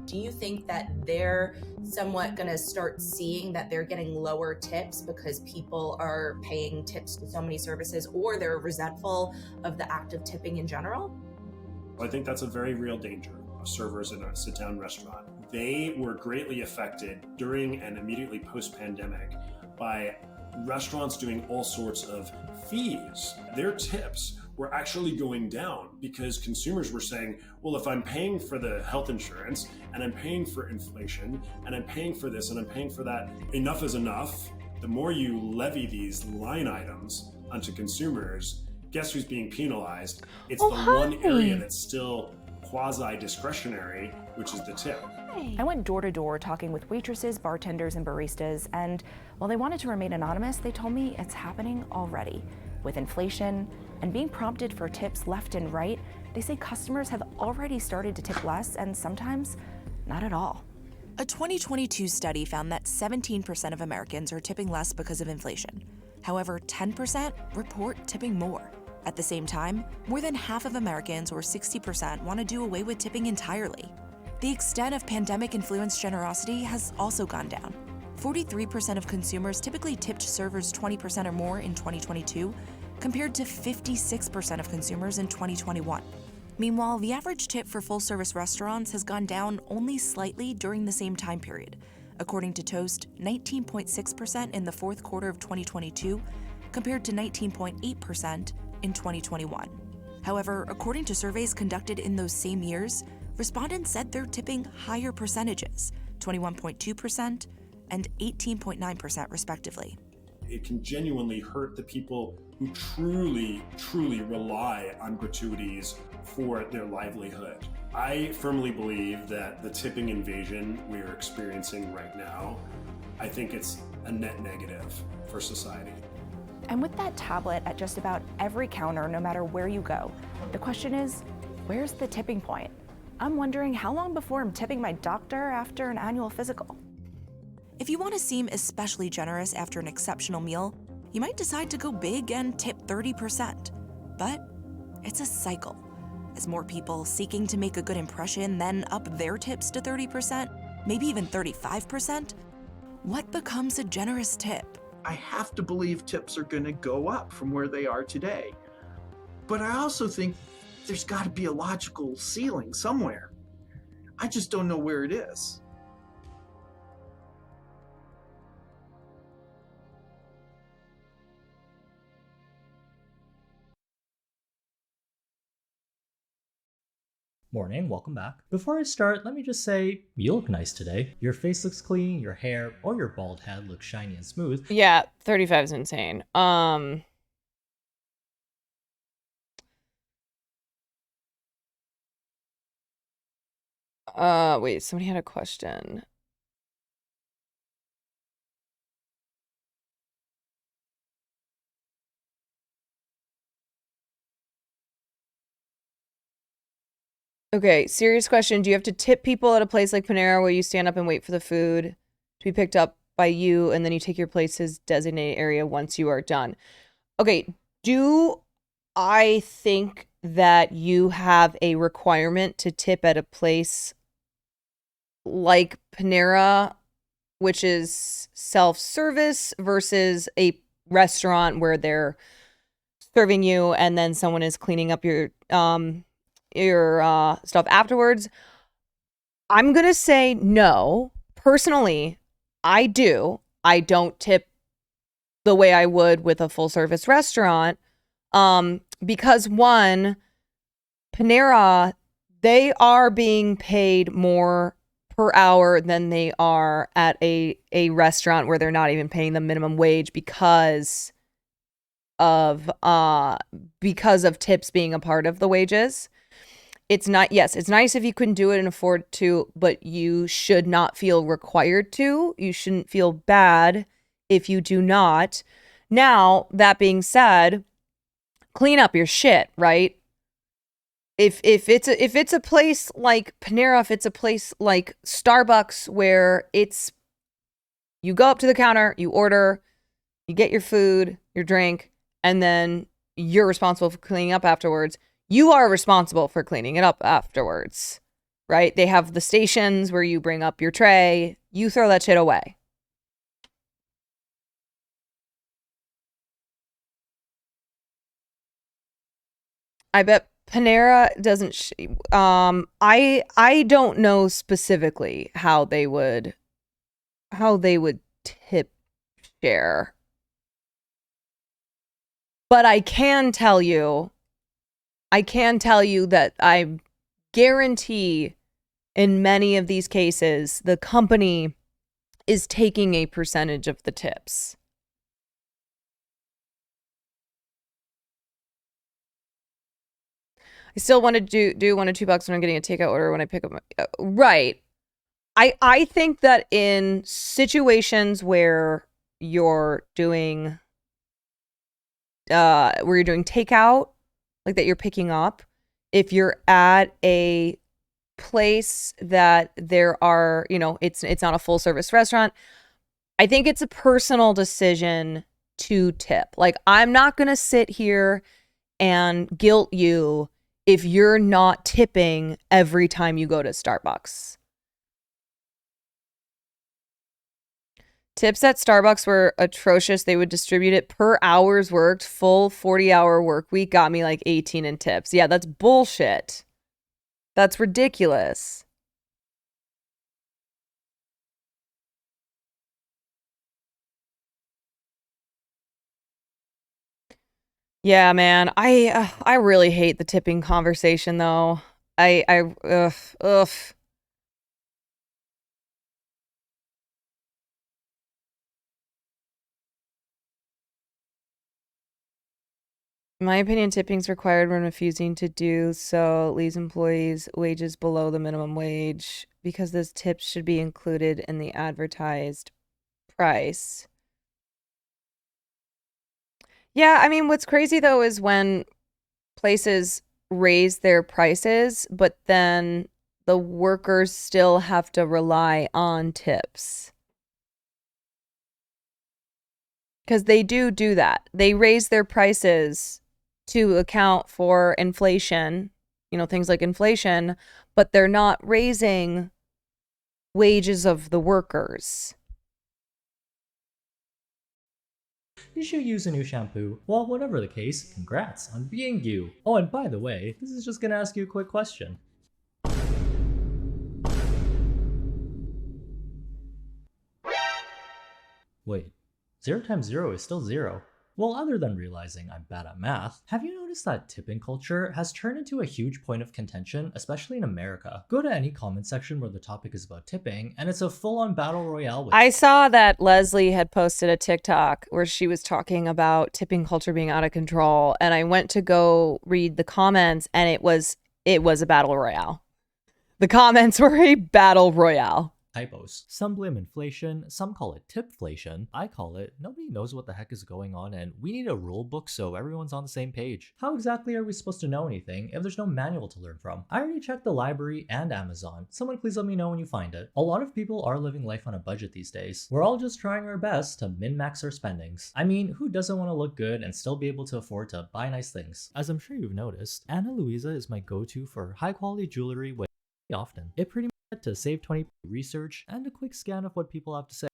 Do you think that they're somewhat going to start seeing that they're getting lower tips because people are paying tips to so many services, or they're resentful of the act of tipping in general? I think that's a very real danger of servers in a sit-down restaurant. They were greatly affected during and immediately post-pandemic by restaurants doing all sorts of fees. Their tips were actually going down because consumers were saying, well, if I'm paying for the health insurance and I'm paying for inflation and I'm paying for this and I'm paying for that, enough is enough. The more you levy these line items onto consumers, guess who's being penalized? It's one area that's still quasi-discretionary, which is the tip. I went door to door talking with waitresses, bartenders, and baristas, and while they wanted to remain anonymous, they told me it's happening already. With inflation and being prompted for tips left and right, they say customers have already started to tip less and sometimes not at all. A 2022 study found that 17% of Americans are tipping less because of inflation. However, 10% report tipping more. At the same time, more than half of Americans, or 60%, want to do away with tipping entirely. The extent of pandemic-influenced generosity has also gone down. 43% of consumers typically tipped servers 20% or more in 2022, compared to 56% of consumers in 2021. Meanwhile, the average tip for full-service restaurants has gone down only slightly during the same time period. According to Toast, 19.6% in the fourth quarter of 2022, compared to 19.8% in 2021. However, according to surveys conducted in those same years, respondents said they're tipping higher percentages, 21.2% and 18.9% respectively. It can genuinely hurt the people who truly rely on gratuities for their livelihood. I firmly believe that the tipping invasion we're experiencing right now, I think it's a net negative for society. And with that tablet at just about every counter, no matter where you go, the question is, where's the tipping point? I'm wondering how long before I'm tipping my doctor after an annual physical. If you want to seem especially generous after an exceptional meal, you might decide to go big and tip 30%. But it's a cycle. As more people seeking to make a good impression then up their tips to 30%, maybe even 35%, what becomes a generous tip? I have to believe tips are going to go up from where they are today. But I also think there's got to be a logical ceiling somewhere. I just don't know where it is. Morning, welcome back. Before I start, let me just say, you look nice today. Your face looks clean, your hair or your bald head looks shiny and smooth. Yeah, 35 is insane. Wait, somebody had a question. Okay, serious question. Do you have to tip people at a place like Panera where you stand up and wait for the food to be picked up by you and then you take your place's designated area once you are done? Okay, do I think that you have a requirement to tip at a place like Panera, which is self-service, versus a restaurant where they're serving you and then someone is cleaning up your stuff afterwards? I'm gonna say no. Personally, I do. I don't tip the way I would with a full service restaurant. Because one, Panera, they are being paid more per hour than they are at a restaurant where they're not even paying the minimum wage because of tips being a part of the wages. It's not, yes, it's nice if you can do it and afford to, but you should not feel required to. You shouldn't feel bad if you do not. Now, that being said, clean up your shit, right? If it's a place like Panera, if it's a place like Starbucks where it's, you go up to the counter, you order, you get your food, your drink, and then you're responsible for cleaning up afterwards. You are responsible for cleaning it up afterwards, right? They have the stations where you bring up your tray, you throw that shit away. I bet Panera doesn't I don't know specifically how they would tip share. But I can tell you that I guarantee in many of these cases the company is taking a percentage of the tips. I still want to do $1 or $2 when I'm getting a takeout order when I pick up my, right. I think that in situations where you're doing takeout, like that you're picking up, if you're at a place that there are, it's not a full service restaurant, I think it's a personal decision to tip. Like, I'm not going to sit here and guilt you if you're not tipping every time you go to Starbucks. Tips at Starbucks were atrocious. They would distribute it per hours worked. Full 40-hour work week got me like 18 in tips. Yeah, that's bullshit. That's ridiculous. Yeah, man. I really hate the tipping conversation though. Ugh. In my opinion, tipping is required when refusing to do so leaves employees' wages below the minimum wage because those tips should be included in the advertised price. Yeah, I mean, what's crazy though is when places raise their prices, but then the workers still have to rely on tips. Because they do that. They raise their prices to account for inflation, things like inflation, but they're not raising wages of the workers. You should use a new shampoo. Well, whatever the case, congrats on being you. Oh, and by the way, this is just gonna ask you a quick question. Wait, 0 times 0 is still 0. Well, other than realizing I'm bad at math, have you noticed that tipping culture has turned into a huge point of contention, especially in America? Go to any comment section where the topic is about tipping, and it's a full-on battle royale with I saw that Leslie had posted a TikTok where she was talking about tipping culture being out of control, and I went to go read the comments, and it was a battle royale. The comments were a battle royale. typos. Some blame inflation, some call it tipflation. I call it nobody knows what the heck is going on and we need a rule book so everyone's on the same page. How exactly are we supposed to know anything if there's no manual to learn from? I already checked the library and Amazon. Someone please let me know when you find it. A lot of people are living life on a budget these days. We're all just trying our best to min-max our spendings. I mean, who doesn't want to look good and still be able to afford to buy nice things? As I'm sure you've noticed, Ana Luisa is my go-to for high quality jewelry with often. It pretty much had to save 20 research and a quick scan of what people have to say.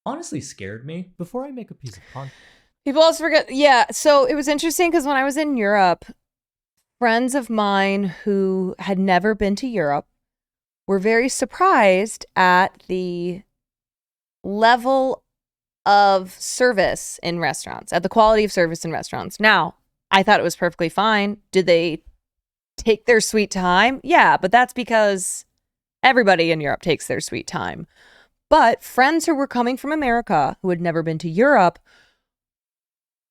Honestly scared me before I make a piece of content. People also forget. Yeah, so it was interesting because when I was in Europe, friends of mine who had never been to Europe were very surprised at the level of service in restaurants, at the quality of service in restaurants. Now, I thought it was perfectly fine. Did they take their sweet time? Yeah, but that's because everybody in Europe takes their sweet time. But friends who were coming from America who had never been to Europe,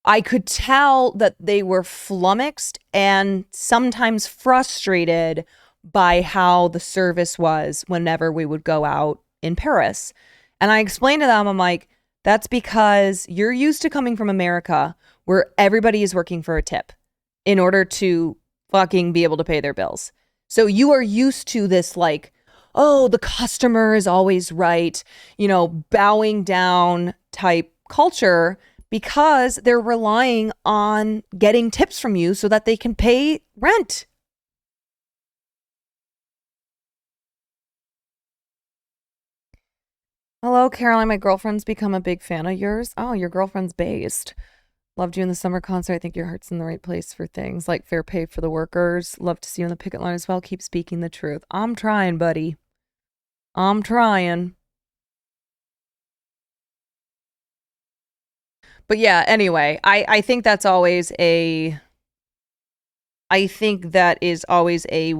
I could tell that they were flummoxed and sometimes frustrated by how the service was whenever we would go out in Paris. And I explained to them, I'm like, that's because you're used to coming from America where everybody is working for a tip in order to fucking be able to pay their bills. So you are used to this like, oh, the customer is always right, you know, bowing down type culture because they're relying on getting tips from you so that they can pay rent. Hello, Caroline. My girlfriend's become a big fan of yours. Oh, your girlfriend's based. Loved you in the summer concert. I think your heart's in the right place for things like fair pay for the workers. Love to see you on the picket line as well. Keep speaking the truth. I'm trying, buddy. I'm trying. But yeah, anyway, I think that's always a, I think that is always a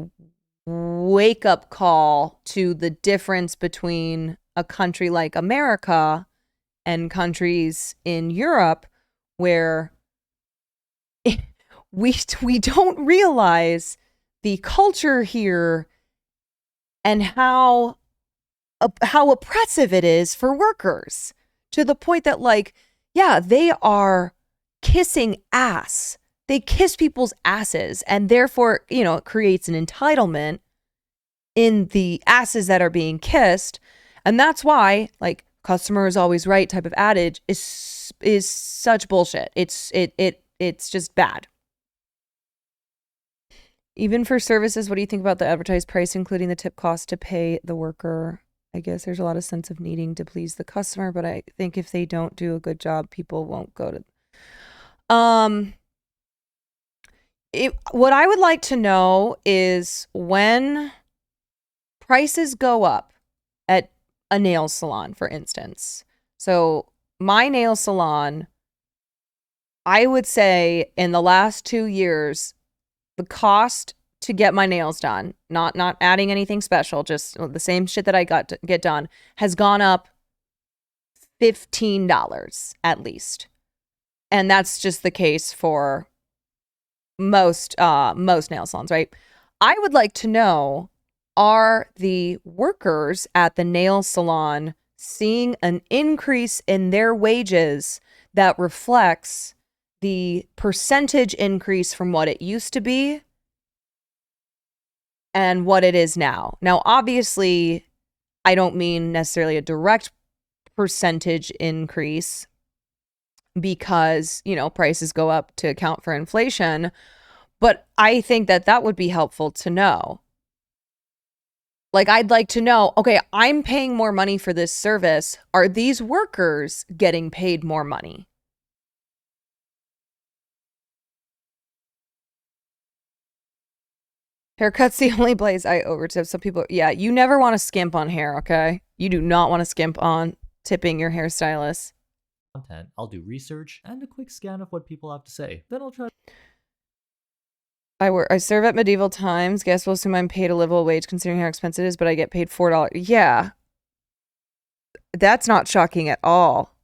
wake up call to the difference between a country like America and countries in Europe where we don't realize the culture here and how oppressive it is for workers, to the point that, like, yeah, they are kissing ass. They kiss people's asses, and therefore, you know, it creates an entitlement in the asses that are being kissed. And that's why, like, customer is always right type of adage is such bullshit. It's just bad. Even for services, what do you think about the advertised price, including the tip cost to pay the worker? I guess there's a lot of sense of needing to please the customer, but I think if they don't do a good job, people won't go to. What I would like to know is when prices go up at a nail salon, for instance. So my nail salon, I would say in the last 2 years, the cost to get my nails done, not adding anything special, just the same shit that I got to get done, has gone up $15 at least. And that's just the case for most nail salons, right? I would like to know, are the workers at the nail salon seeing an increase in their wages that reflects the percentage increase from what it used to be and what it is now? Now, obviously, I don't mean necessarily a direct percentage increase because, you know, prices go up to account for inflation, but I think that that would be helpful to know. Like, I'd like to know, okay, I'm paying more money for this service. Are these workers getting paid more money? Haircut's the only place I overtip. Some people, yeah, you never want to skimp on hair, okay? You do not want to skimp on tipping your hairstylist. content, I'll do research and a quick scan of what people have to say. Then I'll try. I serve at medieval times. Guess we'll assume I'm paid a livable wage considering how expensive it is, but I get paid $4. Yeah. That's not shocking at all.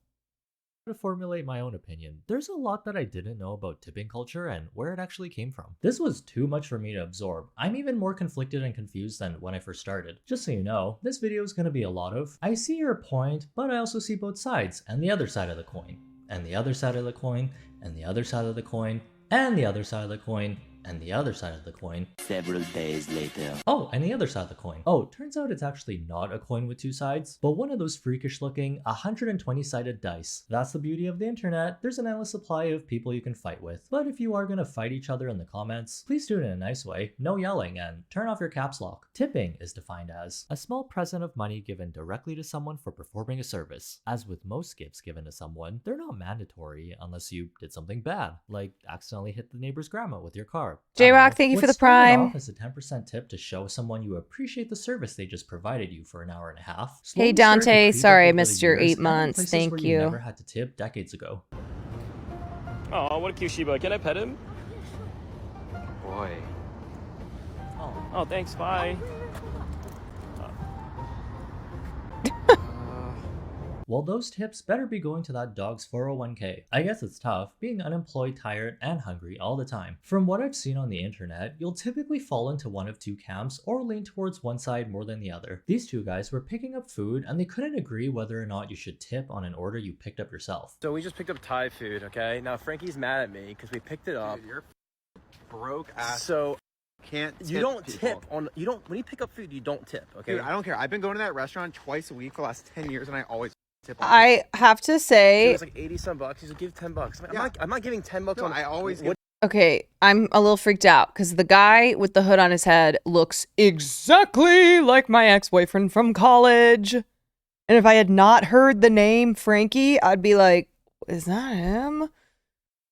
To formulate my own opinion. There's a lot that I didn't know about tipping culture and where it actually came from. This was too much for me to absorb. I'm even more conflicted and confused than when I first started. Just so you know, this video is going to be a lot of, I see your point, but I also see both sides, and the other side of the coin, and the other side of the coin, and the other side of the coin, and the other side of the coin, and the other side of the coin. Several days later. Oh, and the other side of the coin. Oh, turns out it's actually not a coin with two sides, but one of those freakish looking 120-sided dice. That's the beauty of the internet. There's an endless supply of people you can fight with. But if you are gonna fight each other in the comments, please do it in a nice way, no yelling, and turn off your caps lock. Tipping is defined as a small present of money given directly to someone for performing a service. As with most gifts given to someone, they're not mandatory unless you did something bad, like accidentally hit the neighbor's grandma with your car. J-Rock, thank you for the prime. As a 10% tip to show someone you appreciate the service they just provided you for an hour and a half. Hey Dante, sorry I missed your 8 months. Thank you. Never had to tip decades ago. Oh, what a cute Shiba. Can I pet him? Boy. Oh, thanks. Bye. Well, those tips better be going to that dog's 401k. I guess it's tough, being unemployed, tired, and hungry all the time. From what I've seen on the internet, you'll typically fall into one of two camps or lean towards one side more than the other. These two guys were picking up food and they couldn't agree whether or not you should tip on an order you picked up yourself. So we just picked up Thai food, okay? Now Frankie's mad at me because we picked it up. Dude, you're broke ass. So can't tip you don't people. tip on when you pick up food, you don't tip, okay? Dude, I don't care. I've been going to that restaurant twice a week for the last 10 years and I always tip on I have to say, it was like 80 some bucks. He's like, give $10. I'm not giving $10 No, on. I always what? okay, I'm a little freaked out because the guy with the hood on his head looks exactly like my ex-boyfriend from college. And if I had not heard the name Frankie, I'd be like, is that him?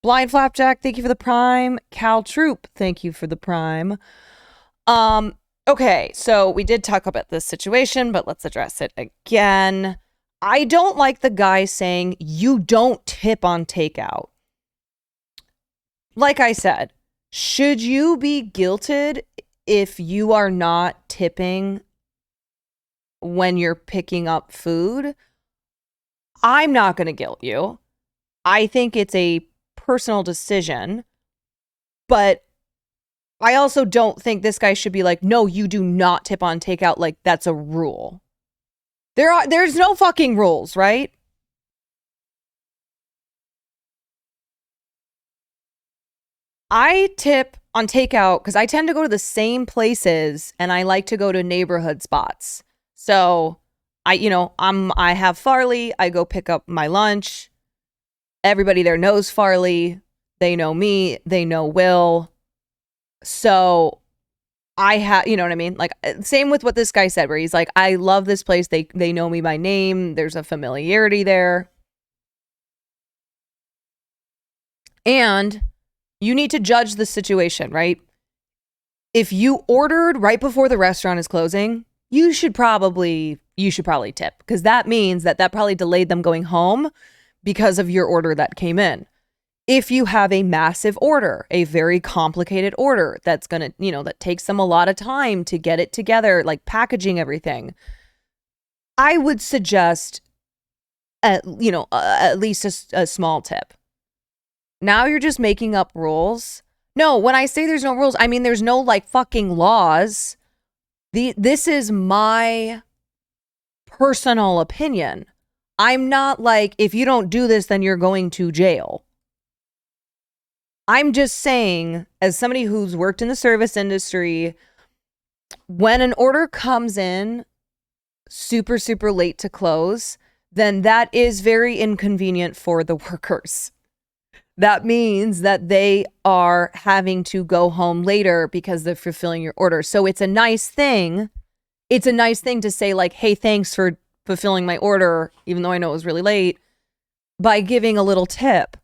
Blind Flapjack, thank you for the prime. Cal Troop, thank you for the prime. Okay, so we did talk about this situation, but let's address it again. I don't like the guy saying you don't tip on takeout. Like I said, should you be guilted if you are not tipping when you're picking up food? I'm not going to guilt you. I think it's a personal decision, but I also don't think this guy should be like, no, you do not tip on takeout. Like that's a rule. There's no fucking rules, right? I tip on takeout because I tend to go to the same places and I like to go to neighborhood spots. So I have Farley. I go pick up my lunch. Everybody there knows Farley. They know me. They know Will. So I have, you know what I mean? Like, same with what this guy said, where he's like, I love this place. They know me by name. There's a familiarity there. And you need to judge the situation, right? If you ordered right before the restaurant is closing, you should probably tip, because that means that probably delayed them going home because of your order that came in. If you have a massive order, a very complicated order that's going to, that takes them a lot of time to get it together, like packaging everything, I would suggest at least a small tip. Now you're just making up rules. No, when I say there's no rules, I mean there's no like fucking laws. This is my personal opinion. I'm not like, if you don't do this, then you're going to jail. I'm just saying, as somebody who's worked in the service industry, when an order comes in super, super late to close, then that is very inconvenient for the workers. That means that they are having to go home later because they're fulfilling your order. So it's a nice thing. It's a nice thing to say like, hey, thanks for fulfilling my order, even though I know it was really late, by giving a little tip.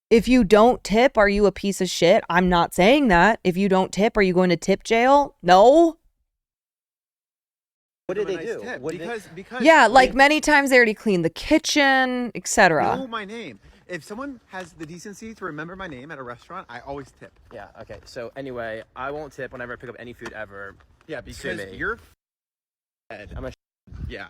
If you don't tip, are you a piece of shit? I'm not saying that. If you don't tip, are you going to tip jail? No. What did them they a nice do? tip What did they- because Yeah, like many times they already cleaned the kitchen, they etc. know my name. If someone has the decency to remember my name at a restaurant, I always tip. Yeah, okay. So anyway, I won't tip whenever I pick up any food ever. Yeah, Sue because me. you're I'm a yeah.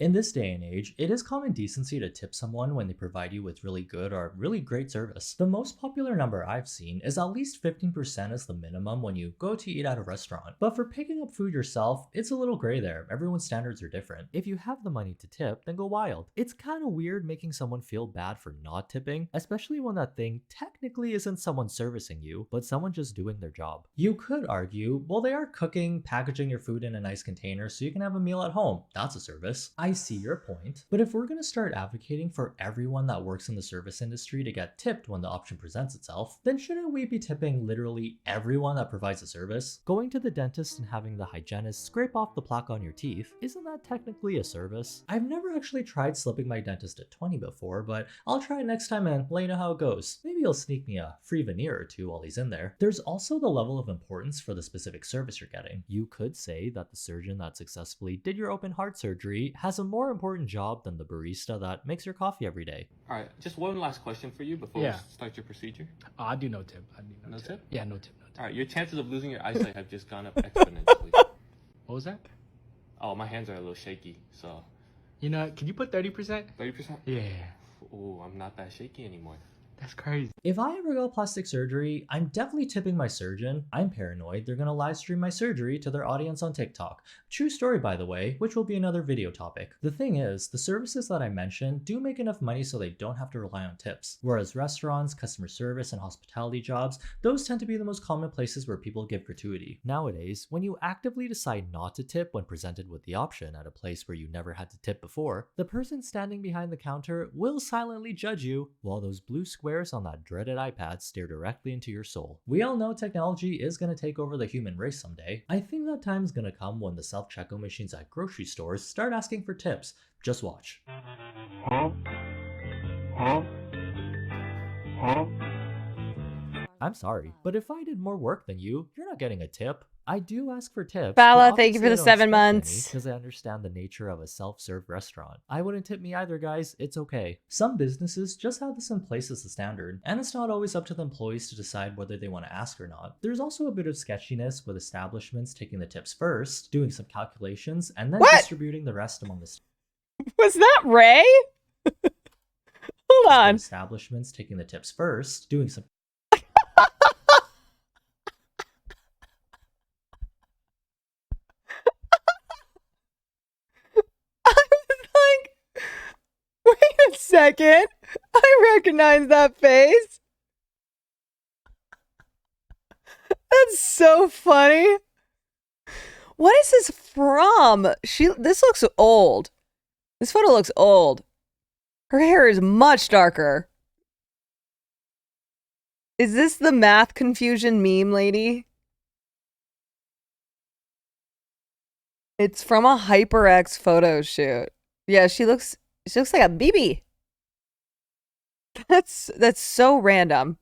In this day and age, it is common decency to tip someone when they provide you with really good or really great service. The most popular number I've seen is at least 15% is the minimum when you go to eat at a restaurant. But for picking up food yourself, it's a little gray there. Everyone's standards are different. If you have the money to tip, then go wild. It's kind of weird making someone feel bad for not tipping, especially when that thing technically isn't someone servicing you, but someone just doing their job. You could argue, well, they are cooking, packaging your food in a nice container so you can have a meal at home. That's a service. I see your point, but if we're going to start advocating for everyone that works in the service industry to get tipped when the option presents itself, then shouldn't we be tipping literally everyone that provides a service? Going to the dentist and having the hygienist scrape off the plaque on your teeth, isn't that technically a service? I've never actually tried slipping my dentist at 20 before, but I'll try it next time and let you know how it goes. Maybe he'll sneak me a free veneer or two while he's in there. There's also the level of importance for the specific service you're getting. You could say that the surgeon that successfully did your open heart surgery has a more important job than the barista that makes your coffee every day. All right, just one last question for you before we start your procedure. I do no tip. No tip? Yeah, no tip. All right, your chances of losing your eyesight have just gone up exponentially. What was that? Oh, my hands are a little shaky, so. You know, can you put 30%? 30%? Yeah. Oh, I'm not that shaky anymore. That's crazy. If I ever go plastic surgery, I'm definitely tipping my surgeon. I'm paranoid they're gonna live stream my surgery to their audience on TikTok. True story, by the way, which will be another video topic. The thing is, the services that I mentioned do make enough money so they don't have to rely on tips. Whereas restaurants, customer service, and hospitality jobs, those tend to be the most common places where people give gratuity. Nowadays, when you actively decide not to tip when presented with the option at a place where you never had to tip before, the person standing behind the counter will silently judge you, while those blue squares on that dreaded iPad stare directly into your soul. We all know technology is going to take over the human race someday. I think that time's going to come when the self-checkout machines at grocery stores start asking for tips. Just watch. I'm sorry, but if I did more work than you, you're not getting a tip. I do ask for tips. Bala, thank you for the 7 months. Because I understand the nature of a self-serve restaurant. I wouldn't tip me either, guys. It's okay. Some businesses just have this in place as a standard, and it's not always up to the employees to decide whether they want to ask or not. There's also a bit of sketchiness with establishments taking the tips first, doing some calculations, and then distributing the rest among the Was that Ray? Hold on. Establishments taking the tips first, doing some Wait a second. I recognize that face. That's so funny. What is this from? This looks old. This photo looks old. Her hair is much darker. Is this the math confusion meme lady? It's from a HyperX photo shoot. Yeah, she looks like a BB. That's so random.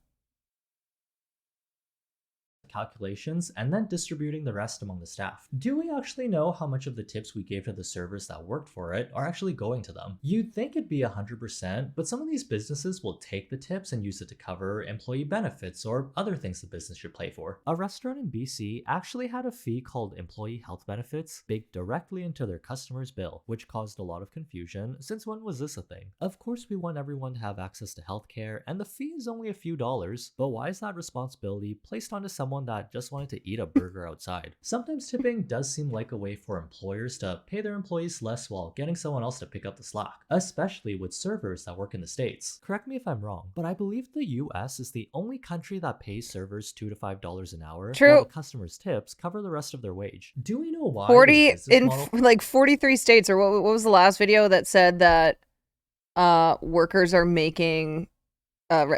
calculations and then distributing the rest among the staff. Do we actually know how much of the tips we gave to the servers that worked for it are actually going to them? You'd think it'd be 100%, but some of these businesses will take the tips and use it to cover employee benefits or other things the business should pay for. A restaurant in BC actually had a fee called employee health benefits baked directly into their customer's bill, which caused a lot of confusion since when was this a thing? Of course we want everyone to have access to healthcare and the fee is only a few dollars, but why is that responsibility placed onto someone that just wanted to eat a burger outside? Sometimes tipping does seem like a way for employers to pay their employees less while getting someone else to pick up the slack, especially with servers that work in the States. Correct me if I'm wrong, but I believe the US is the only country that pays servers $2 to $5 an hour. True. While the customers' tips cover the rest of their wage. Do we know why? 40 in like 43 states, or what was the last video that said that workers are making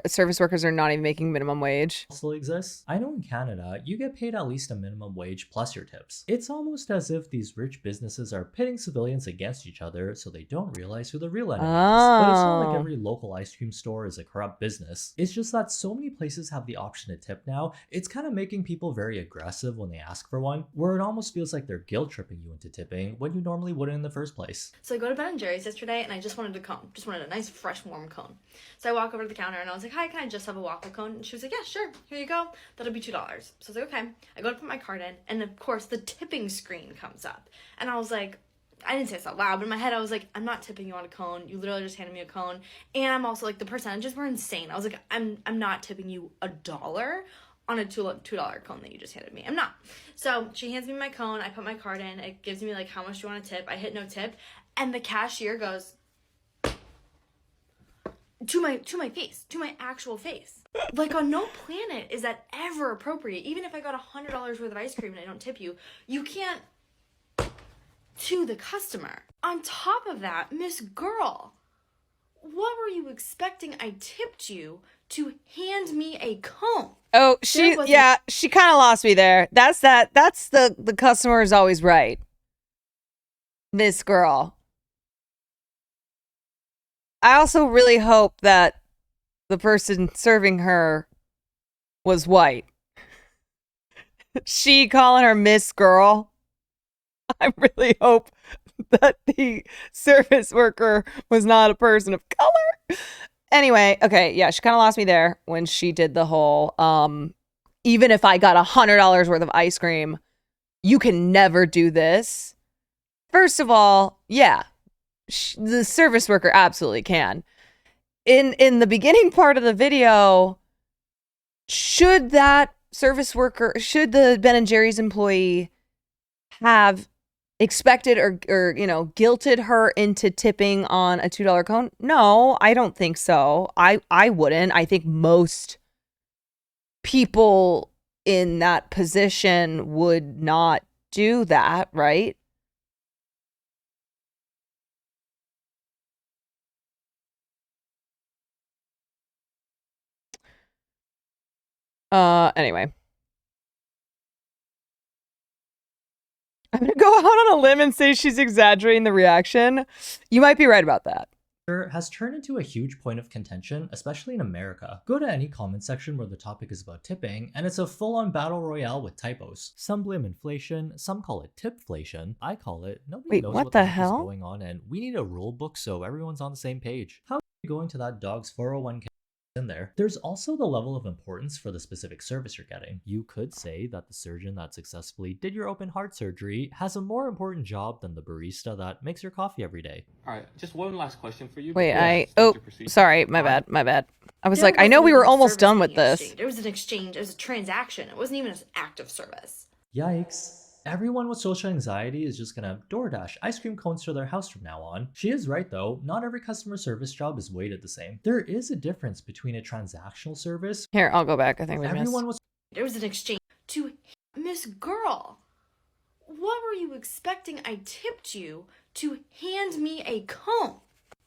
service workers are not even making minimum wage. Still exists. I know in Canada, you get paid at least a minimum wage plus your tips. It's almost as if these rich businesses are pitting civilians against each other so they don't realize who the real enemy is. But it's not like every local ice cream store is a corrupt business. It's just that so many places have the option to tip now, it's kind of making people very aggressive when they ask for one, where it almost feels like they're guilt tripping you into tipping when you normally wouldn't in the first place. So I go to Ben & Jerry's yesterday and I just wanted a cone. Just wanted a nice, fresh, warm cone. So I walk over to the counter and I was like, hi, can I just have a waffle cone? And she was like, yeah, sure. Here you go. That'll be $2. So I was like, okay. I go to put my card in and of course the tipping screen comes up. And I was like, I didn't say this out loud, but in my head I was like, I'm not tipping you on a cone. You literally just handed me a cone. And I'm also like, the percentages were insane. I was like, I'm not tipping you $1 on a $2 cone that you just handed me. I'm not. So she hands me my cone. I put my card in. It gives me like, how much do you want to tip? I hit no tip. And the cashier goes, to my face, to my actual face. Like on no planet is that ever appropriate. Even if I got $100 worth of ice cream and I don't tip you, you can't to the customer. On top of that, Miss Girl, what were you expecting I tipped you to hand me a cone? Oh, she kind of lost me there. That's the customer is always right. Miss Girl. I also really hope that the person serving her was white. She calling her Miss Girl. I really hope that the service worker was not a person of color. Anyway, okay, yeah, she kind of lost me there when she did the whole, even if I got $100 worth of ice cream, you can never do this. First of all, yeah, the service worker absolutely can. In the beginning part of the video, should that service worker, should the Ben & Jerry's employee have expected or guilted her into tipping on a $2 cone? No, I don't think so. I wouldn't. I think most people in that position would not do that, right? Anyway. I'm going to go out on a limb and say she's exaggerating the reaction. You might be right about that. Has turned into a huge point of contention, especially in America. Go to any comment section where the topic is about tipping, and it's a full-on battle royale with typos. Some blame inflation, some call it tipflation. I call it nobody knows what the heck is going on, and we need a rule book so everyone's on the same page. How are you going to that dog's 401k? In there. There's also the level of importance for the specific service you're getting. You could say that the surgeon that successfully did your open heart surgery has a more important job than the barista that makes your coffee every day. All right, just one last question for you. Wait, sorry, my bad. I was like, I know we were almost done with this. There was an exchange, it was a transaction. It wasn't even an act of service. Yikes. Everyone with social anxiety is just gonna DoorDash ice cream cones to their house from now on. She is right though, not every customer service job is weighted the same. There is a difference between a transactional service. Here, I'll go back. I think we missed. There was an exchange to Miss Girl. What were you expecting I tipped you to hand me a cone?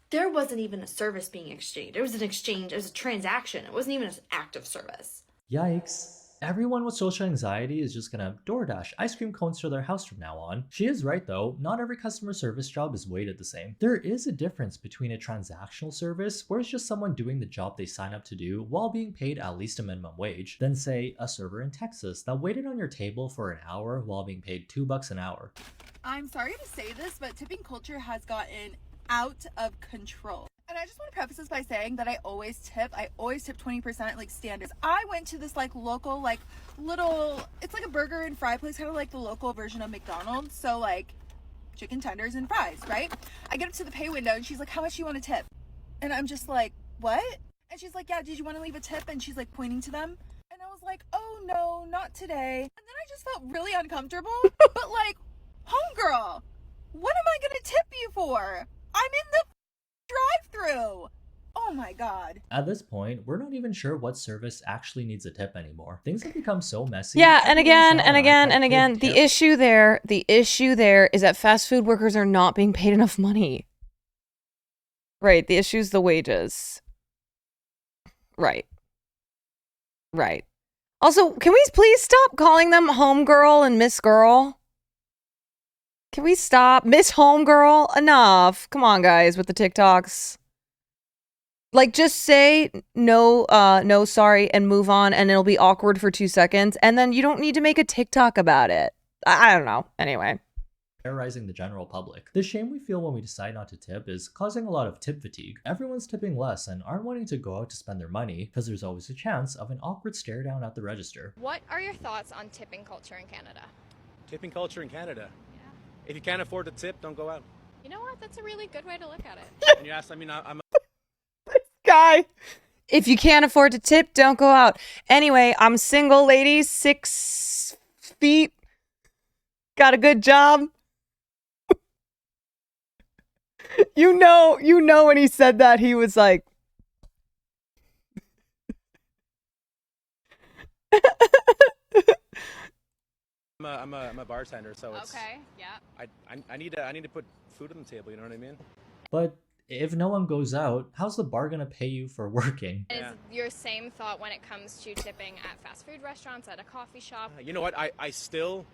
There wasn't even a service being exchanged. There was an exchange, it was a transaction. It wasn't even an act of service. Yikes. Everyone with social anxiety is just gonna DoorDash ice cream cones to their house from now on. She is right though, not every customer service job is weighted the same. There is a difference between a transactional service, where it's just someone doing the job they sign up to do while being paid at least a minimum wage, than say a server in Texas that waited on your table for an hour while being paid $2 an hour. I'm sorry to say this, but tipping culture has gotten out of control. And I just want to preface this by saying that I always tip 20% like standards. I went to this like local like little, it's like a burger and fry place, kind of like the local version of McDonald's. So like chicken tenders and fries, right? I get up to the pay window and she's like, how much do you want to tip? And I'm just like, what? And she's like, yeah, did you want to leave a tip? And she's like pointing to them. And I was like, oh no, not today. And then I just felt really uncomfortable. But like, homegirl, what am I going to tip you for? I'm in the drive-through. Oh my god. At this point, we're not even sure what service actually needs a tip anymore. Things have become so messy. Yeah, and again, the issue there is that fast food workers are not being paid enough money. Right, the issue is the wages. Right. Right. Also, can we please stop calling them homegirl and Miss Girl? Can we stop? Miss Homegirl? Enough. Come on, guys, with the TikToks. Like, just say no, no, sorry, and move on, and it'll be awkward for 2 seconds, and then you don't need to make a TikTok about it. I don't know. Anyway. Terrorizing the general public. The shame we feel when we decide not to tip is causing a lot of tip fatigue. Everyone's tipping less and aren't wanting to go out to spend their money because there's always a chance of an awkward stare down at the register. What are your thoughts on tipping culture in Canada? Tipping culture in Canada? Yeah. If you can't afford to tip, don't go out. You know what? That's a really good way to look at it. And you ask, I mean, I'm a Guy, if you can't afford to tip, don't go out. Anyway, I'm single, ladies, 6 feet, got a good job. You know when he said that, he was like, I'm a bartender, so it's Okay, yeah. I need to put food on the table. You know what I mean? But if no one goes out, how's the bar gonna pay you for working? Is your same thought when it comes to tipping at fast food restaurants, at a coffee shop? You know what? I still,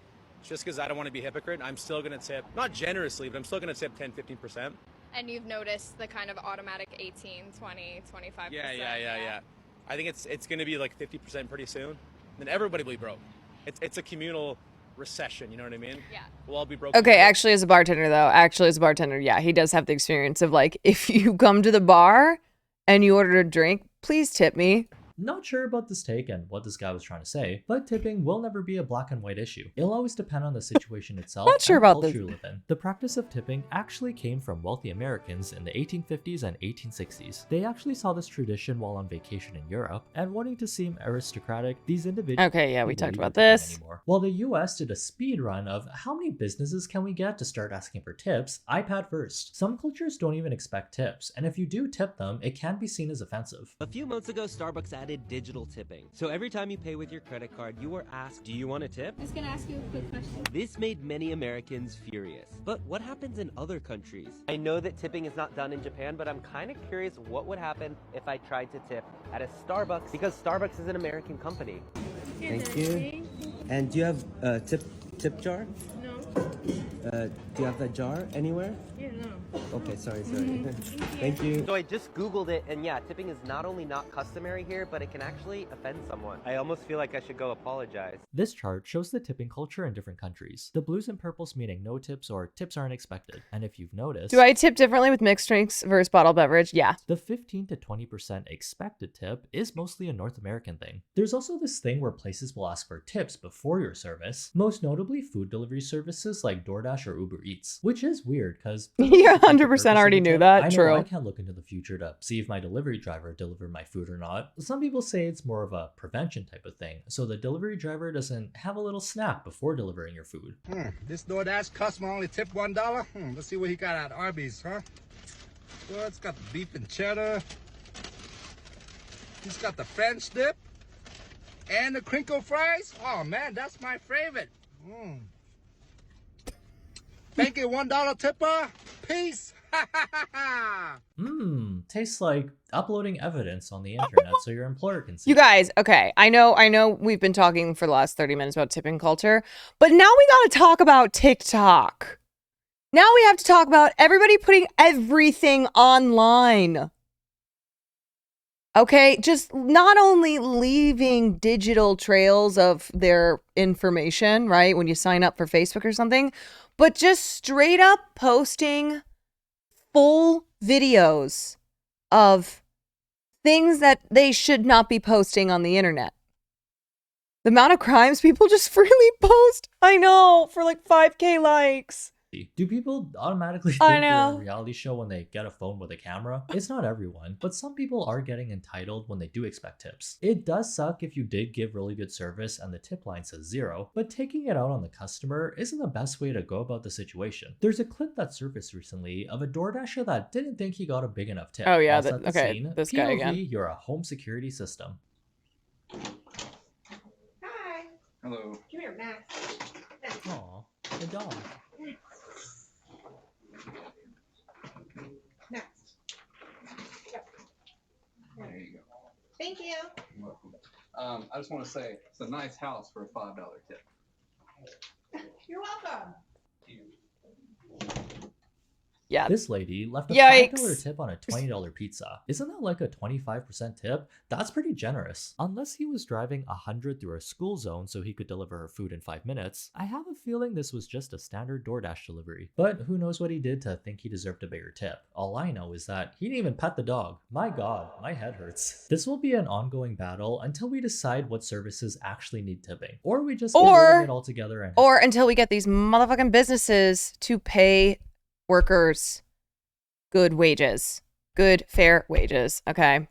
just because I don't want to be a hypocrite, I'm still gonna tip, not generously, but I'm still gonna tip 10-15%. And you've noticed the kind of automatic 18, 20, 25%. Yeah. I think it's gonna be like 50% pretty soon. Then everybody will be broke. It's a communal recession, you know what I mean? Yeah. We'll all be broke. okay, actually as a bartender, yeah, he does have the experience of like, if you come to the bar and you order a drink, please tip me. Not sure about this take and what this guy was trying to say, but tipping will never be a black and white issue. It'll always depend on the situation itself Not sure and about culture this. you live in. The practice of tipping actually came from wealthy Americans in the 1850s and 1860s. They actually saw this tradition while on vacation in Europe, and wanting to seem aristocratic, these individuals... Okay, yeah, we didn't talked believe about in tipping this. anymore. While the US did a speed run of how many businesses can we get to start asking for tips, iPad first. Some cultures don't even expect tips, and if you do tip them, it can be seen as offensive. A few months ago, Starbucks added digital tipping. So every time you pay with your credit card, you are asked, do you want a tip? I was gonna ask you a quick question. This made many Americans furious. But what happens in other countries? I know that tipping is not done in Japan, but I'm kind of curious what would happen if I tried to tip at a Starbucks, because Starbucks is an American company. Thank you. And do you have a tip jar? No. Do you have that jar anywhere? Yeah, no. Okay, sorry. Thank you. So I just Googled it, and yeah, tipping is not only not customary here, but it can actually offend someone. I almost feel like I should go apologize. This chart shows the tipping culture in different countries. The blues and purples meaning no tips or tips aren't expected. And if you've noticed... Do I tip differently with mixed drinks versus bottled beverage? Yeah. The 15 to 20% expected tip is mostly a North American thing. There's also this thing where places will ask for tips before your service, most notably food delivery services like DoorDash or Uber Eats, which is weird because... You 100% already knew that. I know True. I can't look into the future to see if my delivery driver delivered my food or not. Some people say it's more of a prevention type of thing, so the delivery driver doesn't have a little snack before delivering your food. This DoorDash customer only tipped $1? Let's see what he got at Arby's, huh? Well, it's got the beef and cheddar. He's got the French dip and the crinkle fries. Oh man, that's my favorite. Thank you, $1 tipper. Peace. Tastes like uploading evidence on the internet so your employer can see. You guys, okay, I know we've been talking for the last 30 minutes about tipping culture, but now we gotta talk about TikTok. Now we have to talk about everybody putting everything online. Okay, just not only leaving digital trails of their information, right, when you sign up for Facebook or something, but just straight up posting full videos of things that they should not be posting on the internet. The amount of crimes people just freely post, I know, for like 5K likes. Do people automatically I think they're know. a reality show when they get a phone with a camera? It's not everyone, but some people are getting entitled when they do expect tips. It does suck if you did give really good service and the tip line says 0, but taking it out on the customer isn't the best way to go about the situation. There's a clip that surfaced recently of a DoorDasher that didn't think he got a big enough tip. Oh, yeah, While set the okay, scene, this guy POV, again. You're a home security system. Hi. Hello. Come here, Max. Aw, a dog. Next. Yep. There you go. Thank Thank you. I just want to say it's a nice house for a $5 tip. You're welcome. Yeah. This lady left a Yikes. $5 tip on a $20 pizza. Isn't that like a 25% tip? That's pretty generous. Unless he was driving 100 through a school zone so he could deliver her food in 5 minutes, I have a feeling this was just a standard DoorDash delivery. But who knows what he did to think he deserved a bigger tip. All I know is that he didn't even pet the dog. My god, my head hurts. This will be an ongoing battle until we decide what services actually need tipping. Or we just get rid of it altogether and or until we get these motherfucking businesses to pay workers good wages, good fair wages. Okay.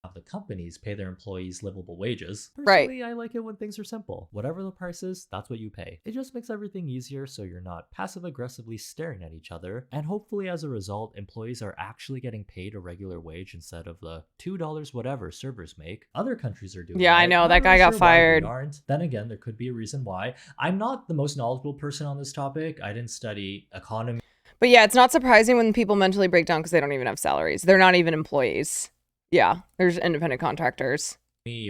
have the companies pay their employees livable wages. Right. Personally, I like it when things are simple. Whatever the price is, that's what you pay. It just makes everything easier so you're not passive aggressively staring at each other. And hopefully as a result, employees are actually getting paid a regular wage instead of the $2 whatever servers make. Other countries are doing Yeah, I it. know. Not That guy really got sure why fired. we aren't. Then again, there could be a reason why. I'm not the most knowledgeable person on this topic. I didn't study economy. But yeah, it's not surprising when people mentally break down because they don't even have salaries. They're not even employees. Yeah, there's independent contractors.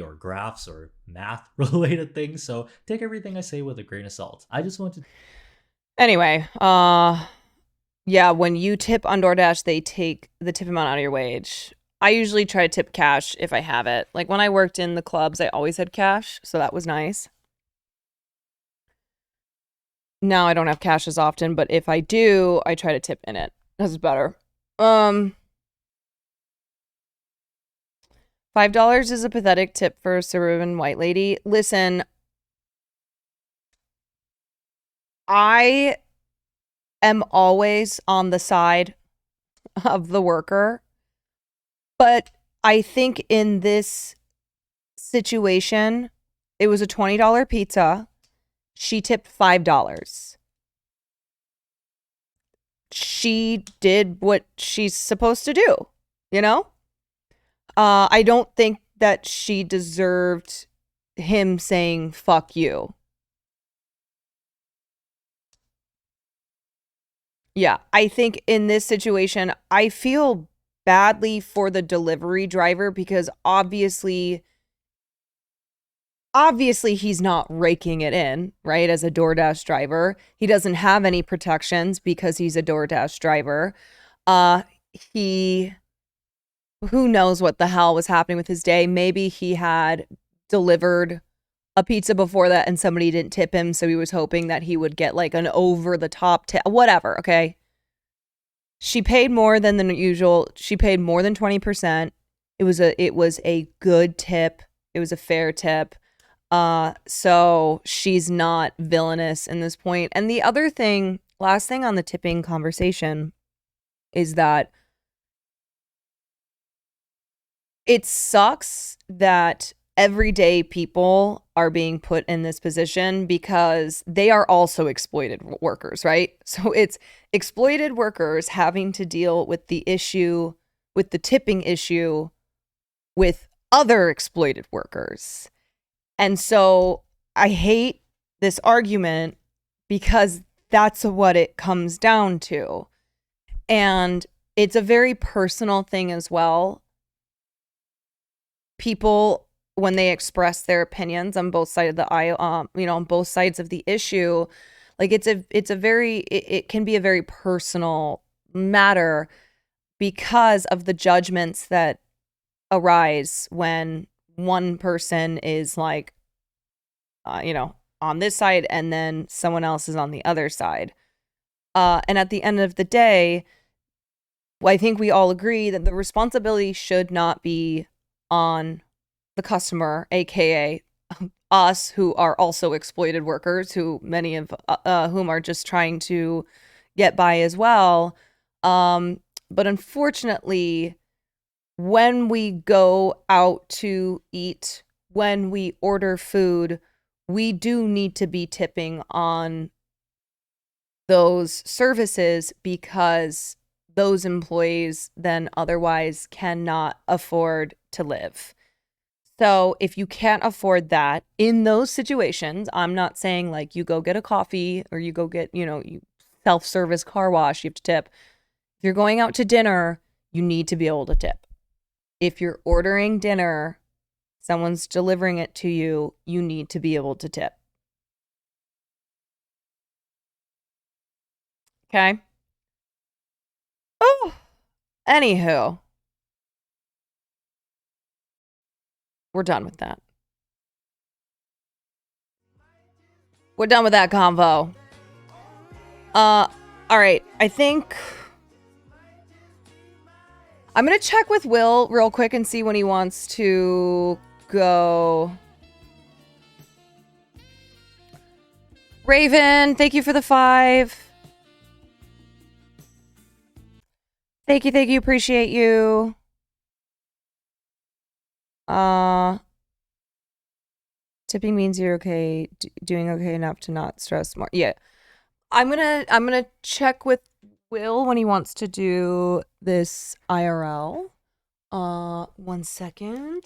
Or graphs or math related things, so take everything I say with a grain of salt. I just want to Anyway, yeah, when you tip on DoorDash, they take the tip amount out of your wage. I usually try to tip cash if I have it. Like when I worked in the clubs, I always had cash, so that was nice. Now I don't have cash as often, but if I do, I try to tip in it. This is better. $5 is a pathetic tip for a suburban white lady. Listen, I am always on the side of the worker, but I think in this situation, it was a $20 pizza. She tipped $5. She did what she's supposed to do, you know? I don't think that she deserved him saying, fuck you. Yeah, I think in this situation, I feel badly for the delivery driver because obviously he's not raking it in, right? As a DoorDash driver, he doesn't have any protections because he's a DoorDash driver. Who knows what the hell was happening with his day? Maybe he had delivered a pizza before that and somebody didn't tip him, so he was hoping that he would get like an over the top tip, whatever, okay? She paid more than the usual. She paid more than 20%. It was a good tip. It was a fair tip. So she's not villainous in this point. And the other thing, last thing on the tipping conversation is that it sucks that everyday people are being put in this position because they are also exploited workers, right? So it's exploited workers having to deal with the issue, with the tipping issue with other exploited workers. And so I hate this argument because that's what it comes down to. And it's a very personal thing as well. People, when they express their opinions on both sides of the aisle, on both sides of the issue, like it can be a very personal matter because of the judgments that arise when one person is like, on this side and then someone else is on the other side. And at the end of the day, I think we all agree that the responsibility should not be on the customer, aka us, who are also exploited workers, who many of whom are just trying to get by as well. But unfortunately, when we go out to eat, when we order food, we do need to be tipping on those services because those employees then otherwise cannot afford to live. So if you can't afford that in those situations, I'm not saying like you go get a coffee or you go get, you self-service car wash, you have to tip. If you're going out to dinner, you need to be able to tip. If you're ordering dinner someone's delivering it to you, you need to be able to tip. Okay? Oh, anywho. We're done with that. We're done with that convo. All right. I think I'm going to check with Will real quick and see when he wants to go. Raven, thank you for the 5. Thank you. Appreciate you. Tipping means you're okay, doing okay enough to not stress more. Yeah. I'm gonna check with Will when he wants to do this IRL. 1 second.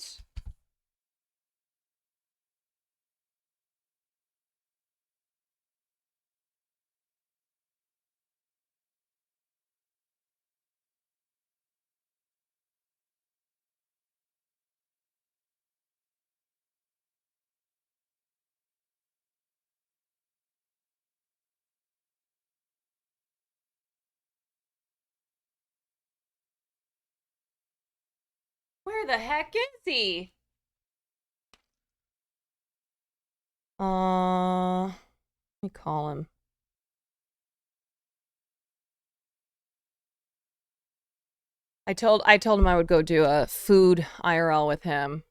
Where the heck is he? Let me call him. I told him I would go do a food IRL with him.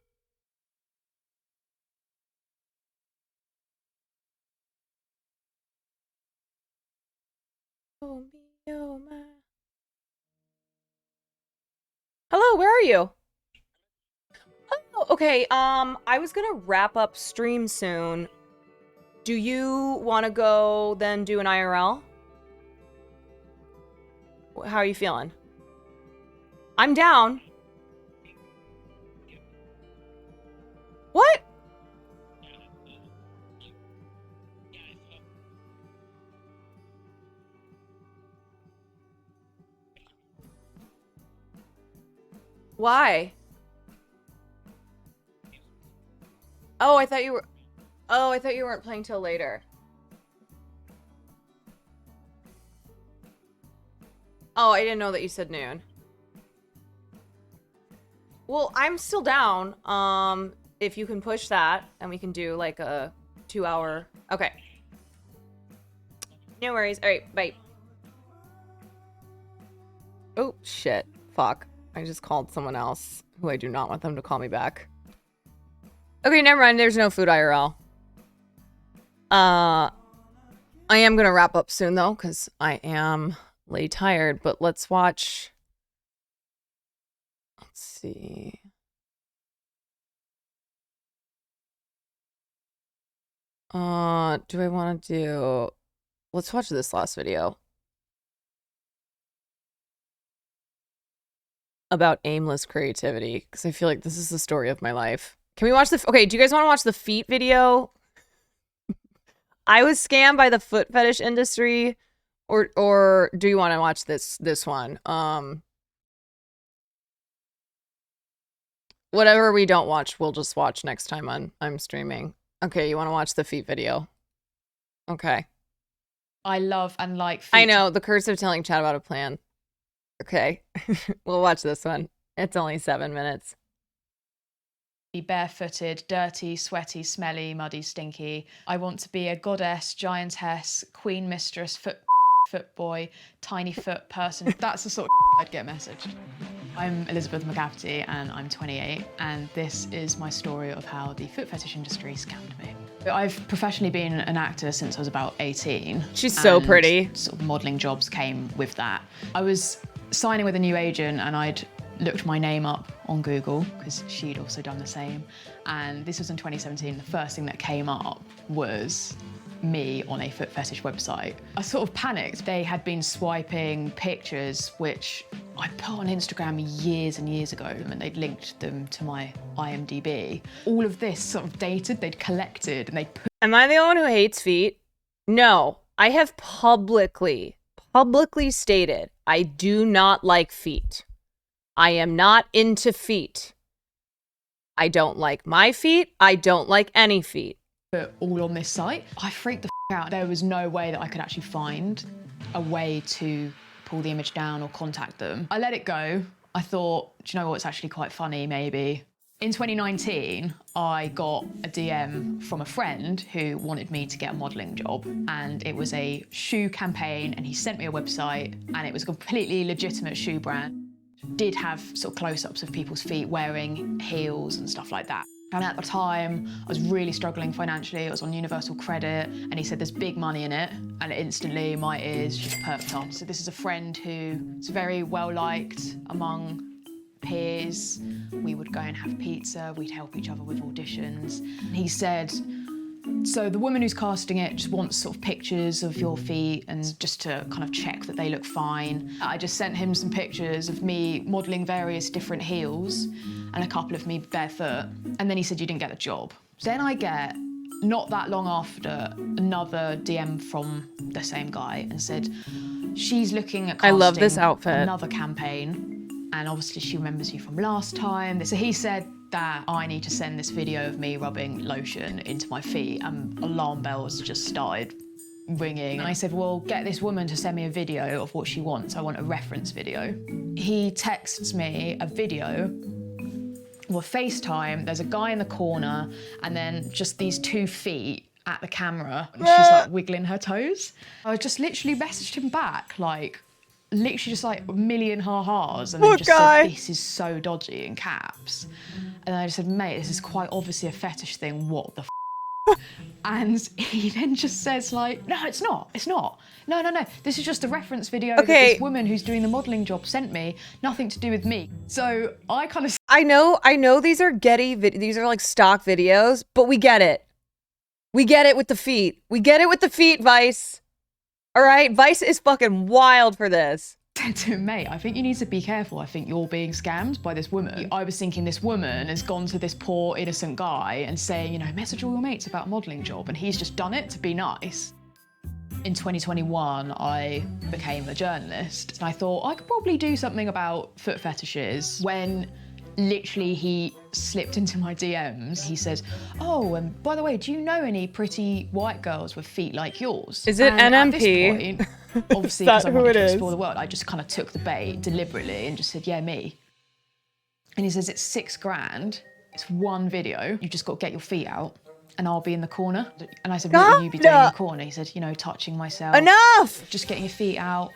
Hello, where are you? Oh, okay. I was gonna wrap up stream soon. Do you want to go then do an IRL? How are you feeling? I'm down. What? Why? Oh, I thought you were... Oh, I thought you weren't playing till later. Oh, I didn't know that you said noon. Well, I'm still down. If you can push that, and we can do like a 2-hour... Okay. No worries. All right, bye. Oh, shit. Fuck. I just called someone else who I do not want them to call me back. Okay, never mind. There's no food IRL. I am gonna wrap up soon though, because I am late tired, but let's watch. Let's see. Do I want to do... Let's watch this last video. About aimless creativity, because I feel like this is the story of my life. Can we watch the... Okay, do you guys want to watch the feet video? I was scammed by the foot fetish industry, or do you want to watch this one? Whatever we don't watch, we'll just watch next time I'm streaming. Okay, you want to watch the feet video? Okay. I love and like feet. I know, the curse of telling Chad about a plan. Okay, we'll watch this one. It's only 7 minutes. Be barefooted, dirty, sweaty, smelly, muddy, stinky. I want to be a goddess, giantess, queen mistress, foot boy, tiny foot person. That's the sort of I'd get messaged. I'm Elizabeth McCafferty and I'm 28, and this is my story of how the foot fetish industry scammed me. I've professionally been an actor since I was about 18. She's so pretty. Sort of modelling jobs came with that. I was signing with a new agent and I'd looked my name up on Google because she'd also done the same. And this was in 2017. The first thing that came up was me on a foot fetish website. I sort of panicked. They had been swiping pictures which I put on Instagram years and years ago, and they'd linked them to my IMDb. All of this sort of dated, they'd collected, and they put... Am I the only one who hates feet? No, I have publicly stated I do not like feet. I am not into feet. I don't like my feet. I don't like any feet. All on this site. I freaked the out. There was no way that I could actually find a way to pull the image down or contact them. I let it go. I thought, do you know what, it's actually quite funny, maybe. In 2019, I got a DM from a friend who wanted me to get a modelling job, and it was a shoe campaign, and he sent me a website, and it was a completely legitimate shoe brand. Did have sort of close-ups of people's feet wearing heels and stuff like that. And at the time, I was really struggling financially. I was on universal credit, and he said there's big money in it, and instantly my ears just perked up. So this is a friend who's very well-liked among peers. We would go and have pizza, we'd help each other with auditions. He said, so the woman who's casting it just wants sort of pictures of your feet and just to kind of check that they look fine. I just sent him some pictures of me modelling various different heels and a couple of me barefoot. And then he said, you didn't get the job. Then I get, not that long after, another DM from the same guy and said, she's looking at casting I love this outfit. Another campaign. And obviously she remembers you from last time. So he said that I need to send this video of me rubbing lotion into my feet, and alarm bells just started ringing. And I said, well, get this woman to send me a video of what she wants. I want a reference video. He texts me a video, or FaceTime. There's a guy in the corner, and then just these 2 feet at the camera, and she's like wiggling her toes. I just literally messaged him back, like, literally just like a million ha-has, and then just said, this is so dodgy in caps. And I just said, mate, this is quite obviously a fetish thing, what the f? And he then just says like, no, it's not. No, this is just a reference video that this woman who's doing the modelling job sent me, nothing to do with me. So I kind of... I know these are these are like stock videos, but we get it. We get it with the feet. We get it with the feet, Vice. All right, Vice is fucking wild for this. Said to him, mate, I think you need to be careful. I think you're being scammed by this woman. I was thinking this woman has gone to this poor innocent guy and saying, you know, message all your mates about a modelling job, and he's just done it to be nice. In 2021, I became a journalist, and I thought I could probably do something about foot fetishes when literally he slipped into my DMs. He says, oh, and by the way, do you know any pretty white girls with feet like yours? Is it and NMP? At this point, obviously, because I wanted to explore the world, I just kind of took the bait deliberately and just said, yeah, me. And he says, it's $6,000. It's one video. You just got to get your feet out and I'll be in the corner. And I said, what will you be doing in the corner? He said, you know, touching myself. Enough! Just getting your feet out.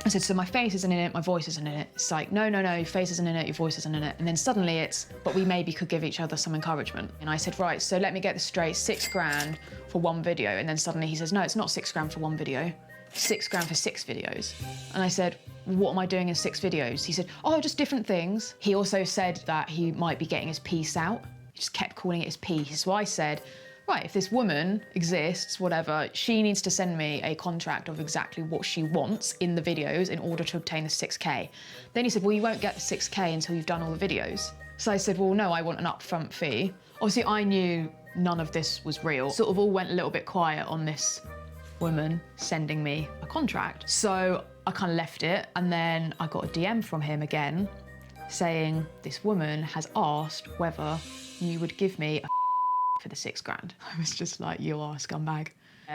I said, so my face isn't in it, my voice isn't in it. It's like, no, your face isn't in it, your voice isn't in it. And then suddenly it's, but we maybe could give each other some encouragement. And I said, right, so let me get this straight, $6,000 for one video. And then suddenly he says, no, it's not $6,000 for one video, $6,000 for 6 videos. And I said, what am I doing in 6 videos? He said, oh, just different things. He also said that he might be getting his piece out. He just kept calling it his piece. So I said, right, if this woman exists, whatever, she needs to send me a contract of exactly what she wants in the videos in order to obtain the 6K. Then he said, well, you won't get the 6K until you've done all the videos. So I said, well, no, I want an upfront fee. Obviously, I knew none of this was real. Sort of all went a little bit quiet on this woman sending me a contract. So I kind of left it, and then I got a DM from him again saying, this woman has asked whether you would give me a for the $6,000. I was just like, you are a scumbag.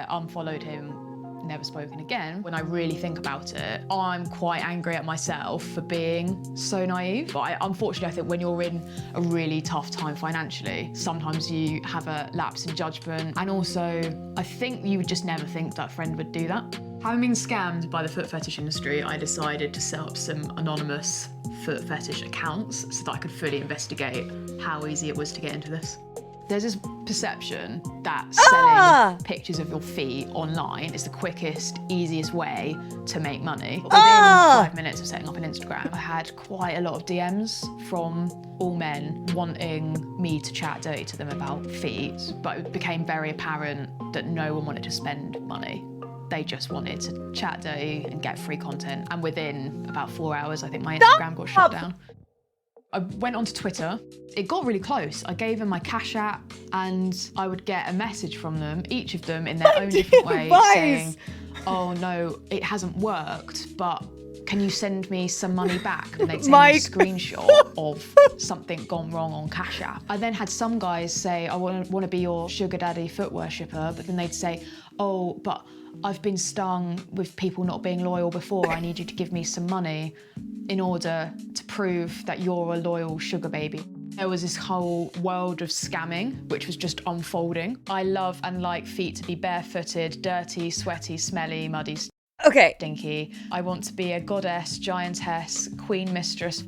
Unfollowed him, never spoken again. When I really think about it, I'm quite angry at myself for being so naive. But unfortunately, I think when you're in a really tough time financially, sometimes you have a lapse in judgment. And also, I think you would just never think that friend would do that. Having been scammed by the foot fetish industry, I decided to set up some anonymous foot fetish accounts so that I could fully investigate how easy it was to get into this. There's this perception that selling pictures of your feet online is the quickest, easiest way to make money. Within 5 minutes of setting up an Instagram, I had quite a lot of DMs from all men wanting me to chat dirty to them about feet, but it became very apparent that no one wanted to spend money. They just wanted to chat dirty and get free content. And within about 4 hours, I think my Instagram got shut down. I went onto Twitter. It got really close. I gave them my Cash App, and I would get a message from them, each of them in their own different way, saying, oh no, it hasn't worked, but can you send me some money back? And they'd send me a Mike. screenshot of something gone wrong on Cash App. I then had some guys say, I want to be your sugar daddy foot worshipper, but then they'd say, oh, but I've been stung with people not being loyal before. I need you to give me some money in order to prove that you're a loyal sugar baby. There was this whole world of scamming, which was just unfolding. I love and like feet to be barefooted, dirty, sweaty, smelly, muddy, Okay. stinky. I want to be a goddess, giantess, queen mistress,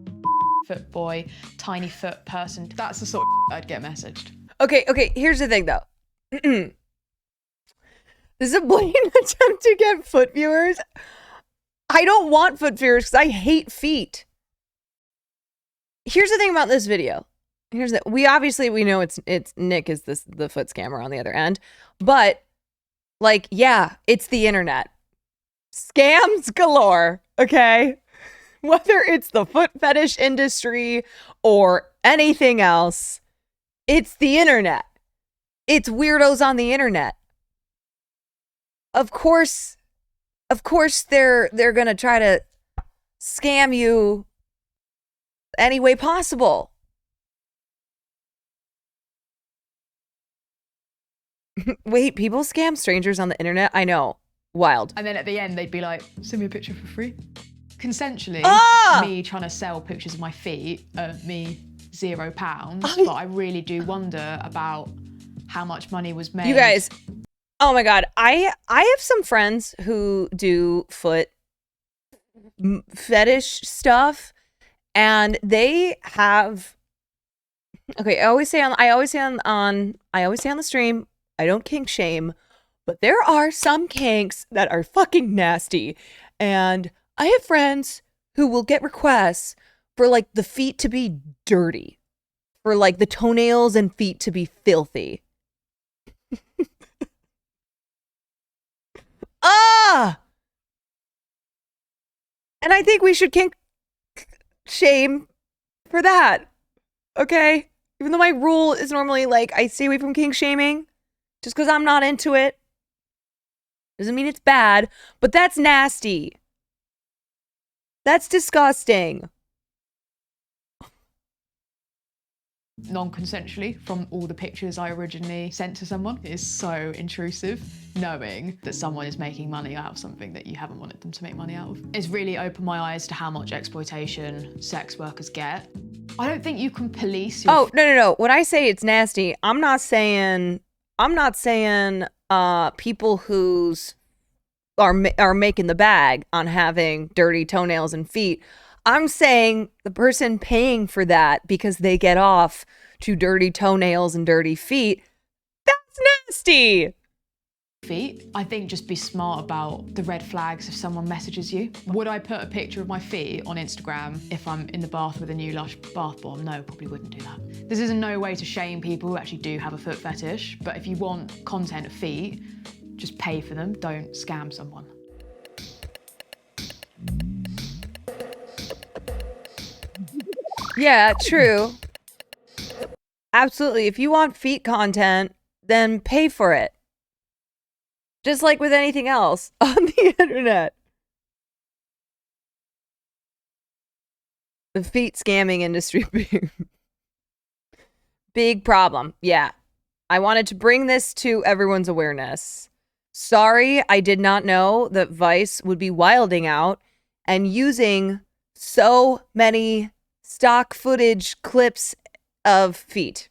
foot boy, tiny foot person. That's the sort of I'd get messaged. Okay, here's the thing though. This is a blatant attempt to get foot viewers. I don't want foot viewers because I hate feet. Here's the thing about this video. We know it's Nick is the foot scammer on the other end, but like, yeah, it's the internet. Scams galore, okay? Whether it's the foot fetish industry or anything else, it's the internet. It's weirdos on the internet. Of course they're gonna try to scam you any way possible. Wait, people scam strangers on the internet? I know. Wild. And then at the end, they'd be like, send me a picture for free. Consensually, me trying to sell pictures of my feet earned me £0, but I really do wonder about how much money was made. You guys, oh my God. I have some friends who do foot fetish stuff, and they have, okay, I always say on the stream, I don't kink shame, but there are some kinks that are fucking nasty. And I have friends who will get requests for like the feet to be dirty, for like the toenails and feet to be filthy. And I think we should kink shame for that. Okay? Even though my rule is normally like I stay away from kink shaming just because I'm not into it. Doesn't mean it's bad, but that's nasty. That's disgusting. Non-consensually from all the pictures I originally sent to someone is so intrusive, knowing that someone is making money out of something that you haven't wanted them to make money out of. It's really opened my eyes to how much exploitation sex workers get. I don't think you can police your... Oh, no. When I say it's nasty, I'm not saying people who's are making the bag on having dirty toenails and feet. I'm saying the person paying for that because they get off to dirty toenails and dirty feet. That's nasty. Feet. I think just be smart about the red flags if someone messages you. Would I put a picture of my feet on Instagram if I'm in the bath with a new Lush bath bomb? No, probably wouldn't do that. This is in no way to shame people who actually do have a foot fetish, but if you want content of feet, just pay for them, don't scam someone. Yeah, true. Absolutely. If you want feet content, then pay for it. Just like with anything else on the internet. The feet scamming industry, big problem. Yeah. I wanted to bring this to everyone's awareness. Sorry, I did not know that Vice would be wilding out and using so many stock footage clips of feet.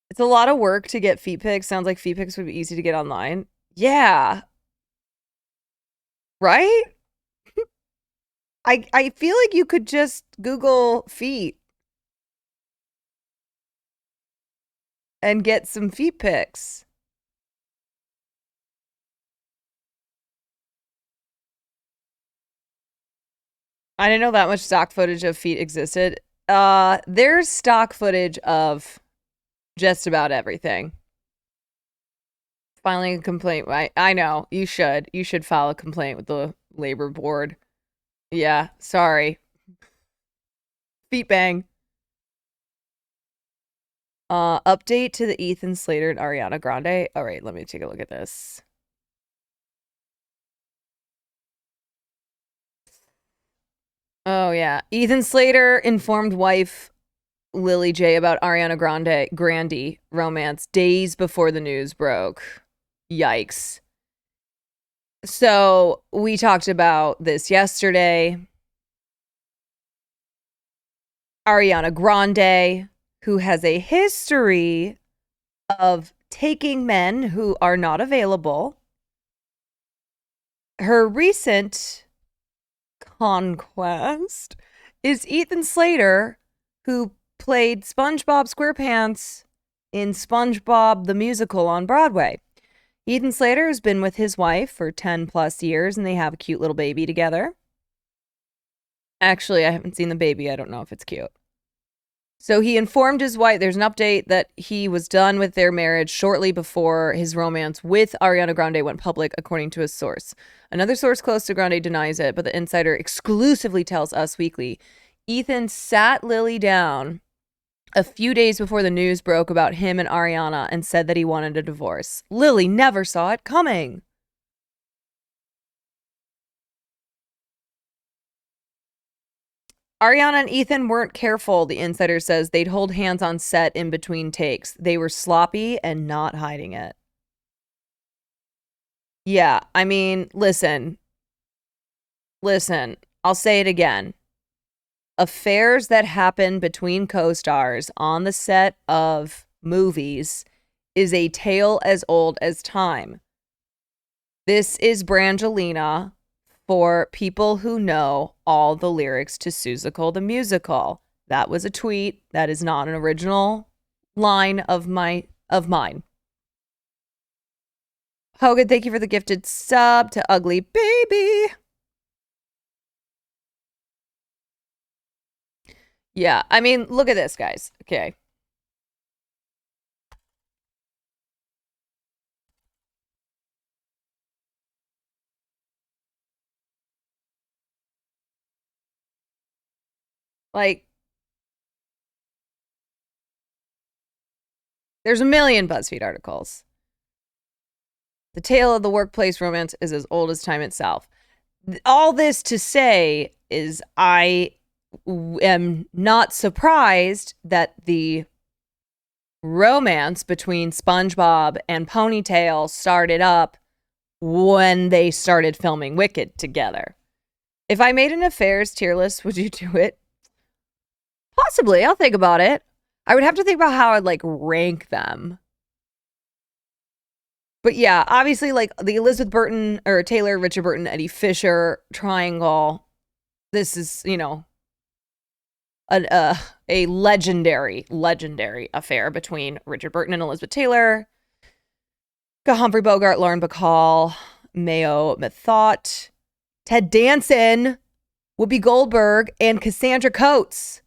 It's a lot of work to get feet pics. Sounds like feet pics would be easy to get online. Yeah. Right? I feel like you could just Google feet and get some feet pics. I didn't know that much stock footage of feet existed. There's stock footage of just about everything. Filing a complaint. I know. You should. You should file a complaint with the labor board. Yeah, sorry. Feet bang. Update to the Ethan Slater and Ariana Grande. All right, let me take a look at this. Oh, yeah. Ethan Slater informed wife Lily J about Ariana Grande romance days before the news broke. Yikes. So we talked about this yesterday. Ariana Grande, who has a history of taking men who are not available. Her recent conquest is Ethan Slater, who played SpongeBob SquarePants in SpongeBob the Musical on Broadway. Ethan Slater has been with his wife for 10 plus years, and they have a cute little baby together. Actually, I haven't seen the baby. I don't know if it's cute. So he informed his wife, there's an update that he was done with their marriage shortly before his romance with Ariana Grande went public, according to a source. Another source close to Grande denies it, but the insider exclusively tells Us Weekly. Ethan sat Lily down a few days before the news broke about him and Ariana and said that he wanted a divorce. Lily never saw it coming. Ariana and Ethan weren't careful, the insider says. They'd hold hands on set in between takes. They were sloppy and not hiding it. Yeah, I mean, listen, I'll say it again. Affairs that happen between co-stars on the set of movies is a tale as old as time. This is Brangelina for people who know all the lyrics to Seussical the Musical. That was a tweet. That is not an original line of mine. Hogan, thank you for the gifted sub to Ugly Baby. Yeah, I mean, look at this, guys. Okay. Like, there's a million BuzzFeed articles. The tale of the workplace romance is as old as time itself. All this to say is I am not surprised that the romance between SpongeBob and Ponytail started up when they started filming Wicked together. If I made an affairs tier list, would you do it? Possibly. I'll think about it. I would have to think about how I'd like rank them. But yeah, obviously like the Elizabeth Burton or Taylor, Richard Burton, Eddie Fisher triangle. This is, you know, a legendary affair between Richard Burton and Elizabeth Taylor. Got Humphrey Bogart, Lauren Bacall, Mayo Methot, Ted Danson, Whoopi Goldberg, and Cassandra Coates.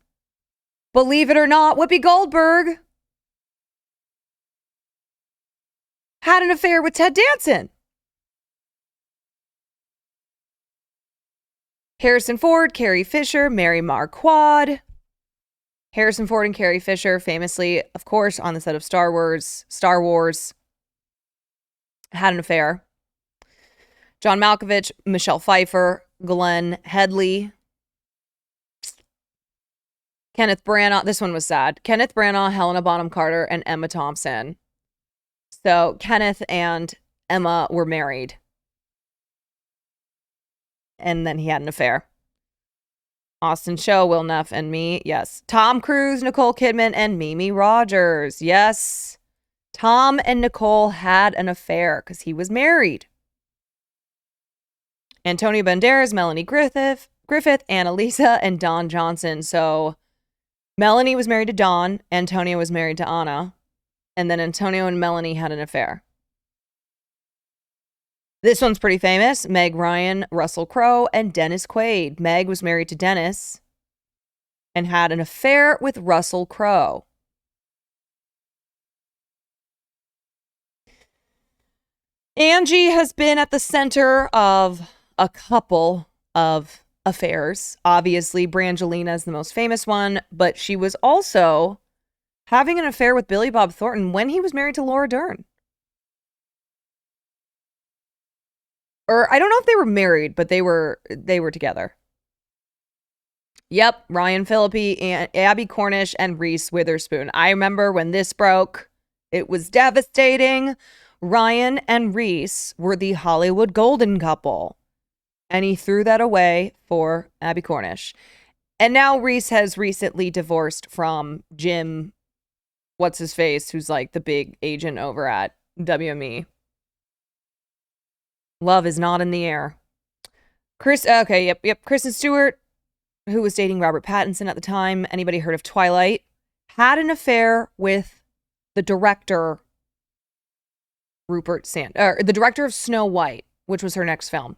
Believe it or not, Whoopi Goldberg had an affair with Ted Danson. Harrison Ford, Carrie Fisher, Mary Marquardt. Harrison Ford and Carrie Fisher, famously, of course, on the set of Star Wars, had an affair. John Malkovich, Michelle Pfeiffer, Glenn Headley, Kenneth Branagh. This one was sad. Kenneth Branagh, Helena Bonham Carter, and Emma Thompson. So Kenneth and Emma were married. And then he had an affair. Austin Show, Will Neff, and me. Yes. Tom Cruise, Nicole Kidman, and Mimi Rogers. Yes. Tom and Nicole had an affair because he was married. Antonio Banderas, Melanie Griffith, Annalisa, and Don Johnson. So Melanie was married to Don. Antonio was married to Anna. And then Antonio and Melanie had an affair. This one's pretty famous. Meg Ryan, Russell Crowe, and Dennis Quaid. Meg was married to Dennis and had an affair with Russell Crowe. Angie has been at the center of a couple of affairs. Obviously, Brangelina is the most famous one, but she was also having an affair with Billy Bob Thornton when he was married to Laura Dern. Or I don't know if they were married, but they were together. Yep, Ryan Phillippe and Abby Cornish and Reese Witherspoon. I remember when this broke. It was devastating. Ryan and Reese were the Hollywood golden couple. And he threw that away for Abby Cornish. And now Reese has recently divorced from Jim, what's his face, who's like the big agent over at WME. Love is not in the air. Kristen Stewart, who was dating Robert Pattinson at the time. Anybody heard of Twilight? Had an affair with the director, the director of Snow White, which was her next film,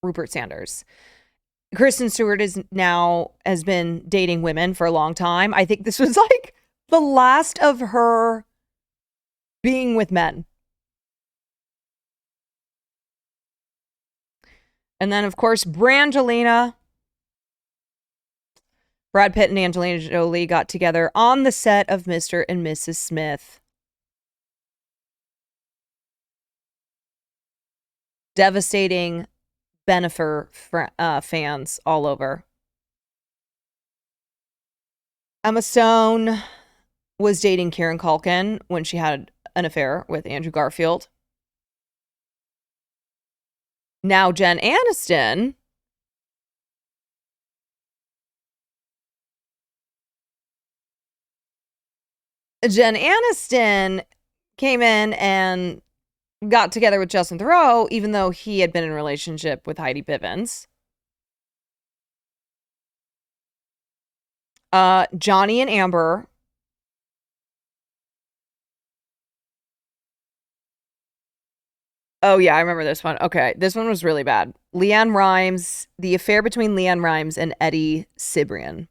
Rupert Sanders. Kristen Stewart has been dating women for a long time. I think this was like the last of her being with men. And then, of course, Brangelina. Brad Pitt and Angelina Jolie got together on the set of Mr. and Mrs. Smith. Devastating Bennifer fans all over. Emma Stone was dating Kieran Culkin when she had an affair with Andrew Garfield. Now Jen Aniston came in and got together with Justin Theroux, even though he had been in a relationship with Heidi Bivens. Johnny and Amber. Oh, yeah, I remember this one. Okay, this one was really bad. LeAnn Rimes, the affair between LeAnn Rimes and Eddie Cibrian.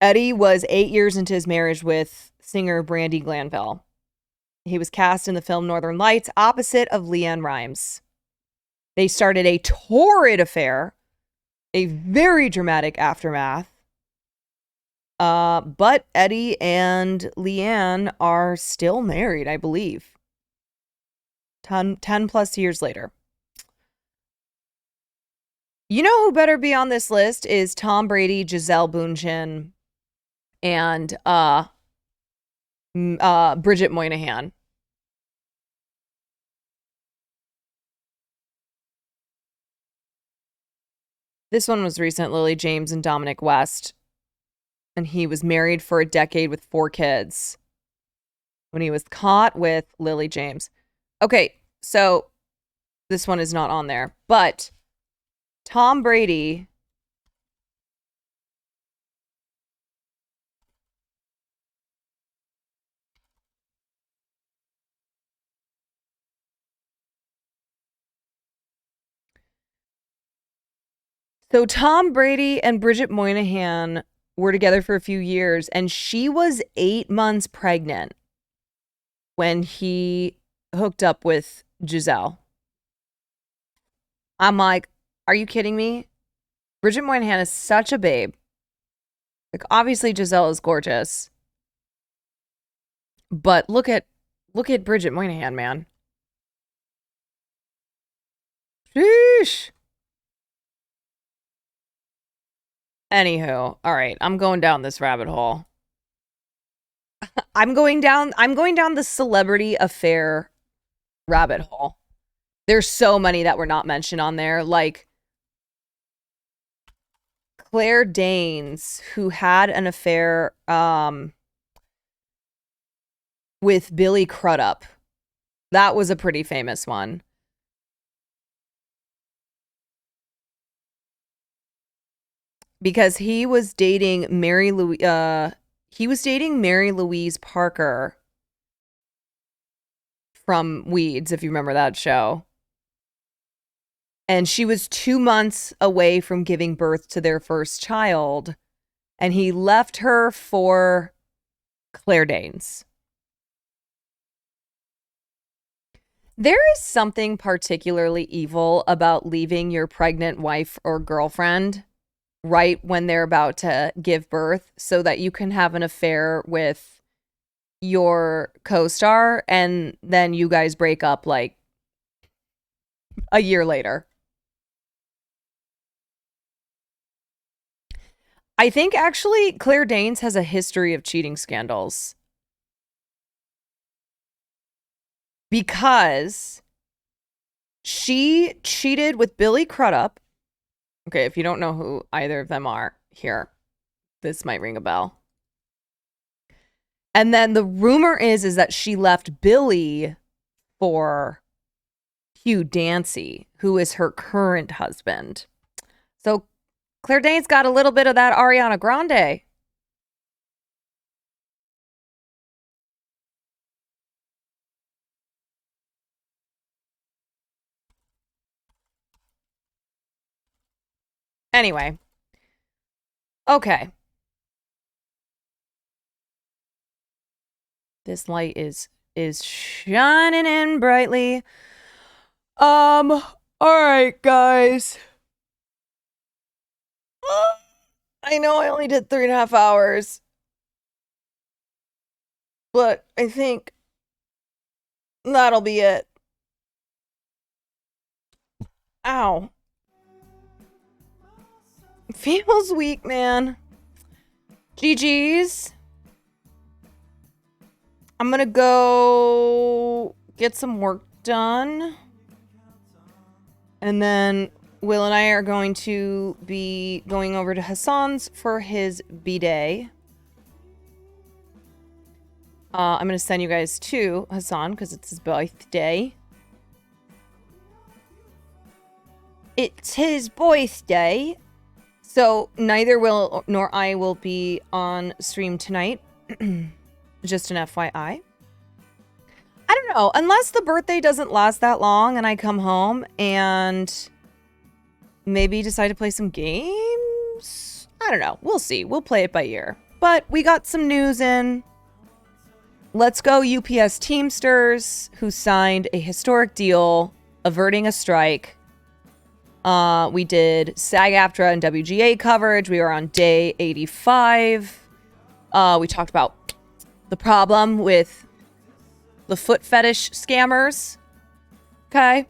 Eddie was 8 years into his marriage with singer Brandi Glanville. He was cast in the film Northern Lights opposite of LeAnn Rimes. They started a torrid affair, a very dramatic aftermath. But Eddie and LeAnn are still married, I believe. 10 plus years later. You know who better be on this list is Tom Brady, Gisele Bündchen, and Bridget Moynihan. This one was recent, Lily James and Dominic West. And he was married for a decade with 4 kids when he was caught with Lily James. Okay, so this one is not on there, but Tom Brady So Tom Brady and Bridget Moynihan were together for a few years, and she was 8 months pregnant when he hooked up with Gisele. I'm like, are you kidding me? Bridget Moynihan is such a babe. Like, obviously Gisele is gorgeous. But look at Bridget Moynihan, man. Sheesh. Anywho, all right, I'm going down this rabbit hole. I'm going down the celebrity affair rabbit hole. There's so many that were not mentioned on there, like Claire Danes, who had an affair with Billy Crudup. That was a pretty famous one. Because he was dating Mary Louise Parker from Weeds, if you remember that show. And she was 2 months away from giving birth to their first child, and he left her for Claire Danes. There is something particularly evil about leaving your pregnant wife or girlfriend right when they're about to give birth so that you can have an affair with your co-star and then you guys break up like a year later. I think actually Claire Danes has a history of cheating scandals. Because she cheated with Billy Crudup. Okay, if you don't know who either of them are, here, this might ring a bell. And then the rumor is that she left Billy for Hugh Dancy, who is her current husband. So Claire Danes got a little bit of that Ariana Grande. Anyway. Okay. This light is shining in brightly. All right, guys. I know I only did 3.5 hours, but I think that'll be it. Ow. Feels weak, man. GG's. I'm gonna go get some work done. And then Will and I are going to be going over to Hassan's for his B-Day. I'm going to send you guys to Hassan because it's his birthday. It's his birthday. So neither Will nor I will be on stream tonight. Just an FYI. I don't know. Unless the birthday doesn't last that long and I come home and maybe decide to play some games. I don't know. We'll see. We'll play it by ear. But we got some news in. Let's go UPS Teamsters, who signed a historic deal averting a strike. We did SAG AFTRA and WGA coverage. We were on day 85. We talked about the problem with the foot fetish scammers. Okay.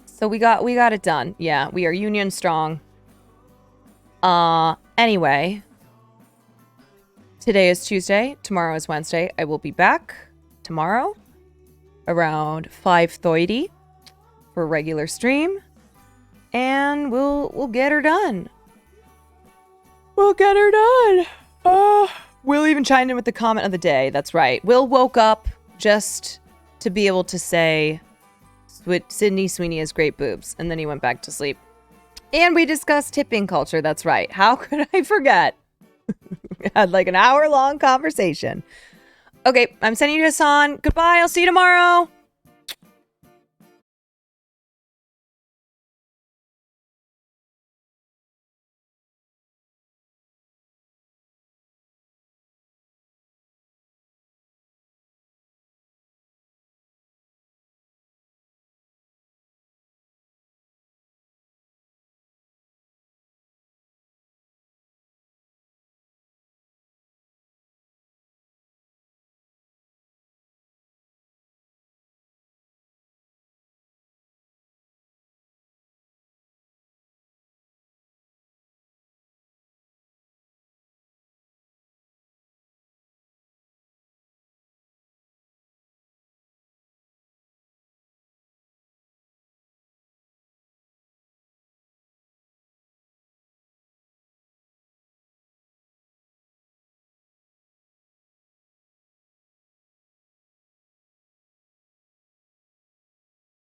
So we got it done. Yeah, we are union strong. Anyway, today is Tuesday. Tomorrow is Wednesday. I will be back tomorrow around 5:30 for a regular stream, and we'll get her done. We'll get her done. Will even chimed in with the comment of the day. That's right. Will woke up just to be able to say Sydney Sweeney has great boobs, and then he went back to sleep. And we discussed tipping culture. That's right. How could I forget? We had like an hour-long conversation. Okay, I'm sending you to Hassan. Goodbye. I'll see you tomorrow.